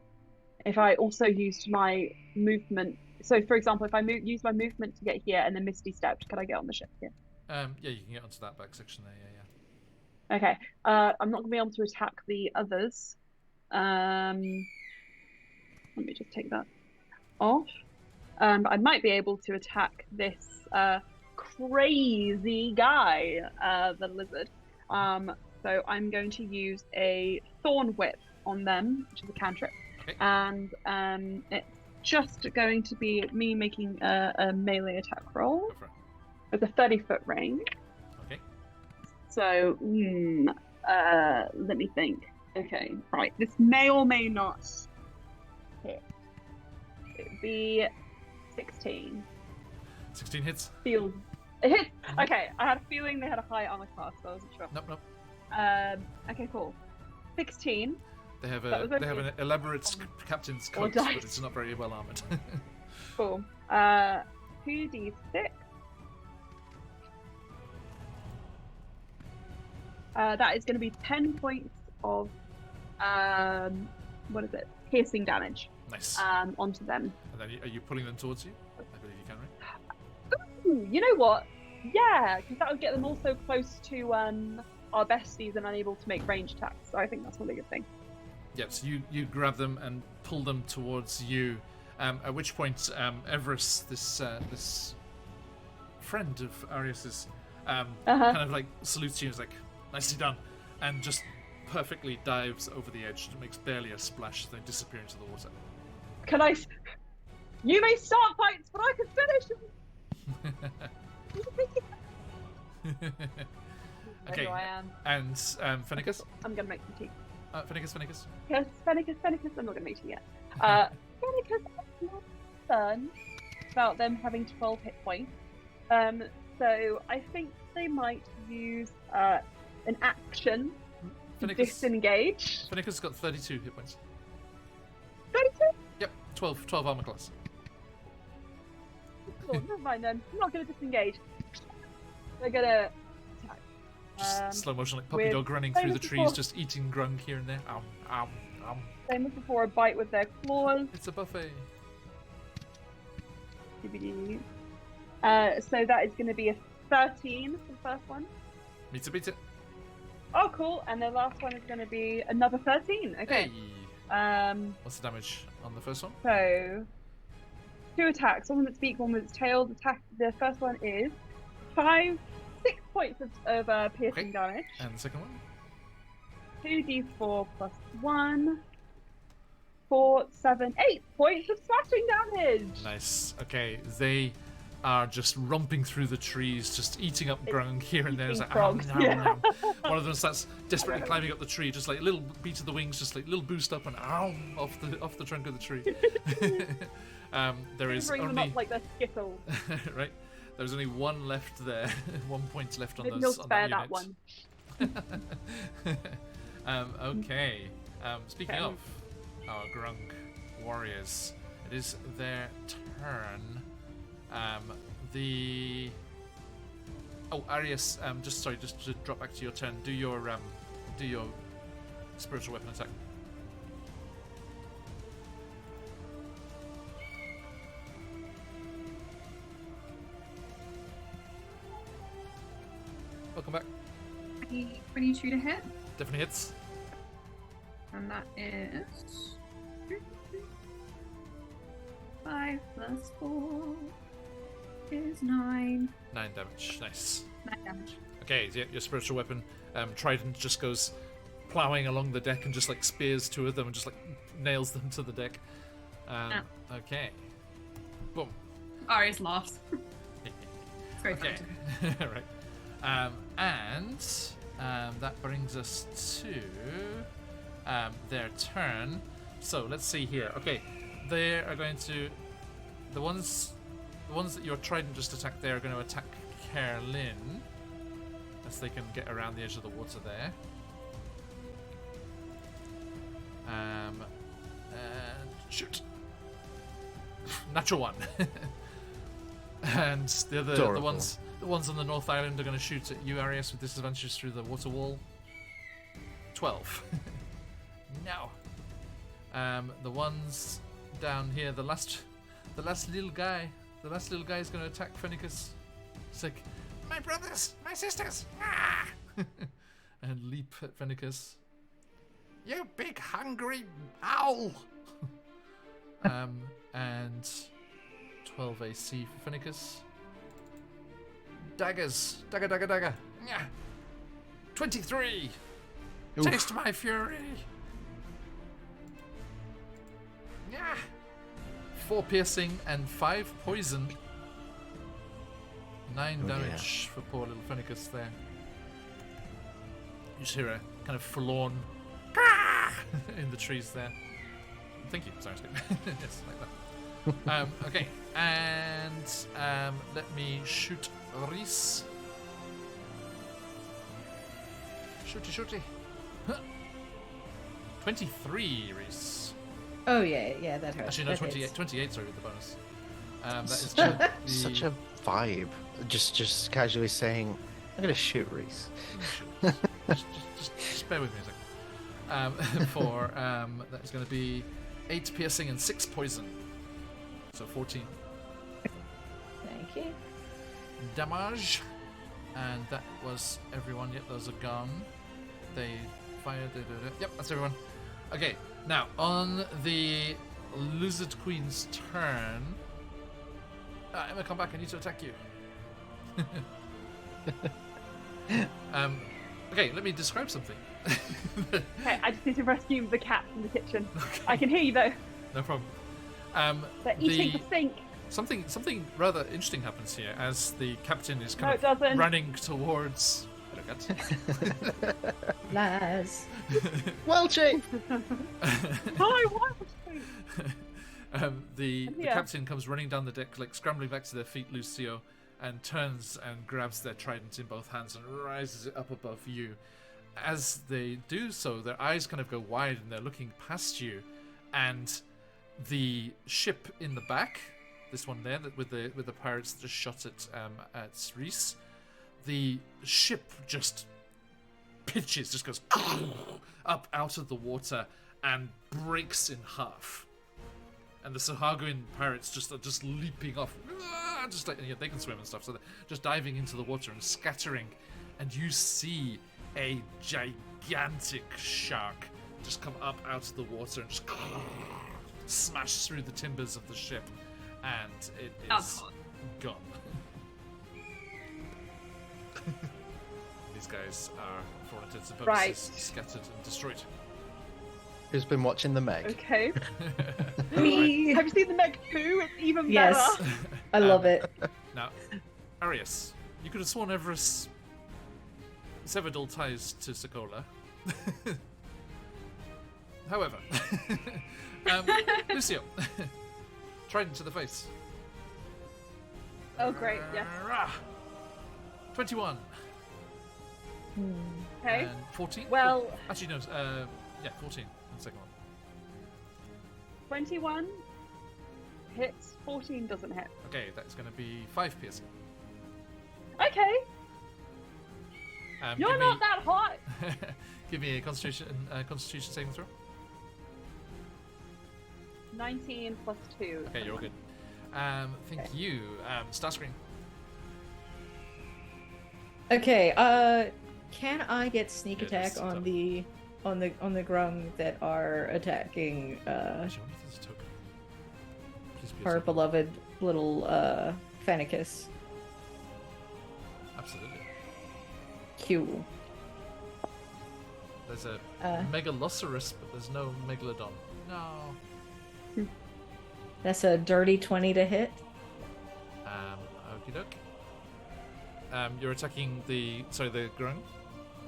If I also used my movement, so for example, if I use my movement to get here and then Misty Stepped, could I get on the ship here? Yeah, you can get onto that back section there. Yeah. Okay. I'm not gonna be able to attack the others. Let me just take that off. But I might be able to attack this crazy guy, the lizard. So I'm going to use a Thorn Whip on them, which is a cantrip. Okay. And it's just going to be me making a melee attack roll with a 30-foot range. Okay. So, let me think. Okay, right. This may or may not hit. It'd be 16. 16 hits. It hits. Okay, I had a feeling they had a high armor class, so I wasn't sure. Nope. Okay, cool. 16. They have an elaborate captain's coat, but it's not very well armored. Cool. 2d6. That is going to be 10 points of piercing damage. Nice. Onto them. And then are you pulling them towards you? I believe you can, right? Ooh, you know what? Yeah, because that would get them also close to our besties and unable to make range attacks. So I think that's probably a good thing. Yep, so you grab them and pull them towards you, at which point Everest, this friend of Arius's, kind of like salutes you and is like, nicely done, and just perfectly dives over the edge. It makes barely a splash, then disappear into the water. You may start fights, but I can finish them! Okay, There I am. and Fennicus? I'm going to make some tea. Fennicus? Yes, Fennicus. I'm not going to meet you yet. Fennicus, I've learned about them having 12 hit points. So I think they might use an action to disengage. Fennicus has got 32 hit points. 32? Yep, 12 armor class. Cool, never mind then. I'm not going to disengage. They're going to attack. Just slow motion, like puppy dog running through the trees, just eating grung here and there. Same as before, a bite with their claws. It's a buffet. So that is going to be a 13 for the first one. Beat it. Oh, cool. And the last one is going to be another 13. Okay. Hey. What's the damage on the first one? So, 2 attacks. One with its beak, one with its tail. The first one is 6 points of piercing damage. And the second one? 2d4 plus 1. 4, 7, 8 points of slashing damage. Nice. Okay, they are just romping through the trees, just eating up grung here and there. It's like, frogs. Nom. One of them starts desperately climbing up the tree, just like a little beat of the wings, just like a little boost up and off the trunk of the tree. There is bring only them up like they're Skittles. right. There's only one left there. 1 point left on Maybe those. he'll On spare that that unit. one. Okay. Speaking of our Grunk warriors, it is their turn. Arius, just to drop back to your turn. Do your spiritual weapon attack. Welcome back. 22 to hit. Definitely hits. And that is 5 plus 4 is 9. 9 damage. Nice. 9 damage. Okay, yeah, your spiritual weapon, Trident, just goes plowing along the deck and just like spears two of them and just like nails them to the deck. Okay. Boom. Arius laughs. It's very Okay. Right. And that brings us to their turn. So let's see here. Okay, they are going to the ones that your trident just attacked. They are going to attack Kerlin as they can get around the edge of the water there. And shoot. Natural one. And the ones on the North Island are going to shoot at you, Arius, with disadvantages through the water wall. 12. No. The ones down here, the last little guy is going to attack Phoenicus. It's like, my brothers, my sisters, ah! And leap at Phoenicus. You big hungry owl. And 12 AC for Phoenicus. Daggers. Dagger. Yeah. 23. Oof. Taste my fury. Yeah. 4 piercing and 5 poison. 9 damage for poor little Phoenicus there. You just hear a kind of forlorn in the trees there. Thank you. Sorry, yes, like that. Okay, and let me shoot Reese. Shooty. 23, Reese. Oh yeah, that hurts. Actually, no, that 28. hits. 28, sorry, with the bonus. That is Such a vibe. Just casually saying, I'm gonna shoot Reese. just bear with me a second. That is going to be 8 piercing and 6 poison. So 14 Thank you. damage. And that was everyone. Yep, those are gone. They fired. Yep, that's everyone. Okay, now on the Lizard Queen's turn. Emma, come back. I need to attack you. Okay, let me describe something. Okay, I just need to rescue the cat from the kitchen. Okay. I can hear you though. No problem. They're eating the sink. Something rather interesting happens here as the captain is kind No, it of doesn't. running towards. Hello, cat. Lies. Welching! Hi, what? The Yeah. captain comes running down the deck, like scrambling back to their feet, Lucio, and turns and grabs their trident in both hands and rises it up above you. As they do so, their eyes kind of go wide and they're looking past you, and the ship in the back, this one there, with the pirates that just shot at Reese, the ship just pitches, just goes up out of the water and breaks in half. And the Sahaguin pirates are just leaping off, just like, they can swim and stuff, so they're just diving into the water and scattering. And you see a gigantic shark just come up out of the water and just smash through the timbers of the ship, and it is gone. These guys are, for all intents and purposes, scattered and destroyed. Who's been watching the Meg? Okay. Me. Have you seen the Meg 2? It's even Yes. better. I love it. Now, Arius, you could have sworn Everest severed all ties to Sokola. However, Lucio, trident to the face. Oh, great, yes. 21. Okay. And 14? Well, Oh, actually, no. Yeah, 14 on the second one. 21 hits, 14 doesn't hit. Okay, that's going to be 5 piercing. Okay, you're give not me, that hot. Give me a Constitution saving throw. 19 plus 2. Okay, you're all good. Thank you. Starscream. Okay, can I get sneak Yeah, attack just on tap. the grung that are attacking Actually, I wonder if there's a token. Please be a our token. beloved little Fennicus? Absolutely. Q. There's a Uh. Megalosaurus, but there's no Megalodon. No. That's a dirty 20 to hit. Okie doke. You're attacking the grung.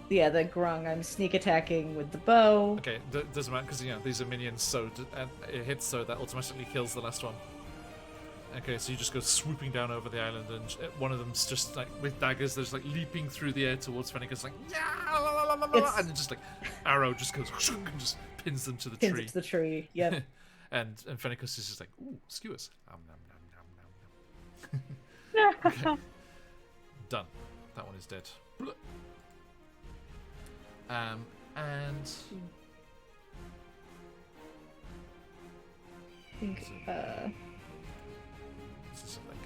Yeah, the grung. I'm sneak attacking with the bow. Okay, doesn't matter because these are minions, so it hits, so that automatically kills the last one. Okay, so you just go swooping down over the island, and one of them's just like with daggers. There's like leaping through the air towards Fennicus, like yeah, la, la, la, la, la, and then just like arrow just goes and just pins them to the Pins tree. it to the tree. Yep. and Fennicus is just like, ooh, skewers. Nom, nom, nom, nom, nom. Okay. Done. That one is dead. And I think, this is like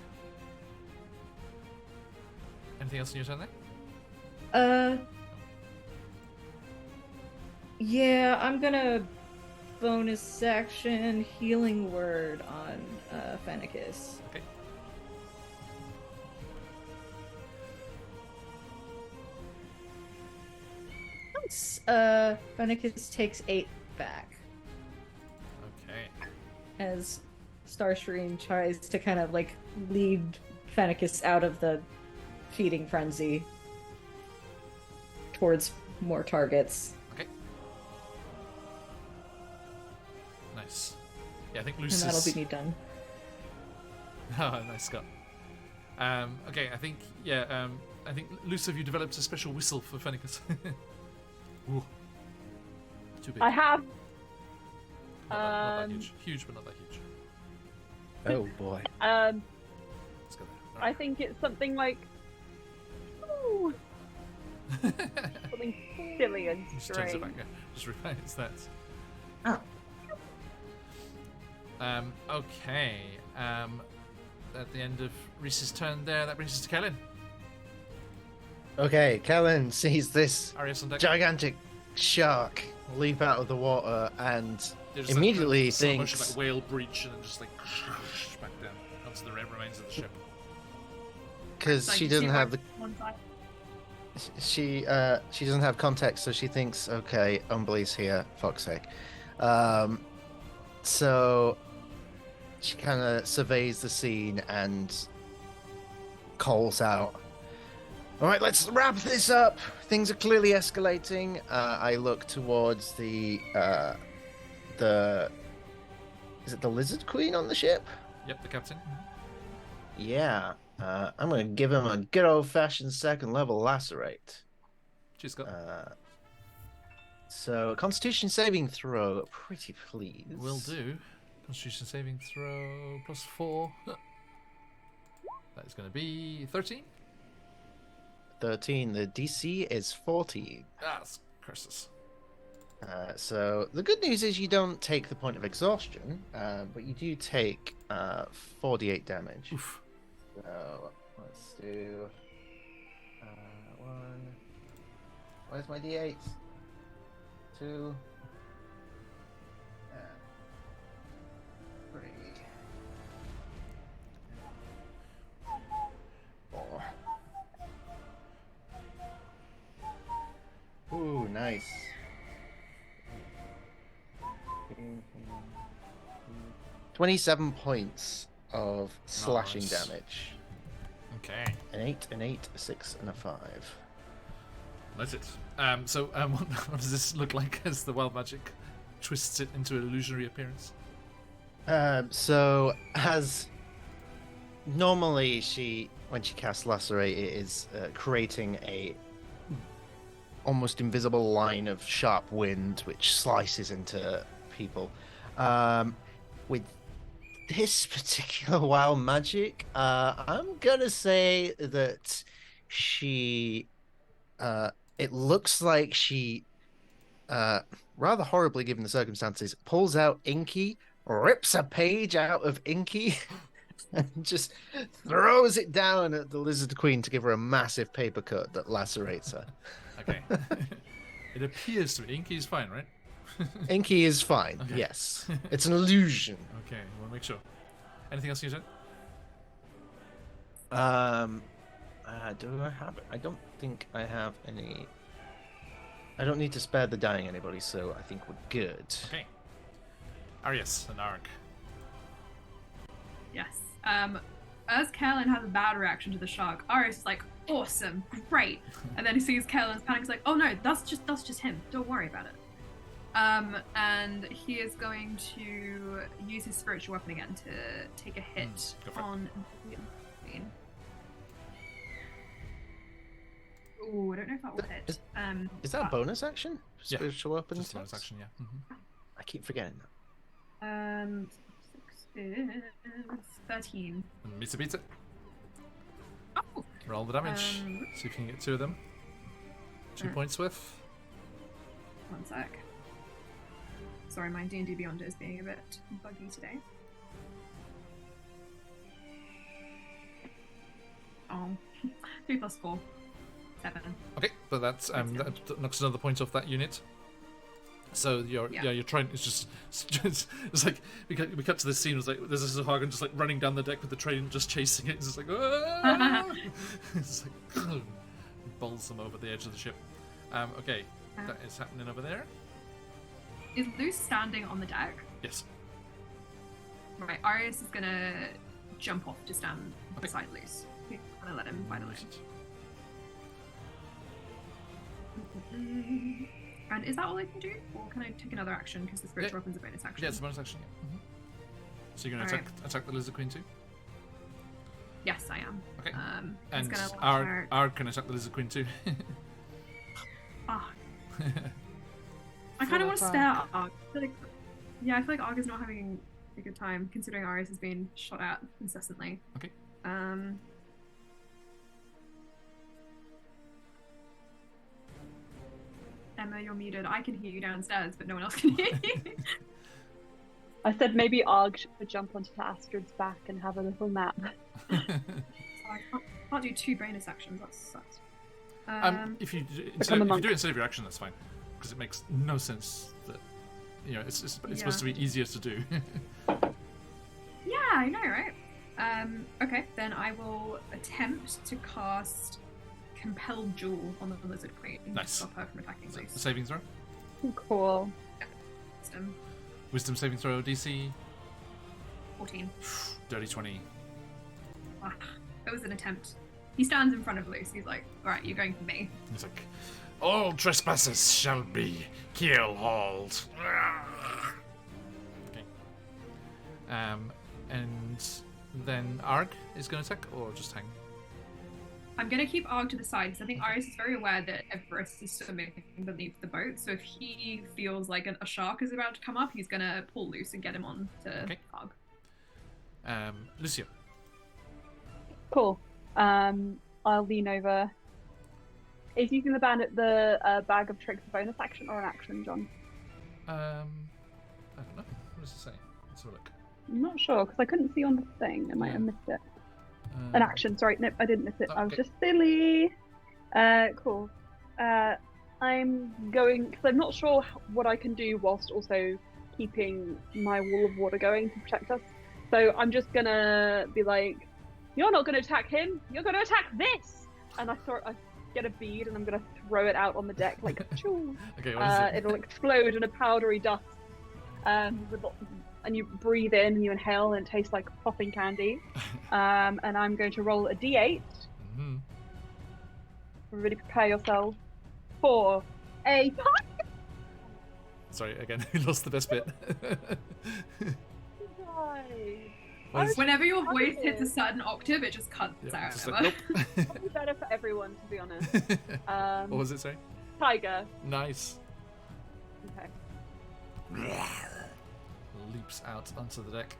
anything else in your turn there? Yeah, I'm gonna bonus action healing word on Fennicus. Okay. Fennicus takes 8 back Okay. as Starscream tries to kind of like lead Fennicus out of the feeding frenzy towards more targets. Okay. Nice. Yeah, I think And Lucis. that'll be me done. Oh, nice, Scott. Okay, I think Lucifer, you developed a special whistle for Fennicus. Ooh. Too big. I have. Not that huge. Huge, but not that huge. Oh boy. Let's go there. I think it's something like. Ooh, something silly and Just turns it strange. back. Yeah. Just reminds that. Oh. Okay. At the end of Reese's turn there, that brings us to Kellen. Okay, Kellen sees this Arias on deck. gigantic shark leap out of the water and There's immediately like, slow motion, thinks like whale breach and then just like back down onto the remains of the ship. because So she you see doesn't have right the one side. she doesn't have context, so she thinks, okay, Umbly's here, fuck's sake. So she kind of surveys the scene and calls out, all right, let's wrap this up. Things are clearly escalating. I look towards the is it the Lizard Queen on the ship? Yep, the captain. Yeah. I'm gonna give him a good old-fashioned second level lacerate. Cheers, Scott. So Constitution saving throw, pretty please. Will do. Constitution saving throw +4. That is going to be 13. 13. The DC is 14. That's curses. So the good news is you don't take the point of exhaustion, but you do take 48 damage. Oof. So let's do 1. Where's my D8? 2. 3. 4. Ooh, nice. 27 points of slashing Nice. damage. Okay. An 8, an 8, a 6, and a 5. That's it. What does this look like as the wild magic twists it into an illusionary appearance? So as normally when she casts lacerate, it is creating a almost invisible line of sharp wind which slices into people. With this particular wild magic, I'm gonna say that she, it looks like she, rather horribly given the circumstances, pulls out Inky, rips a page out of Inky, and just throws it down at the Lizard Queen to give her a massive paper cut that lacerates her. Okay. It appears to be. Inky's fine, right? Inky is fine, Okay. yes. It's an illusion. Okay, we'll make sure. Anything else you said? Do I have it? I don't think I have any. I don't need to spare the dying anybody, so I think we're good. Okay. Arius and Arg. Yes. As Kaelin has a bad reaction to the shark, Arius is like, awesome, great. And then he sees Kaelin's panic, he's like, oh no, that's just him. Don't worry about it. And he is going to use his spiritual weapon again to take a hit on the queen. Ooh, I don't know if that will hit. Is that a bonus action? Yeah. Spiritual weapon? Just a bonus action, yeah. Mm-hmm. I keep forgetting that. 6 is 13. And Misa beats it. Oh! Roll the damage. See if you can get 2 of them. 2 points with. One sec. Sorry, my D&D Beyond is being a bit buggy today. Oh. 3 plus 4. 7. Okay, but that's that knocks another point off that unit. So you're trying. It's it's like we cut to this scene. It's like there's this Hagen just like running down the deck with the train, just chasing it. It's just like it's like bowls them over the edge of the ship. Okay, that is happening over there. Is Luce standing on the deck? Yes. Right, Arius is gonna jump off to stand beside Luce. I'm gonna let him by the way. And is that all I can do? Or can I take another action because the spiritual weapon's a bonus action? Yeah, it's a bonus action. Yeah. Mm-hmm. So you're going to attack the Lizard Queen too? Yes, I am. Okay. And Arg can attack the Lizard Queen too. I kind of want to stare at Arg. I feel like Arg is not having a good time considering Arius has been shot at incessantly. Okay. Emma, you're muted. I can hear you downstairs, but no one else can hear you. I said maybe Arg should jump onto Astrid's back and have a little nap. I can't do 2 bonus actions. That sucks. If you do it instead of your action, that's fine, because it makes no sense that it's supposed to be easier to do. Yeah, I know, right? Okay, then I will attempt to cast Compelled Jewel on the Lizard Queen. Nice. Stop her from attacking Luce. Saving throw. Cool. Wisdom saving throw DC 14. Dirty 20. It was an attempt. He stands in front of Luce. He's like, "Alright, you're going for me." He's like, "All trespassers shall be keel-hauled." Okay. And then Arg is going to attack, or just hang? I'm going to keep Arg to the side because I think Arius is very aware that Everest is swimming beneath the boat. So if he feels like a shark is about to come up, he's going to pull Luce and get him on to Arg. Lucia. Cool. I'll lean over. Is using the bag of tricks a bonus action or an action, John? I don't know. What does it say? Let's have a look. I'm not sure because I couldn't see on the thing. I might have missed it. An action, sorry. Nope, I didn't miss it. I was just silly. Cool. I'm going, because I'm not sure what I can do whilst also keeping my wall of water going to protect us. So I'm just gonna be like, you're not gonna attack him, you're gonna attack this! And I get a bead and I'm gonna throw it out on the deck like, choo. Okay, what is it? It'll explode in a powdery dust. And you breathe in and you inhale and it tastes like popping candy. And I'm going to roll a d8. Mm-hmm. Everybody prepare yourselves for a... Sorry, again, we lost the best bit. Whenever your voice hits a certain octave, it just cuts out. Just like, nope. Probably better for everyone, to be honest. What was it, sorry? tiger. Nice. Okay. Leaps out onto the deck.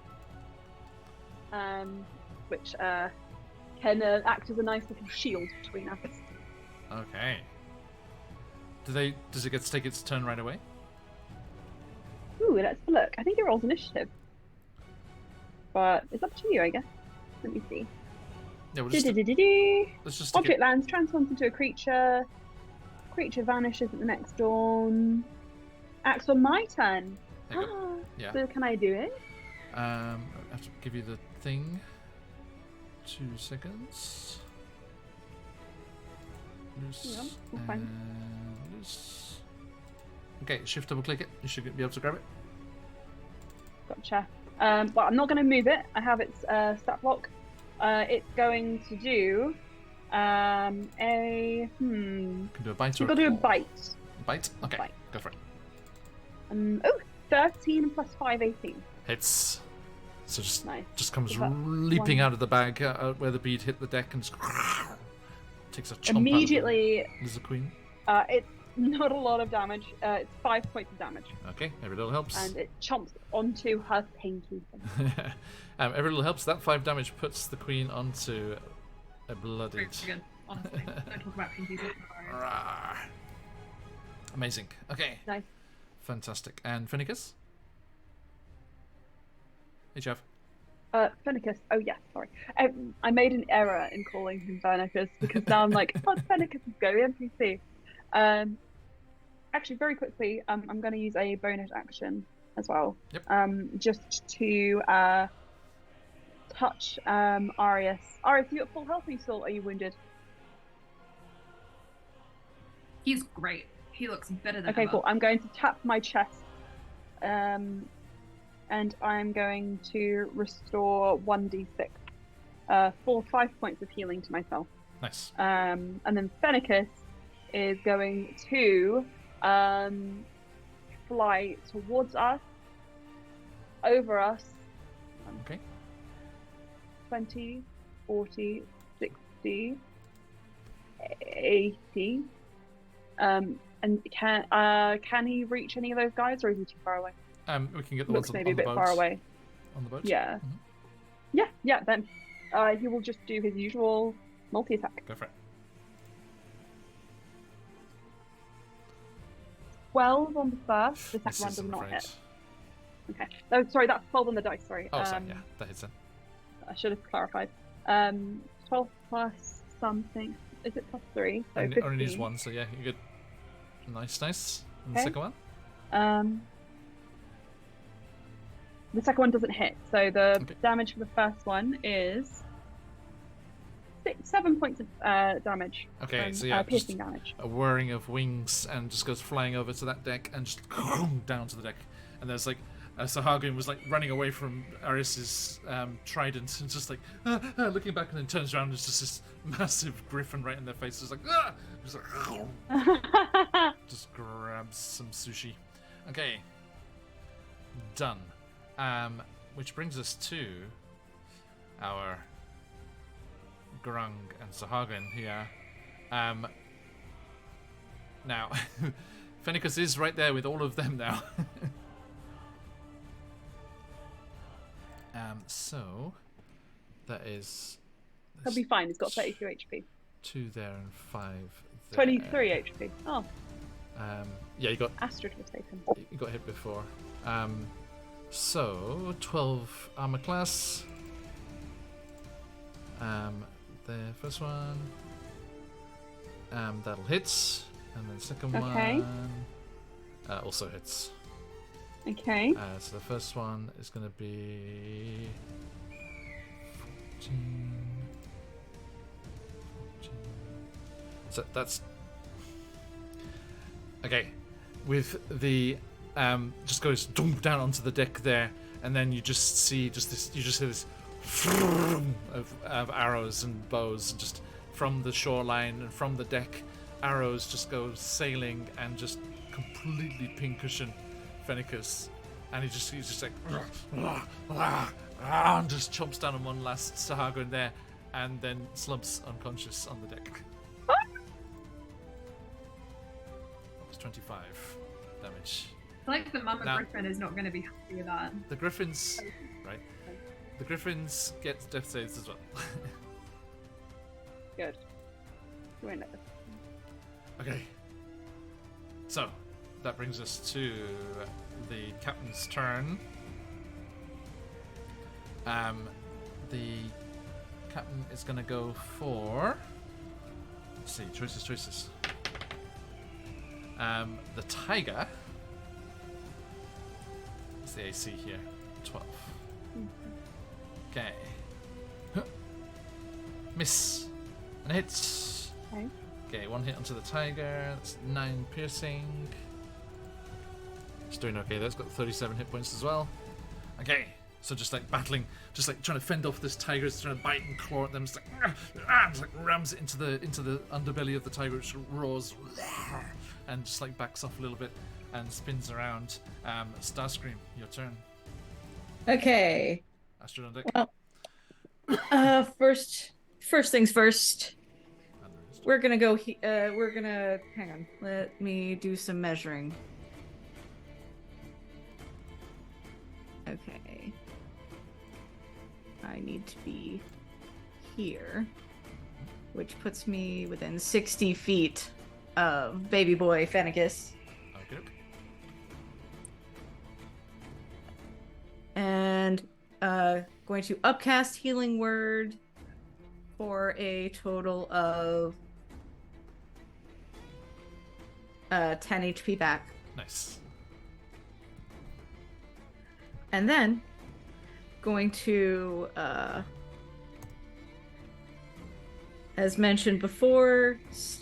Which can act as a nice little shield between us. Okay. Does it get to take its turn right away? Ooh, let's look. I think it rolls initiative. But it's up to you, I guess. Let me see. Yeah, let's just Object lands, transforms into a creature. Creature vanishes at the next dawn. Acts on my turn. There you go. Yeah. So can I do it? I have to give you the thing. 2 seconds. Loose Yeah, we're fine. and loose. Okay, shift double click it. You should be able to grab it. Gotcha. Well, I'm not going to move it. I have its stat block. It's going to do You can do a bite or You've got to do a bite. Bite? Okay, Bite. go for it. 13 plus 5, 18. Hits. So Nice. just comes Is that leaping one? out of the bag where the bead hit the deck and just takes a chomp Immediately, out of the lizard queen. it's not a lot of damage. It's 5 points of damage. Okay, every little helps. And it chomps onto her pinky. Every little helps. That 5 damage puts the queen onto a bloodied. Very good, honestly. Don't talk about pinkies. Rawr. Amazing. Okay. Nice. Fantastic. And Finnicus? Hey, Jeff. Fenicus. Oh, yes, sorry. I made an error in calling him Fenicus because now I'm like, oh, Fenicus is go NPC. Actually, very quickly, I'm going to use a bonus action as well. Yep. Just to touch Arius. Arius, you at full health or are you wounded? He's great. He looks better than Okay, ever. cool. I'm going to tap my chest. And I'm going to restore 1d6 for 5 points of healing to myself. Nice. And then Fenicus is going to fly towards us, over us. Okay. 20, 40, 60, 80. And can he reach any of those guys, or is he too far away? We can get the Looks ones maybe on a the bit boat. far away. On the boat? Yeah. Mhm. Yeah. Then he will just do his usual multi-attack. Go for it. 12 on the first. The second This one is does not afraid. hit. Okay. Oh, sorry, that's 12 on the dice. Sorry. Oh, sorry. Yeah, that hits then. I should have clarified. 12 plus something. Is it plus 3? So Only 15. needs 1, so yeah, you're good. Nice. And the Okay. second one? The second one doesn't hit. So the Okay. damage for the first one is 7 points of damage. Okay, from, so yeah, piercing just damage. a whirring of wings and just goes flying over to that deck and just down to the deck. And there's like, Sahagin was like running away from Arius's trident and just like looking back and then turns around and it's just this massive griffin right in their face. It's like, just, like just grabs some sushi. Okay, done. Which brings us to our Grung and Sahagin here. Now, Fenicus is right there with all of them now. So that is. He'll be fine. He's got 32 HP. 2 there and 5 there. 23 HP. Oh, yeah, you got Astrid was taken. you got hit before. So 12 armor class. The first one. That'll hit, and then second Okay. one also hits. Okay. So the first one is going to be 14. So that's okay. With the just goes down onto the deck there, and then you just see this. You just hear this of arrows and bows, and just from the shoreline and from the deck, arrows just go sailing and just completely pincushion Fenicus, and he's just like and just chomps down on one last Sahagin there, and then slumps unconscious on the deck. 25 damage. I feel like the Mama Now- Griffin is not going to be happy with that. The Griffins, right? The Griffins get death saves as well. Good. We're in it. Okay. So, that brings us to the captain's turn. The captain is going to go for... Let's see, choices. The tiger. What's the AC here? 12. Okay. Miss. And hits. Okay. Okay, one hit onto the tiger. That's 9 piercing. It's doing okay. That's got 37 hit points as well. Okay, so just like battling, just like trying to fend off this tiger. It's trying to bite and claw at them. It's like, just like rams it into the underbelly of the tiger, which roars and just like backs off a little bit and spins around. Starscream, your turn. Okay. Astrid on deck. Well, first things first. We're gonna go. Hang on. Let me do some measuring. Okay. I need to be here, which puts me within 60 feet of baby boy Fennekus. Okay. And going to upcast Healing Word for a total of 10 HP back. Nice. And then going to, as mentioned before,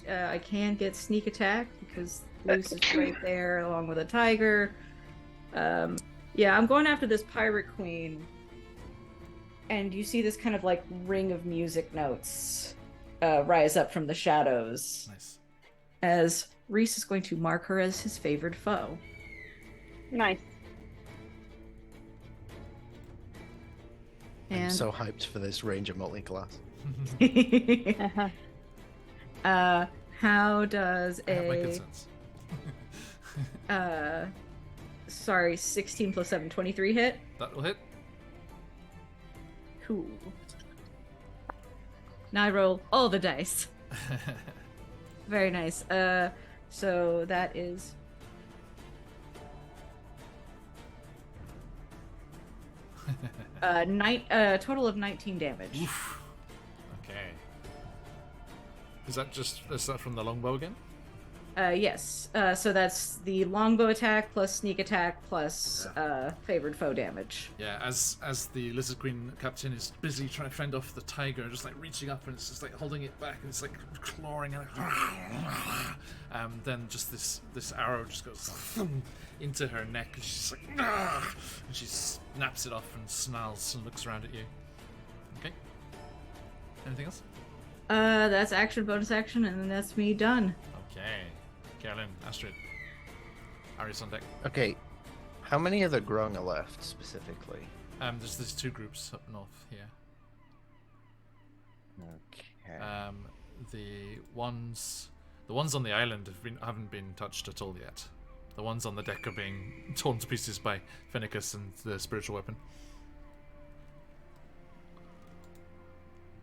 I can get sneak attack because Luce is right there along with a tiger. Yeah, I'm going after this pirate queen. And you see this kind of like ring of music notes rise up from the shadows. Nice. As Reese is going to mark her as his favored foe. Nice. I'm And so hyped for this range of multi-class. how does That might make a sense. 16 plus 7, 23 hit? That will hit. Cool. Now I roll all the dice. Very nice. So that is total of 19 damage. Oof. Okay. Is that from the longbow again? Yes. So that's the longbow attack plus sneak attack plus favored foe damage. Yeah, as the Lizard Queen captain is busy trying to fend off the tiger, just like reaching up and it's just like holding it back and it's like clawing and then just this arrow just goes into her neck and she's like and she snaps it off and snarls and looks around at you. Okay. Anything else? That's action, bonus action, and then that's me done. Okay. Carolyn, Astrid, Arius on deck. Okay, how many of the Grung are left specifically? There's these 2 groups up north here. Okay. The ones on the island haven't been touched at all yet. The ones on the deck are being torn to pieces by Fennekus and the spiritual weapon.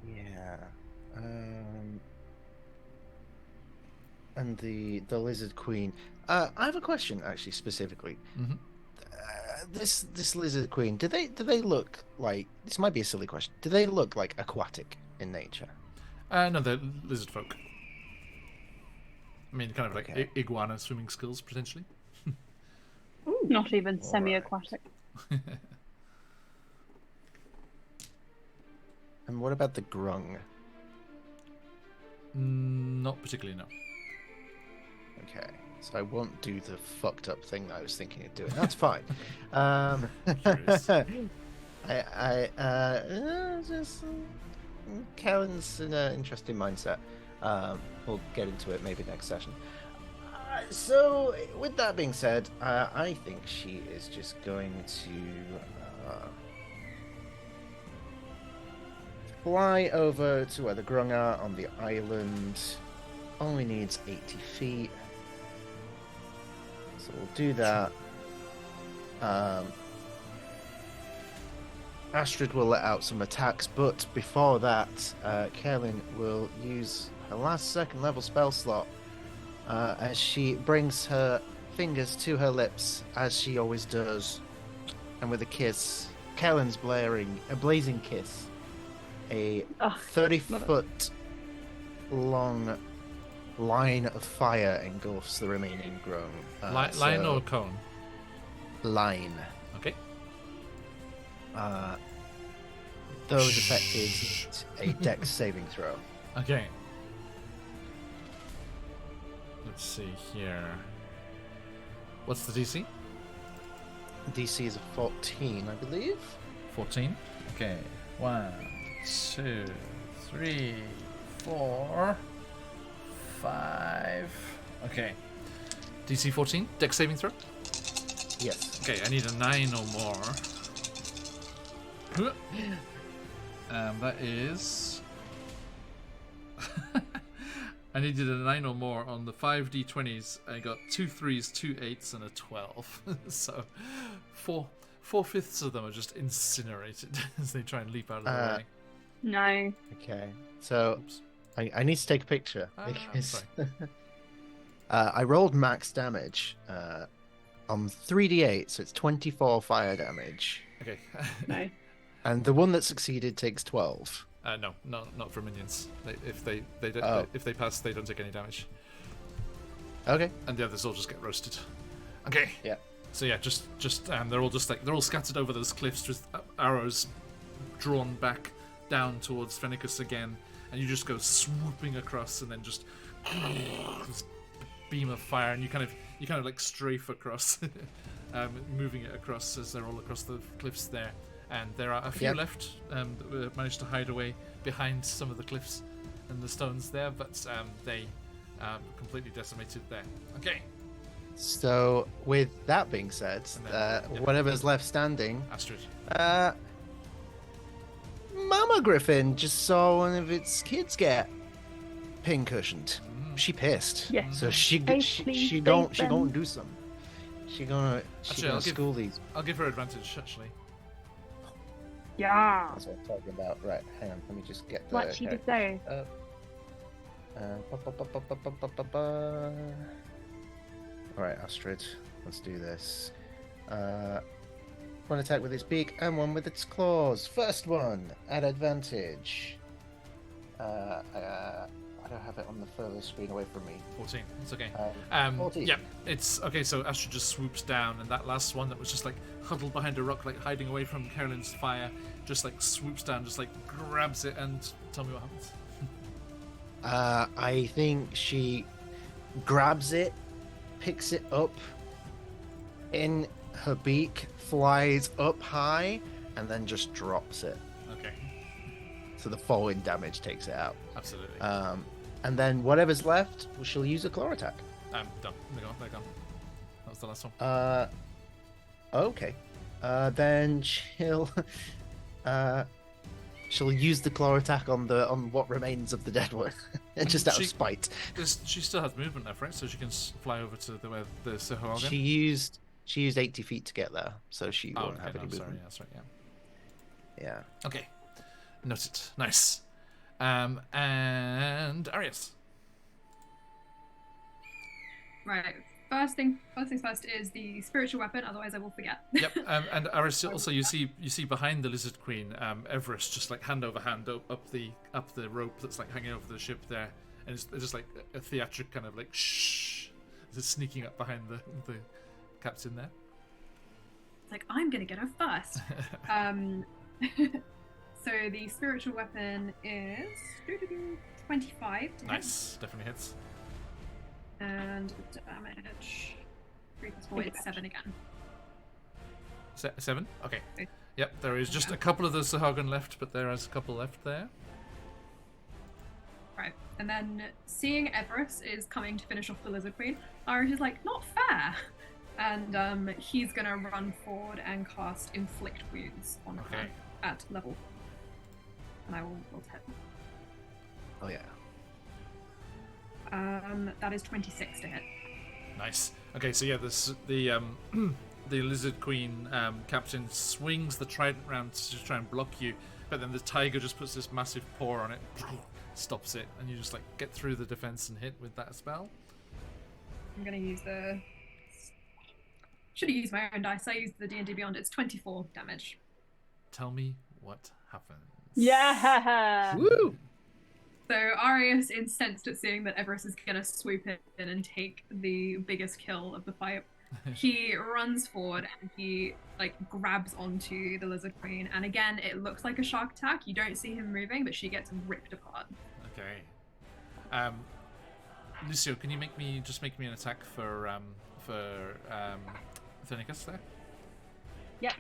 Yeah. And the Lizard Queen. I have a question actually specifically. Mm-hmm. This Lizard Queen, do they look like? This might be a silly question. Do they look like aquatic in nature? No, they're lizard folk. I mean, kind of like Okay. iguana swimming skills potentially. Not even All semi-aquatic. And what about the Grung? Not particularly, no. Okay, so I won't do the fucked up thing that I was thinking of doing. That's fine. Curious. Karen's in an interesting mindset. We'll get into it maybe next session. So, with that being said, I think she is just going to fly over to where the Grung are on the island. Only needs 80 feet. So we'll do that. Astrid will let out some attacks, but before that, Kaelin will use her last second level spell slot as she brings her fingers to her lips, as she always does, and with a kiss, Kaelin's a blazing kiss, a 30-foot long line of fire engulfs the remaining Grome. Line or cone? Line. Okay. Those affected a dex saving throw. Okay. Let's see here. What's the DC? DC is a 14, I believe. 14. Okay. 1, 2, 3, 4, 5. Okay. DC 14. Dex saving throw. Yes. Okay, I need a 9 or more. That is. I needed a 9 or more on the 5d20s. I got 2 3s, 2 8s, and a 12. So, 4/5 of them are just incinerated as they try and leap out of the way. No. Okay. So, I need to take a picture because I rolled max damage on 3d8, so it's 24 fire damage. Okay. No. And the one that succeeded takes 12. No, not for minions. If they pass, they don't take any damage. Okay. And the others all just get roasted. Okay. Yeah. So yeah, just they're all scattered over those cliffs with arrows drawn back down towards Phenicus again, and you just go swooping across, and then just this beam of fire, and you kind of like strafe across, moving it across as they're all across the cliffs there. And there are a few left that managed to hide away behind some of the cliffs and the stones there, but they completely decimated there. Okay. So, with that being said, whatever's left standing, Astrid. Mama Griffin just saw one of its kids get pincushioned. She pissed. Yeah. So she gonna do some. She gonna school these. I'll give her advantage actually. Yeah. That's what I'm talking about. Right, hang on. Let me just get the. What she did say? Alright, Astrid. Let's do this. One attack with its beak and one with its claws. First one at advantage. I don't have it on the further screen away from me. 14. It's okay. 14. Yeah, it's okay. So Astrid just swoops down, and that last one that was just like huddled behind a rock, like hiding away from Carolyn's fire, just like swoops down, just like grabs it, and tell me what happens. I think she grabs it, picks it up in her beak, flies up high, and then just drops it. Okay. So the falling damage takes it out. Absolutely. And then whatever's left, she'll use a claw attack. Done. They're gone. That was the last one. Okay. Then she'll use the claw attack on what remains of the dead one, just out of spite. She still has movement left, right? So she can fly over to where the Saharagan. She used 80 feet to get there, so she won't have any movement. Sorry, that's right. Yeah. Okay. Noted. Nice. And Arius. Right. First things first is the spiritual weapon. Otherwise, I will forget. Yep. And Arius, also you see behind the Lizard Queen, Everest just like hand over hand up the rope that's like hanging over the ship there, and it's just like a theatric kind of like shh, just sneaking up behind the captain there. It's like I'm gonna get her first. So the spiritual weapon is 25 to hit. Nice, definitely hits. And the damage 3 + 4 is 7 again. 7? Okay. Yep, there is just a couple of the Sahagin left, but there is a couple left there. Right, and then seeing Everest is coming to finish off the Lizard Queen, Irish is like, not fair! And he's gonna run forward and cast Inflict Wounds on her at level. And I will roll to hit. Oh yeah. That is 26 to hit. Nice. Okay, so yeah, the the Lizard Queen captain swings the trident round to try and block you, but then the tiger just puts this massive paw on it, stops it, and you just like get through the defense and hit with that spell. I'm gonna use the. Should have used my own dice. I used the D&D Beyond. It's 24 damage. Tell me what happens. Yeah. Woo! So Arius, incensed at seeing that Everest is gonna swoop in and take the biggest kill of the fight, he runs forward and he like grabs onto the Lizard Queen. And again, it looks like a shark attack. You don't see him moving, but she gets ripped apart. Okay. Lucio, can you make me an attack for Thenicus there? Yep.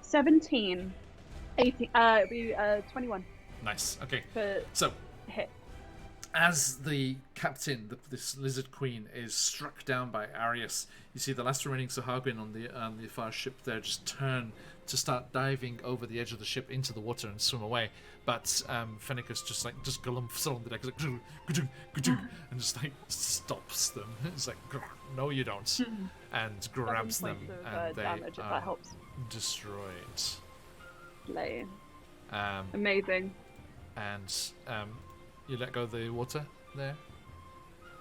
17. 18. It'd be 21. Nice. Okay. For So, hit. as the captain, this Lizard Queen, is struck down by Arius, you see the last remaining Sahagin on the far ship there just turn to start diving over the edge of the ship into the water and swim away. But Fenicus just galumphs on the deck, like, and just like stops them. It's like, no, you don't, and grabs them, and they damage, if that helps. Destroyed. Slay. Amazing. And you let go of the water there.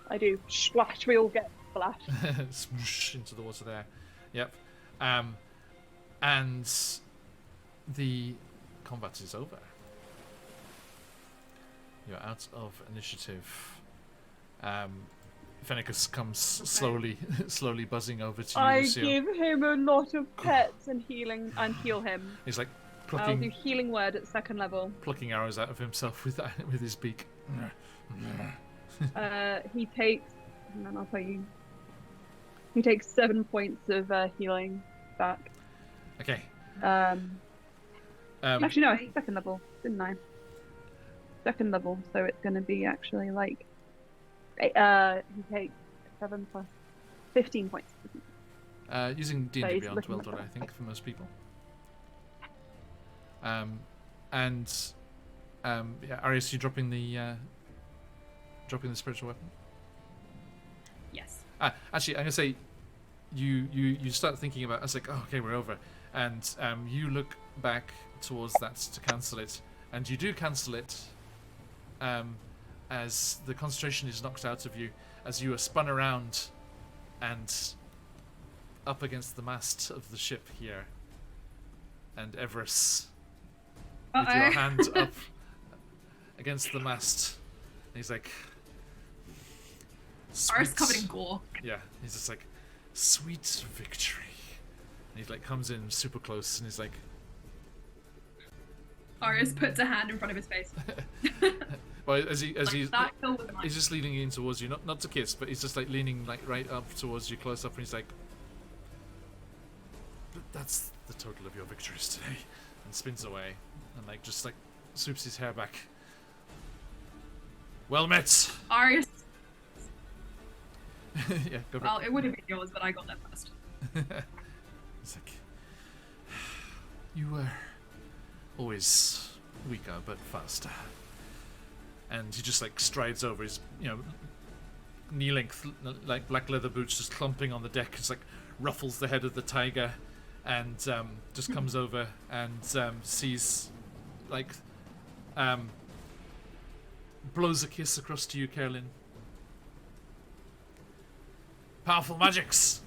I do. Splash. We all get splashed. Swoosh into the water there. Yep. And the combat is over. You're out of initiative. Fenicus comes slowly buzzing over to you, I Lucio. give him a lot of pets and heal him. He's like I'll do healing word at 2nd level. plucking arrows out of himself with his beak. He takes, and then I'll tell you. He takes 7 points of healing back. Okay. Actually, no, it's 2nd level, didn't I? 2nd level, so it's going to be actually like. He takes 7 plus 15 points. Using D&D So he's Beyond looking well at done, that. I think, for most people. And Arius, you dropping the spiritual weapon? Yes. Actually, I'm gonna say, you start thinking about. I was like, oh, okay, we're over, and you look back towards that to cancel it, and you do cancel it. As the concentration is knocked out of you, as you are spun around, and up against the mast of the ship here, and Everest. With your hand up against the mast. And he's like... Ours covered in gore. Yeah, he's just like, sweet victory. And he like comes in super close and he's like... Arius puts a hand in front of his face. Well, as he's just leaning in towards you, not to kiss, but he's just like leaning like right up towards you, close up, and he's like... That's the total of your victories today. And spins away. And like just like swoops his hair back. Well met. Arius. Yeah, go for Well, it would have been yours, but I got there first. It's like you were always weaker but faster. And he just like strides over his, knee length like black leather boots, just clumping on the deck. Just like ruffles the head of the tiger, and just comes over and sees. Like, blows a kiss across to you, Carolyn. Powerful magics!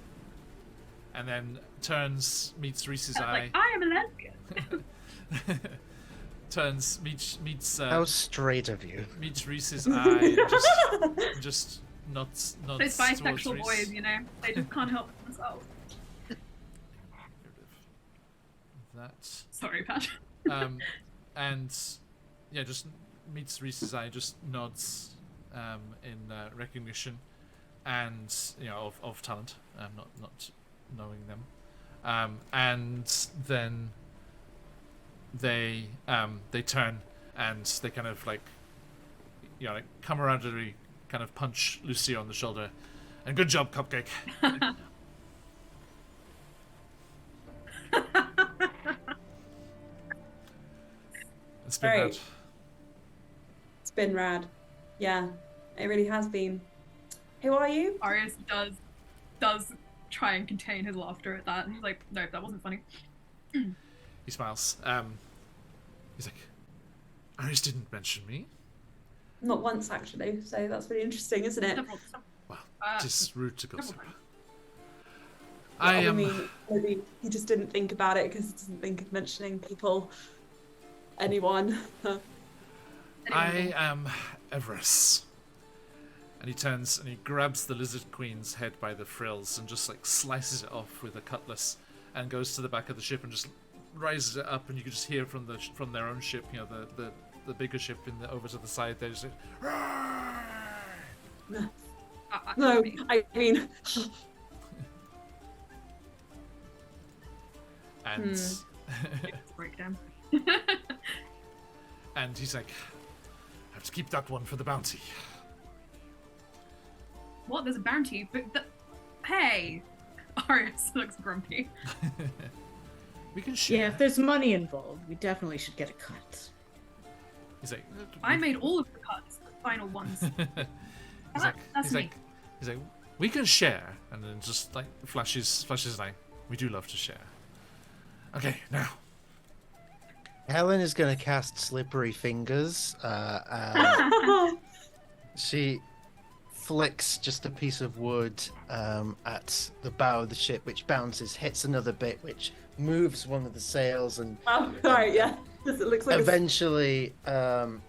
And then turns, meets Reese's eye. Like, I am a lesbian! Turns, meets How straight of you. Meets Reese's eye, and just nods Those towards bisexual Reese. boys, they just can't help themselves. That. Sorry, Pat. And yeah, just meets Reese's eye, just nods in recognition, and of talent, not knowing them, and then they turn and they kind of like camaraderie kind of punch Lucy on the shoulder, and good job, Cupcake. It's been Right. rad. It's been rad. Yeah. It really has been. Who are you? Arius does try and contain his laughter at that. He's like, no, that wasn't funny. He smiles. He's like, Arius didn't mention me. Not once, actually. So that's really interesting, isn't it? Well, it is rude to gossip. I mean, maybe he just didn't think about it because he doesn't think of mentioning people, anyone. I am Everest. And he turns and he grabs the Lizard Queen's head by the frills and just like slices it off with a cutlass and goes to the back of the ship and just rises it up, and you can just hear from their own ship, you know, the bigger ship over to the side. They just like, no, I mean. And breakdown. And he's like, I have to keep that one for the bounty. What? There's a bounty? But hey! Arius looks grumpy. We can share. Yeah, if there's money involved, we definitely should get a cut. He's like, I made all of the cuts, the final ones. he's like, we can share, and then just like flashes an eye. We do love to share. Okay, now. Helen is going to cast Slippery Fingers. And she flicks just a piece of wood at the bow of the ship, which bounces, hits another bit, which moves one of the sails, and Oh, right, yeah. It looks like eventually, for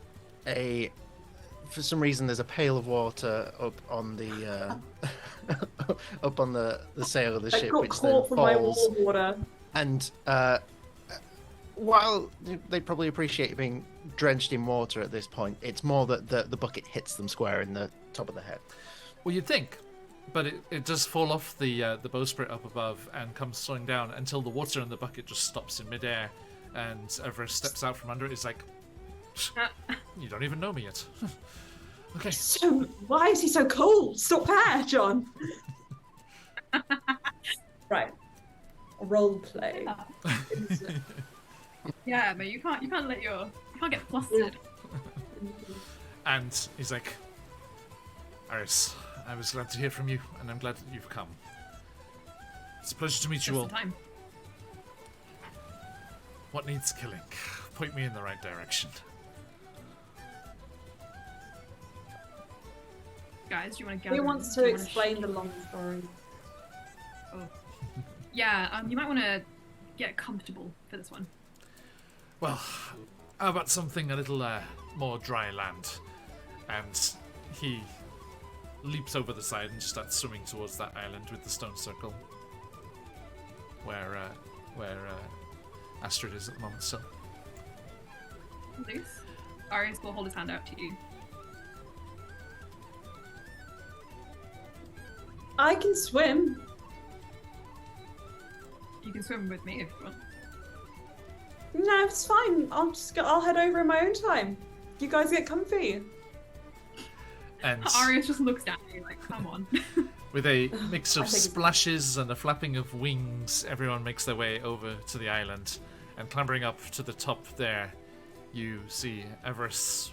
some reason, there's a pail of water up on the up on the sail of the ship, got which caught then from my falls. wall water. And while they probably appreciate being drenched in water at this point, it's more that the bucket hits them square in the top of the head. Well, you'd think, but it does fall off the bowsprit up above and comes slowing down until the water in the bucket just stops in midair, and Everest steps out from under it. He's like, you don't even know me yet. Okay. So why is he so cool? Stop there, John. Right. Role play. Yeah, but you can't get flustered. And he's like, Aris, I was glad to hear from you, and I'm glad that you've come. It's a pleasure to meet you all. Time. What needs killing? Point me in the right direction. Guys, do you want to go? Who wants to explain the long story? Oh. Yeah, you might want to get comfortable for this one. Well, how about something a little more dry land? And he leaps over the side and just starts swimming towards that island with the stone circle, where Astrid is at the moment. So, Loose. Arius will hold his hand out to you. I can swim. You can swim with me if you want. No, it's fine. I'll head over in my own time. You guys get comfy. and Arius just looks down at you like, come on. with a mix of splashes and a flapping of wings, everyone makes their way over to the island. And clambering up to the top there, you see Everest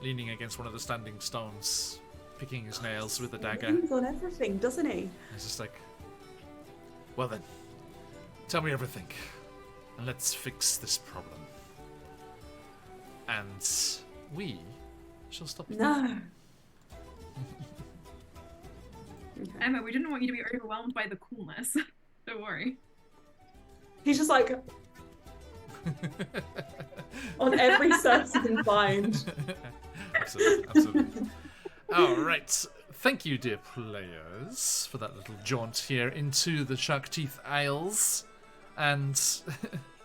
leaning against one of the standing stones, picking his nails with a dagger. He's on everything, doesn't he? He's just like, well then, tell me everything, and let's fix this problem. And we shall stop. No. Emma, we didn't want you to be overwhelmed by the coolness. Don't worry. He's just like on every surface he can find. Absolutely. All right. Thank you, dear players, for that little jaunt here into the Shark Teeth Isles. And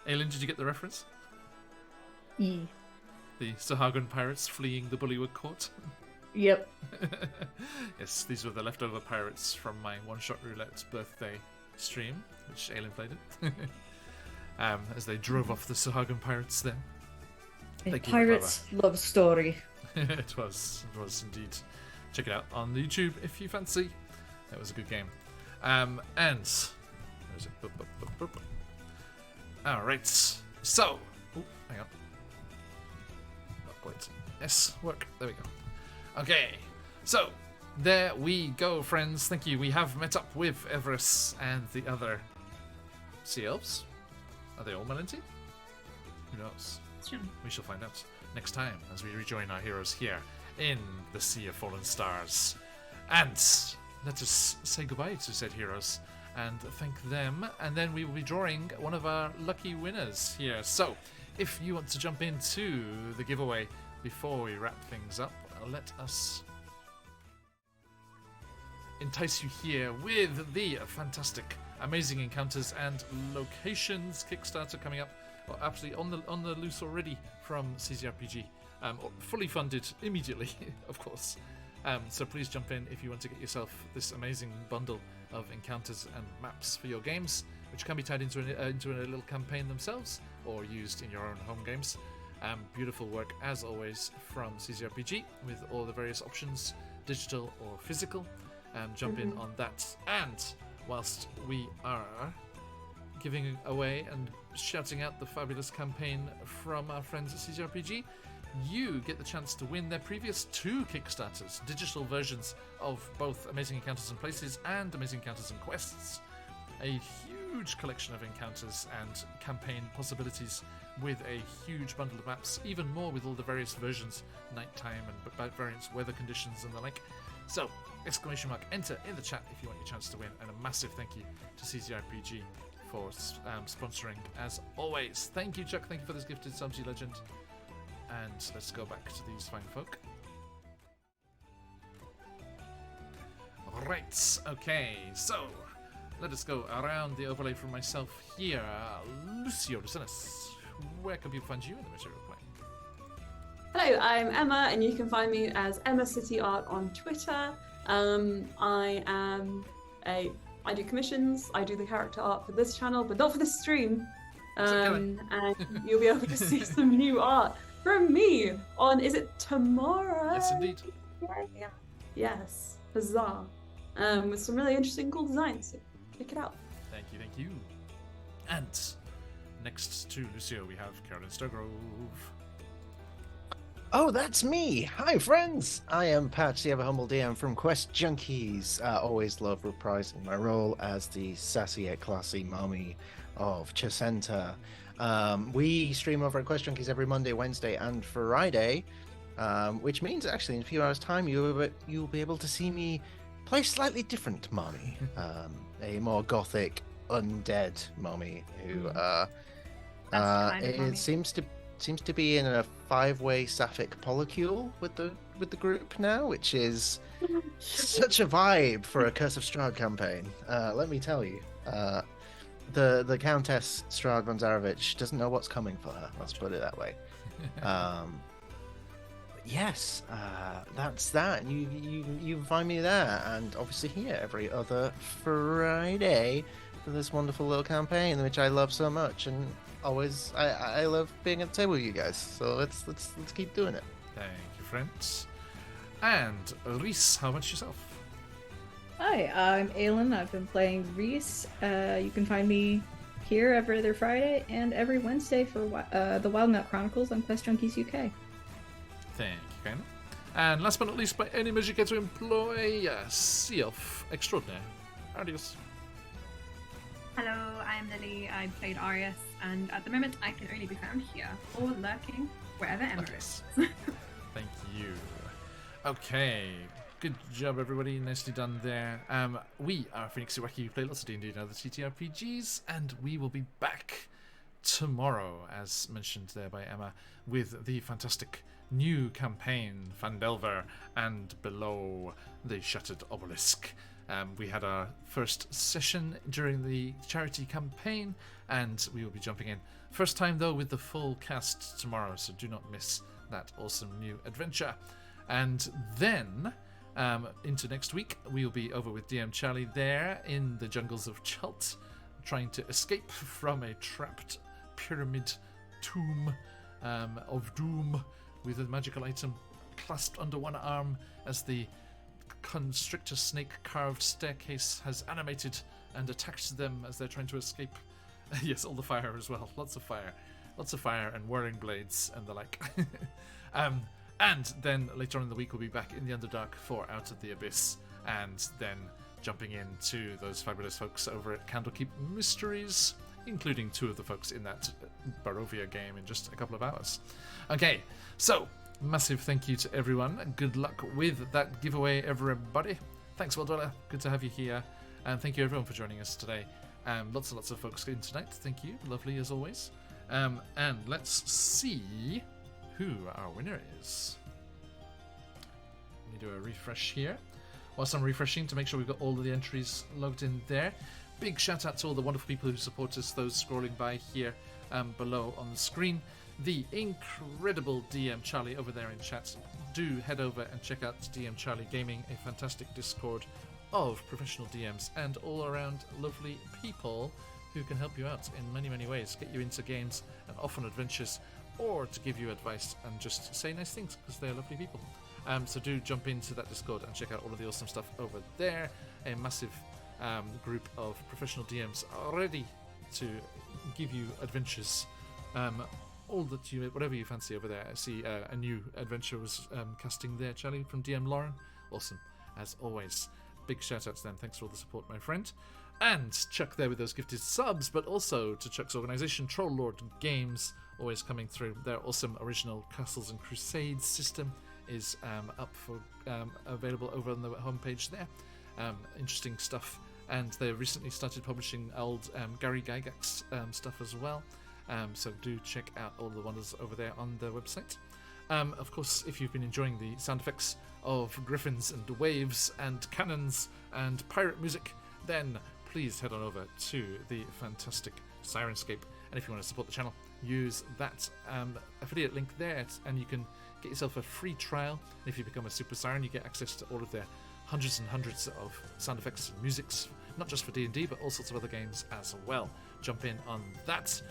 Aelin, did you get the reference? E. The Sahagan pirates fleeing the Bullywug court. Yep. Yes, these were the leftover pirates from my one-shot roulette birthday stream, which Aelin played it. As they drove off the Sahagan pirates there. A pirate's love story. It was indeed. Check it out on the YouTube if you fancy. That was a good game. And there's a boop. All right. So, hang on. Not quite. Yes, work. There we go. Okay. So, there we go, friends. Thank you. We have met up with Everest and the other Sea Elves. Are they all Melinty? Who knows? Sure. We shall find out next time as we rejoin our heroes here in the Sea of Fallen Stars. And let us say goodbye to said heroes and thank them, and then we will be drawing one of our lucky winners here. So, if you want to jump into the giveaway before we wrap things up, let us entice you here with the fantastic Amazing Encounters and Locations Kickstarter coming up. Well, absolutely on the loose already from CZRPG, fully funded immediately, of course. So please jump in if you want to get yourself this amazing bundle of encounters and maps for your games, which can be tied into a little campaign themselves or used in your own home games. Beautiful work as always from CZRPG with all the various options, digital or physical. Jump in on that. And whilst we are giving away and shouting out the fabulous campaign from our friends at CZRPG, you get the chance to win their previous 2 Kickstarters, digital versions of both Amazing Encounters and Places and Amazing Encounters and Quests. A huge collection of encounters and campaign possibilities with a huge bundle of maps, even more with all the various versions, nighttime and variants, weather conditions and the like. So, ! Enter in the chat if you want your chance to win, and a massive thank you to CZRPG for sponsoring as always. Thank you, Chuck. Thank you for this gifted Subsea Legend. And let's go back to these fine folk. Right, okay, so let us go around the overlay from myself here. Lucio DeSantis, where can people find you in the material plane? Hello, I'm Emma, and you can find me as Emma City Art on Twitter. I do commissions, I do the character art for this channel, but not for this stream. And you'll be able to see some new art from me on, is it tomorrow? Yes, indeed. Yeah. Yes, huzzah. With some really interesting, cool designs, so check it out. Thank you. And next to Lucio, we have Carolyn Sturgrove. Oh, that's me! Hi, friends! I am Patch, the ever-humble DM from Quest Junkies. Always love reprising my role as the sassy yet classy mommy of Chessenta. We stream over at Quest Junkies every Monday, Wednesday, and Friday, which means, actually, in a few hours' time, you'll be able to see me play slightly different mommy. A more gothic, undead mommy who seems to be in a 5-way sapphic polycule with the group now, which is such a vibe for a Curse of Strahd campaign. Let me tell you, the Countess Strahd von Zarovich doesn't know what's coming for her. Let's put it that way. Yes, that's that. And you can find me there, and obviously here every other Friday for this wonderful little campaign, which I love so much, and always I love being at the table with you guys. So let's keep doing it. Thank you, friends. And Reese, how about yourself? Hi, I'm Aylin. I've been playing Reese. You can find me here every other Friday and every Wednesday for the Wild Nut Chronicles on QuestJunkiesUK. Thank you, Ken. And last but not least, by any measure, get to employ Sea Elf Extraordinaire. Adios. Hello, I'm Lily. I played Arius, and at the moment I can only be found here or lurking wherever Emma is. Thank you. Okay, good job, everybody. Nicely done there. We are Phoenix Iwaki. We play lots of D&D and other TTRPGs, and we will be back tomorrow, as mentioned there by Emma, with the fantastic new campaign, Fandelver and Below the Shattered Obelisk. We had our first session during the charity campaign, and we will be jumping in. First time, though, with the full cast tomorrow, so do not miss that awesome new adventure. And then, into next week, we will be over with DM Charlie there in the jungles of Chult, trying to escape from a trapped pyramid tomb of doom with a magical item clasped under one arm as the constrictor snake carved staircase has animated and attacked them as they're trying to escape. Yes, all the fire as well. Lots of fire and whirring blades and the like. And then later on in the week, we'll be back in the Underdark for Out of the Abyss, and then jumping into those fabulous folks over at Candlekeep Mysteries, including 2 of the folks in that Barovia game in just a couple of hours. Okay, so massive thank you to everyone, and good luck with that giveaway, everybody. Thanks, Wildweller. Good to have you here, and thank you everyone for joining us today. Lots and lots of folks in tonight. Thank you, lovely as always. And let's see who our winner is. Let me do a refresh here. Whilst I'm refreshing to make sure we've got all of the entries logged in there. Big shout out to all the wonderful people who support us, those scrolling by here below on the screen. The incredible DM Charlie over there in chat. Do head over and check out DM Charlie Gaming, a fantastic Discord of professional DMs and all around lovely people who can help you out in many, many ways, get you into games and off on adventures, or to give you advice and just say nice things because they're lovely people. So do jump into that Discord and check out all of the awesome stuff over there. A massive group of professional DMs ready to give you adventures. All that you, whatever you fancy over there. I see a new adventure was casting there, Charlie, from DM Lauren. Awesome, as always. Big shout out to them. Thanks for all the support, my friend. And Chuck there with those gifted subs, but also to Chuck's organisation, Troll Lord Games, always coming through. Their awesome original Castles and Crusades system is up for available over on the homepage there. Interesting stuff. And they recently started publishing old Gary Gygax stuff as well. So do check out all the wonders over there on the website. Of course, if you've been enjoying the sound effects of griffins and waves and cannons and pirate music, then please head on over to the fantastic Sirenscape. And if you want to support the channel, use that affiliate link there, and you can get yourself a free trial. And if you become a Super Siren, you get access to all of their hundreds and hundreds of sound effects and musics, not just for D&D, but all sorts of other games as well. Jump in on that.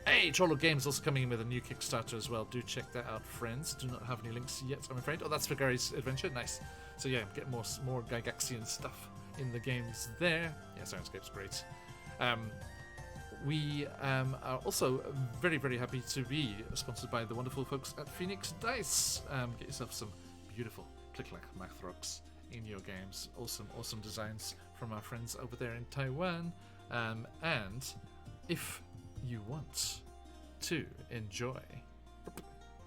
Hey, Troll of Games also coming in with a new Kickstarter as well. Do check that out, friends. Do not have any links yet, I'm afraid. Oh, that's for Gary's adventure. Nice. So yeah, get more Gygaxian stuff in the games there. Yeah, Sirenscape's great. We are also very, very happy to be sponsored by the wonderful folks at Phoenix Dice. Get yourself some beautiful click-clack math rocks in your games. Awesome, awesome designs from our friends over there in Taiwan. And if you want to enjoy...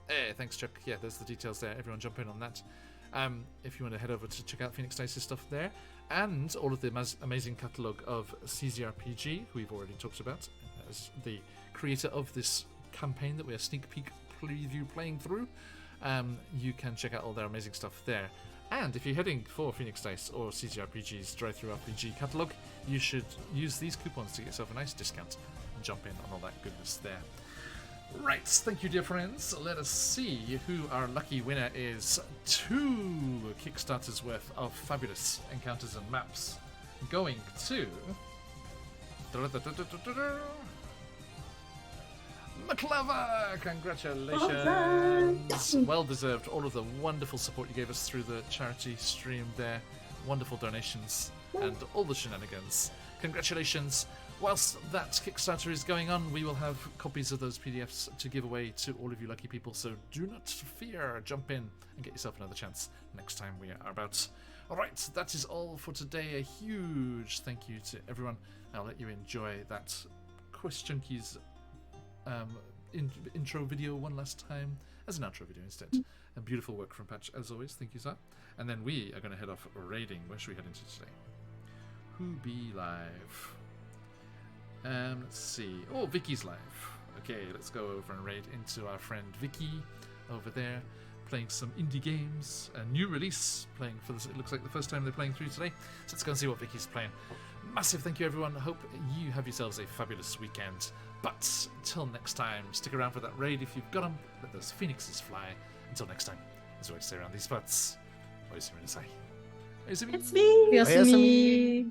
Hey, thanks, Chuck. Yeah, there's the details there. Everyone jump in on that. If you want to head over to check out Phoenix Dice's stuff there, and all of the amazing catalogue of CZRPG, who we've already talked about, as the creator of this campaign that we are sneak peek preview playing through, you can check out all their amazing stuff there. And if you're heading for Phoenix Dice or CZRPG's Drive-Thru RPG catalogue, you should use these coupons to get yourself a nice discount and jump in on all that goodness there. Right, thank you, dear friends. Let us see who our lucky winner is. 2 Kickstarters worth of fabulous encounters and maps going to... McClever! Congratulations! Well deserved. All of the wonderful support you gave us through the charity stream there. Wonderful donations and all the shenanigans. Congratulations. Whilst that Kickstarter is going on, we will have copies of those PDFs to give away to all of you lucky people, so do not fear. Jump in and get yourself another chance next time we are about. Alright, that is all for today. A huge thank you to everyone. I'll let you enjoy that QuestJunkies intro video one last time as an outro video instead. And beautiful work from Patch as always. Thank you, sir. And then we are going to head off raiding. Where should we head into today? Who be live? Let's see. Oh, Vicky's live. Okay, let's go over and raid into our friend Vicky over there, playing some indie games. A new release, playing for this. It looks like the first time they're playing through today. So let's go and see what Vicky's playing. Massive thank you, everyone. I hope you have yourselves a fabulous weekend. But till next time, stick around for that raid if you've got them. Let those phoenixes fly. Until next time, as I always say around these parts, always say, It's me. It's me.